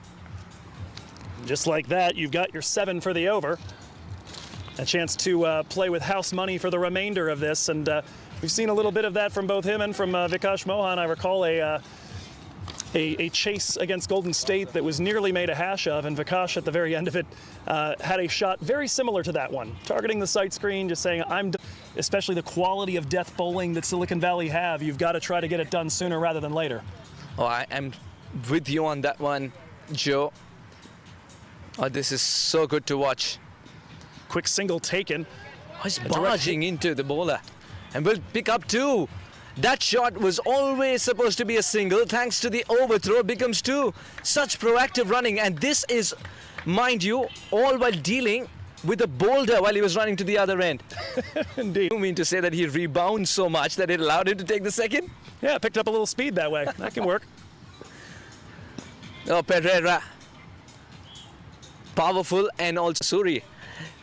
Just like that, you've got your 7 for the over. A chance to play with house money for the remainder of this, and we've seen a little bit of that from both him and from Vikas Mohan. I recall a chase against Golden State that was nearly made a hash of, and Vikas at the very end of it had a shot very similar to that one, targeting the sight screen, just saying, especially the quality of death bowling that Silicon Valley have, you've got to try to get it done sooner rather than later. Oh, I am with you on that one, Joe. Oh, this is so good to watch. Quick single taken. Oh, he's barging into the bowler and will pick up 2. That shot was always supposed to be a single. Thanks to the overthrow, becomes 2. Such proactive running, and this is, mind you, all while dealing with a boulder while he was running to the other end. Indeed. You mean to say that he rebounded so much that it allowed him to take the second? Yeah, picked up a little speed that way. That can work. Oh, Pereira. Powerful, and also Suri.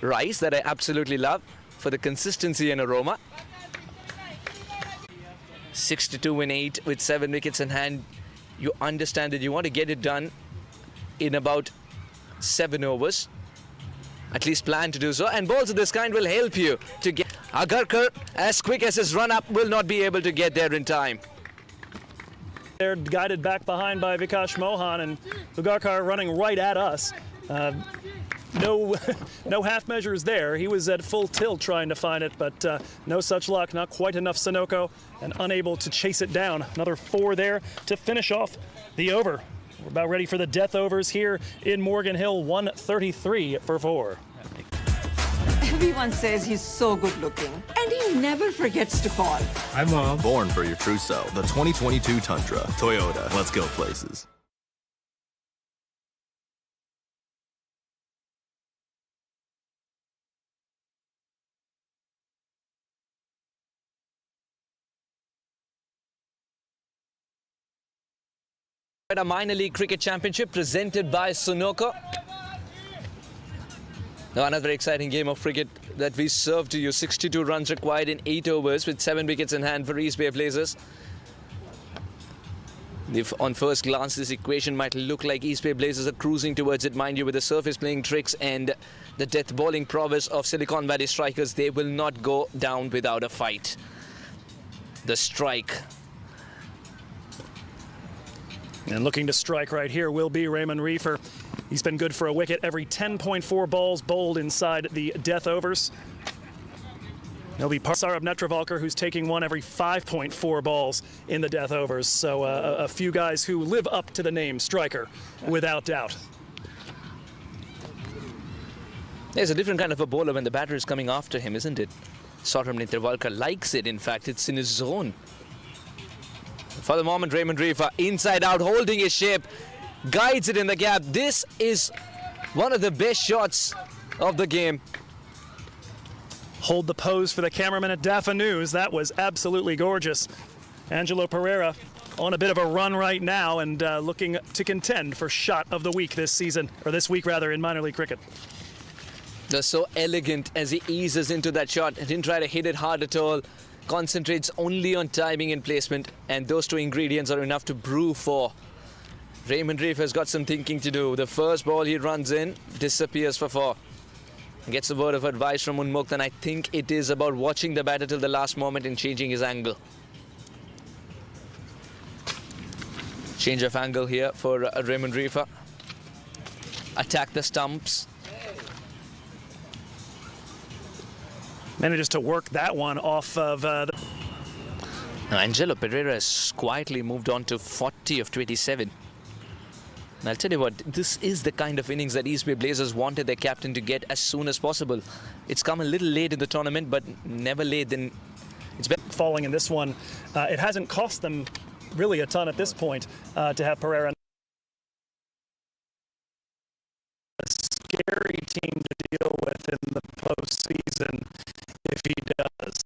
Rice that I absolutely love for the consistency and aroma. 62 and 8 with 7 wickets in hand. You understand that you want to get it done in about 7 overs. At least plan to do so. And balls of this kind will help you to get. Agarkar, as quick as his run up, will not be able to get there in time. They're guided back behind by Vikas Mohan, and Agarkar running right at us. No half measures there. He was at full tilt trying to find it, but no such luck. Not quite enough Sunoco, and unable to chase it down. Another 4 there to finish off the over. We're about ready for the death overs here in Morgan Hill. 133 for 4. Everyone says he's so good looking, and he never forgets to call. Hi, Mom. Born for your true self. The 2022 Tundra. Toyota. Let's go places. A minor league cricket championship presented by Sunoco. Now another exciting game of cricket that we served to you. 62 runs required in 8 overs with 7 wickets in hand for East Bay Blazers. If on first glance this equation might look like East Bay Blazers are cruising towards it, mind you, with the surface playing tricks and the death bowling prowess of Silicon Valley strikers, they will not go down without a fight. The strike. And looking to strike right here will be Raymond Reefer. He's been good for a wicket every 10.4 balls bowled inside the death overs. He'll be Sarab Netravalkar, who's taking one every 5.4 balls in the death overs. So a few guys who live up to the name striker, without doubt. There's a different kind of a bowler when the batter is coming after him, isn't it? Sarab Netravalkar likes it. In fact, it's in his zone. For the moment, Raymond Reefer inside out, holding his shape, guides it in the gap. This is one of the best shots of the game. Hold the pose for the cameraman at DAFA News. That was absolutely gorgeous. Angelo Pereira on a bit of a run right now and looking to contend for shot of the week this season, or this week rather, in minor league cricket. Just so elegant as he eases into that shot. He didn't try to hit it hard at all. Concentrates only on timing and placement, and those two ingredients are enough to brew for. Raymond Reefer has got some thinking to do. The first ball he runs in disappears for 4. Gets a word of advice from Unmukt, and I think it is about watching the batter till the last moment and changing his angle. Change of angle here for Raymond Reefer. Attack the stumps. Manages to work that one off of Now, Angelo Pereira has quietly moved on to 40 of 27. And I'll tell you what, this is the kind of innings that East Bay Blazers wanted their captain to get as soon as possible. It's come a little late in the tournament, but never late than it's been. Falling in this one, it hasn't cost them really a ton at this point to have Pereira. A scary team to deal with in the postseason if he does.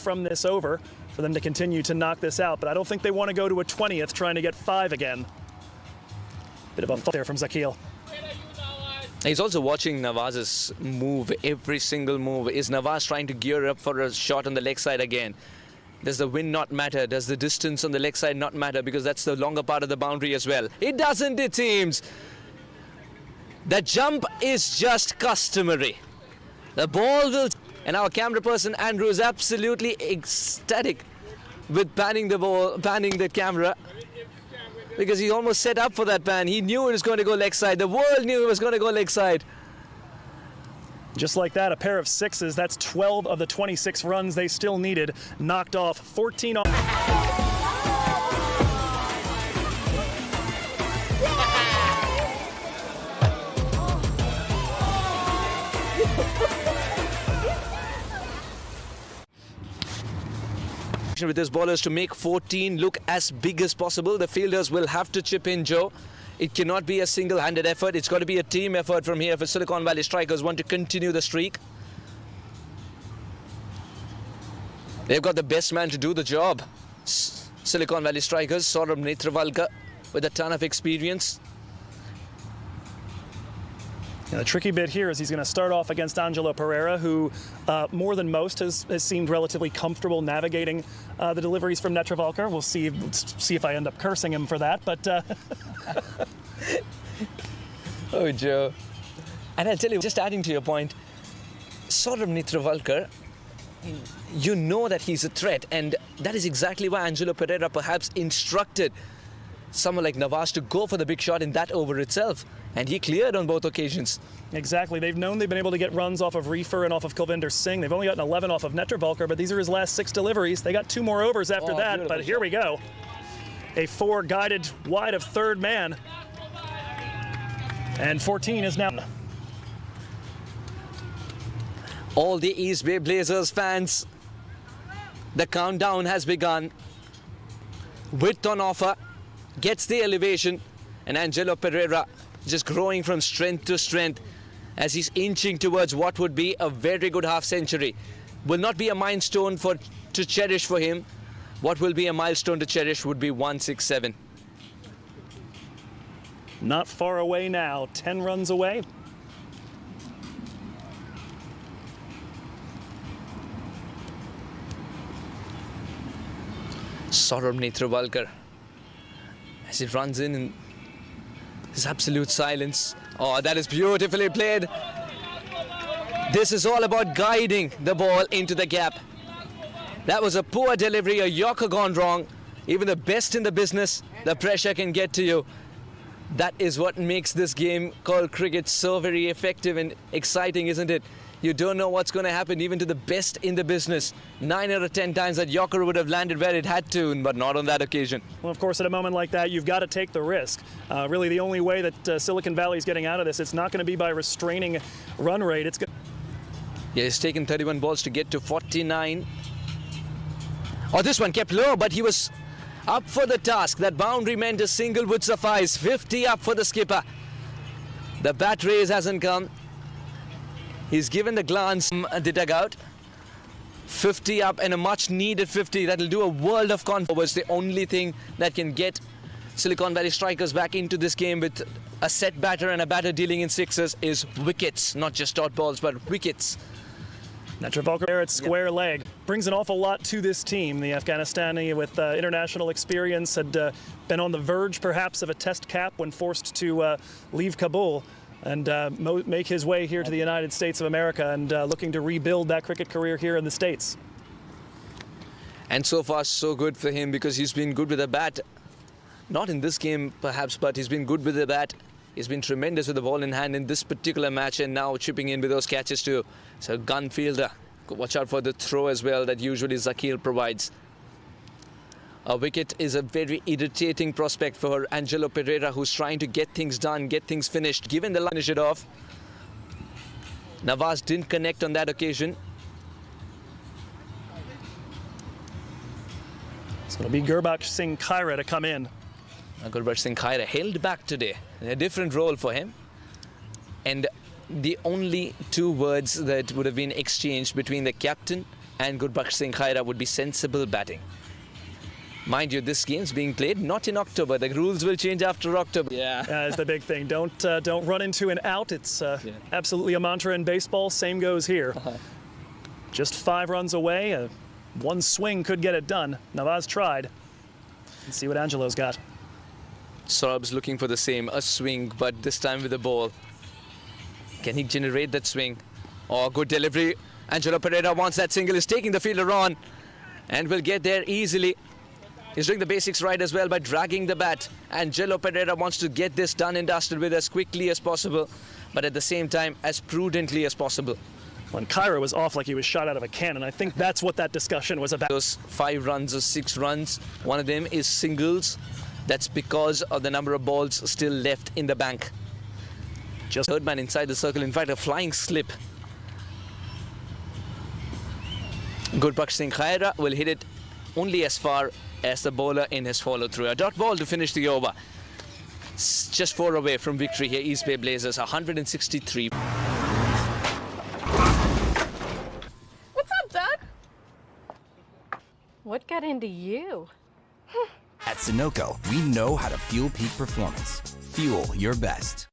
from this over for them to continue to knock this out. But I don't think they want to go to a 20th trying to get 5 again. Bit of a fault there from Zakil. He's also watching Nawaz's move, every single move. Is Nawaz trying to gear up for a shot on the leg side again? Does the wind not matter? Does the distance on the leg side not matter? Because that's the longer part of the boundary as well. It doesn't, it seems. The jump is just customary. The ball will... And our camera person, Andrew, is absolutely ecstatic with panning the ball, panning the camera. Because he almost set up for that pan. He knew it was going to go leg side. The world knew it was going to go leg side. Just like that, a pair of 6s. That's 12 of the 26 runs they still needed. Knocked off 14 off. With his bowlers to make 14 look as big as possible. The fielders will have to chip in, Joe. It cannot be a single-handed effort. It's got to be a team effort from here if Silicon Valley Strikers want to continue the streak. They've got the best man to do the job. Silicon Valley Strikers, Saurabh Netravalkar, with a ton of experience. And the tricky bit here is he's going to start off against Angelo Pereira, who more than most has seemed relatively comfortable navigating the deliveries from Netravalkar. We'll see if I end up cursing him for that, but... Oh, Joe. And I'll tell you, just adding to your point, Saurabh Netravalkar, you know that he's a threat, and that is exactly why Angelo Pereira perhaps instructed someone like Nawaz to go for the big shot in that over itself. And he cleared on both occasions. Exactly. They've known they've been able to get runs off of Reefer and off of Kulvinder Singh. They've only gotten 11 off of Netravalkar, but these are his last 6 deliveries. They got 2 more overs after that, but here we go. A 4 guided wide of third man. And 14 is now. All the East Bay Blazers fans, the countdown has begun. Width on offer, gets the elevation, and Angelo Pereira just growing from strength to strength as he's inching towards what would be a very good half century. Will not be a milestone to cherish for him. What will be a milestone to cherish would be 167. Not far away now, 10 runs away. Saurabh Netravalkar as he runs in his absolute silence. Oh, that is beautifully played. This is all about guiding the ball into the gap. That was a poor delivery, a yorker gone wrong. Even the best in the business, the pressure can get to you. That is what makes this game called cricket so very effective and exciting, isn't it? You don't know what's going to happen even to the best in the business. 9 out of 10 times that yorker would have landed where it had to, but not on that occasion. Well, of course, at a moment like that, you've got to take the risk. Really, the only way that Silicon Valley is getting out of this, it's not going to be by restraining run rate. It's Yeah, he's taken 31 balls to get to 49. Oh, this one kept low, but he was up for the task. That boundary meant a single would suffice. 50 up for the skipper. The bat raise hasn't come. He's given the glance at the dugout. 50 up and a much needed 50. That'll do a world of confidence. The only thing that can get Silicon Valley Strikers back into this game with a set batter and a batter dealing in 6s is wickets. Not just dot balls, but wickets. Netravalkar there at square leg. Brings an awful lot to this team. The Afghanistani with international experience had been on the verge perhaps of a test cap when forced to leave Kabul and make his way here to the United States of America and looking to rebuild that cricket career here in the States. And so far so good for him because he's been good with the bat. Not in this game perhaps, but he's been good with the bat. He's been tremendous with the ball in hand in this particular match and now chipping in with those catches too. So gun fielder. Watch out for the throw as well that usually Zakil provides. A wicket is a very irritating prospect for Angelo Pereira, who's trying to get things done, get things finished. Given the line, finish it off. Nawaz didn't connect on that occasion. So it'll be Gurbaksh Singh Khaira to come in. Gurbaksh Singh Khaira held back today. A different role for him. And the only 2 words that would have been exchanged between the captain and Gurbaksh Singh Khaira would be sensible batting. Mind you, this game's being played not in October. The rules will change after October. Yeah, that's the big thing. Don't run into an out. It's absolutely a mantra in baseball. Same goes here. Just 5 runs away. One swing could get it done. Nawaz tried. Let's see what Angelo's got. Saurabh's looking for the same, a swing, but this time with the ball. Can he generate that swing? Oh, good delivery. Angelo Pereira wants that single. Is taking the fielder on and will get there easily. He's doing the basics right as well by dragging the bat. Angelo Pereira wants to get this done and dusted with as quickly as possible, but at the same time as prudently as possible. When Khaira was off like he was shot out of a cannon, I think that's what that discussion was about. Those 5 runs or 6 runs, one of them is singles. That's because of the number of balls still left in the bank. Just third man inside the circle, in fact a flying slip. Gurbaksh Singh Khaira will hit it only as far as the bowler in his follow-through. A dot ball to finish the over. Just 4 away from victory here, East Bay Blazers, 163. What's up, Doug? What got into you? At Sunoco, we know how to fuel peak performance. Fuel your best.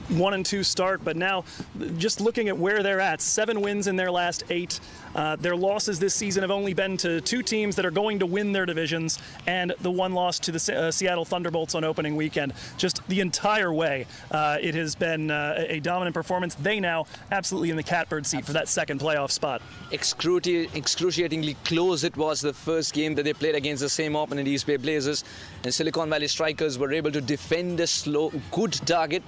One and two start, but now just looking at where they're at, 7 wins in their last 8. Their losses this season have only been to 2 teams that are going to win their divisions, and the 1 loss to the Seattle Thunderbolts on opening weekend. Just the entire way, it has been a dominant performance. They now absolutely in the catbird seat for that 2nd playoff spot. Excruciatingly close it was the first game that they played against the same opponent, East Bay Blazers, and Silicon Valley Strikers were able to defend a good target.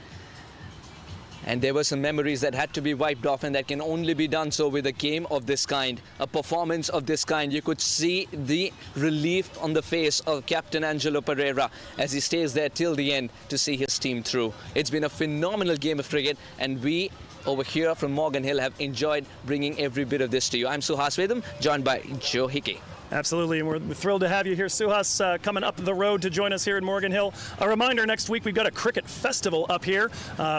And there were some memories that had to be wiped off, and that can only be done so with a game of this kind, a performance of this kind. You could see the relief on the face of Captain Angelo Pereira as he stays there till the end to see his team through. It's been a phenomenal game of cricket, and we over here from Morgan Hill have enjoyed bringing every bit of this to you. I'm Suhas Vedam, joined by Joe Hickey. Absolutely, and we're thrilled to have you here, Suhas, coming up the road to join us here in Morgan Hill. A reminder, next week we've got a cricket festival up here.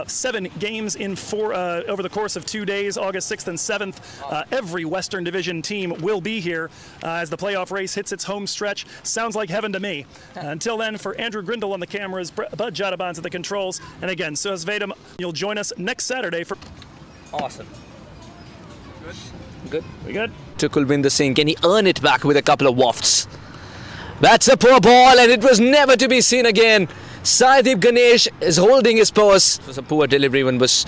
7 games in over the course of 2 days, August 6th and 7th. Every Western Division team will be here as the playoff race hits its home stretch. Sounds like heaven to me. Until then, for Andrew Grindle on the cameras, Bud Jadabans at the controls, and again, Suhas Vedam, you'll join us next Saturday for... Awesome. Good? Good. We good? To Kulvinder Singh. Can he earn it back with a couple of wafts? That's a poor ball, and it was never to be seen again. Saideep Ganesh is holding his pose. It was a poor delivery when was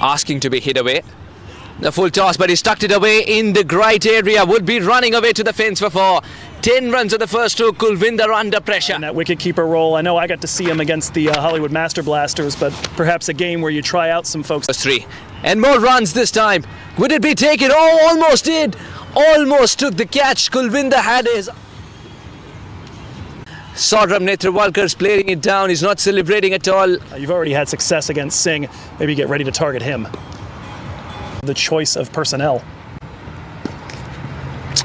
asking to be hit away. The full toss, but he stuck it away in the right area. Would be running away to the fence for 4. 10 runs at the first 2. Kulvinder under pressure. In that wicket-keeper role, I know I got to see him against the Hollywood Master Blasters, but perhaps a game where you try out some folks. 3. And more runs this time. Would it be taken? Oh, almost did. Almost took the catch. Kulvinder had his... Saurabh Netravalkar's playing it down. He's not celebrating at all. You've already had success against Singh. Maybe get ready to target him. The choice of personnel.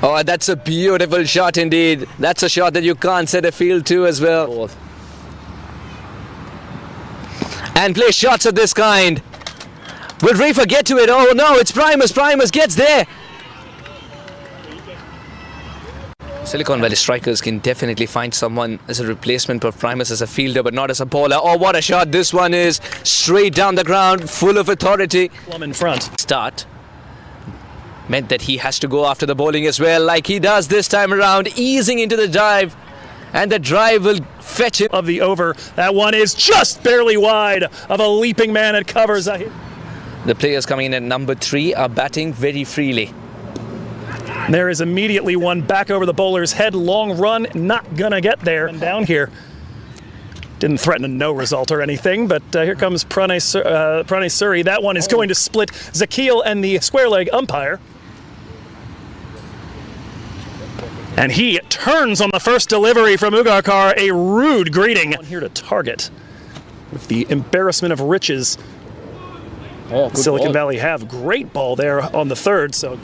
Oh, that's a beautiful shot indeed. That's a shot that you can't set a field to as well. And play shots of this kind. Will Reefer get to it? Oh no, it's Primus. Primus gets there. Silicon Valley strikers can definitely find someone as a replacement for Primus as a fielder, but not as a bowler. Oh, what a shot this one is. Straight down the ground, full of authority. Plum in front. Start meant that he has to go after the bowling as well, like he does this time around, easing into the dive. And the drive will fetch it. Of the over. That one is just barely wide of a leaping man. It covers a hit. The players coming in at number 3 are batting very freely. There is immediately one back over the bowler's head. Long run, not gonna get there. And down here. Didn't threaten a no result or anything, but here comes Pranay Suri. That one is going to split Zakil and the square leg umpire. And he turns on the first delivery from Ugarkar. A rude greeting. Here to target with the embarrassment of riches. Silicon Valley have great ball there on the third, so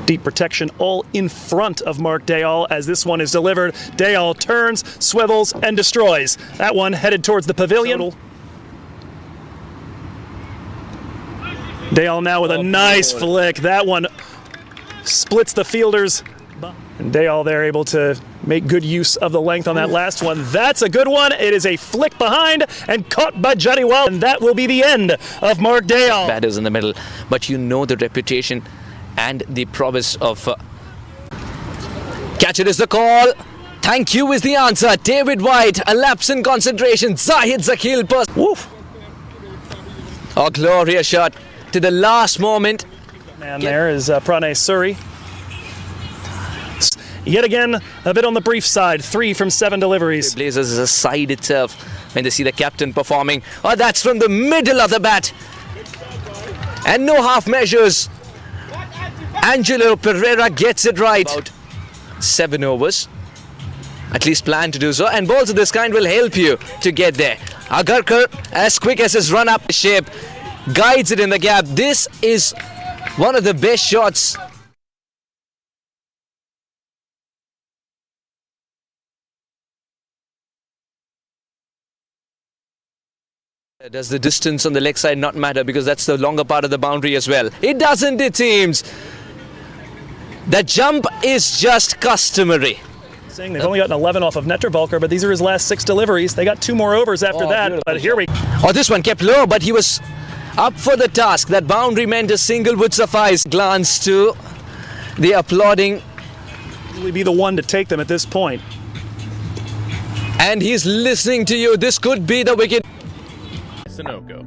deep protection all in front of Mark Dayal as this one is delivered. Dayal turns, swivels, and destroys. That one headed towards the pavilion. Dayal now with a nice flick. That one splits the fielders. And Dayal there able to make good use of the length on that last one. That's a good one. It is a flick behind and caught by Jadiwal. And that will be the end of Mark Dayal. Batters in the middle, but you know the reputation and the prowess of... Catch it is the call. Thank you is the answer. David White, a lapse in concentration. Zahid Zakil. Woof. A glorious shot to the last moment. And there is Pranay Suri. Yet again, a bit on the brief side. 3 from 7 deliveries. Blazers is a side itself when they see the captain performing. Oh, that's from the middle of the bat. And no half measures. Angelo Pereira gets it right. About 7 overs. At least plan to do so. And balls of this kind will help you to get there. Agarkar, as quick as his run up shape, guides it in the gap. This is one of the best shots. Does the distance on the leg side not matter, because that's the longer part of the boundary as well? It doesn't, it seems. The jump is just customary. Saying they've only gotten 11 off of Netravalkar, but these are his last 6 deliveries. They got 2 more overs after that, but here we... Oh, this one kept low, but he was up for the task. That boundary meant a single would suffice. Glance to the applauding. Will be the one to take them at this point. And he's listening to you. This could be the wicket. Sunoco.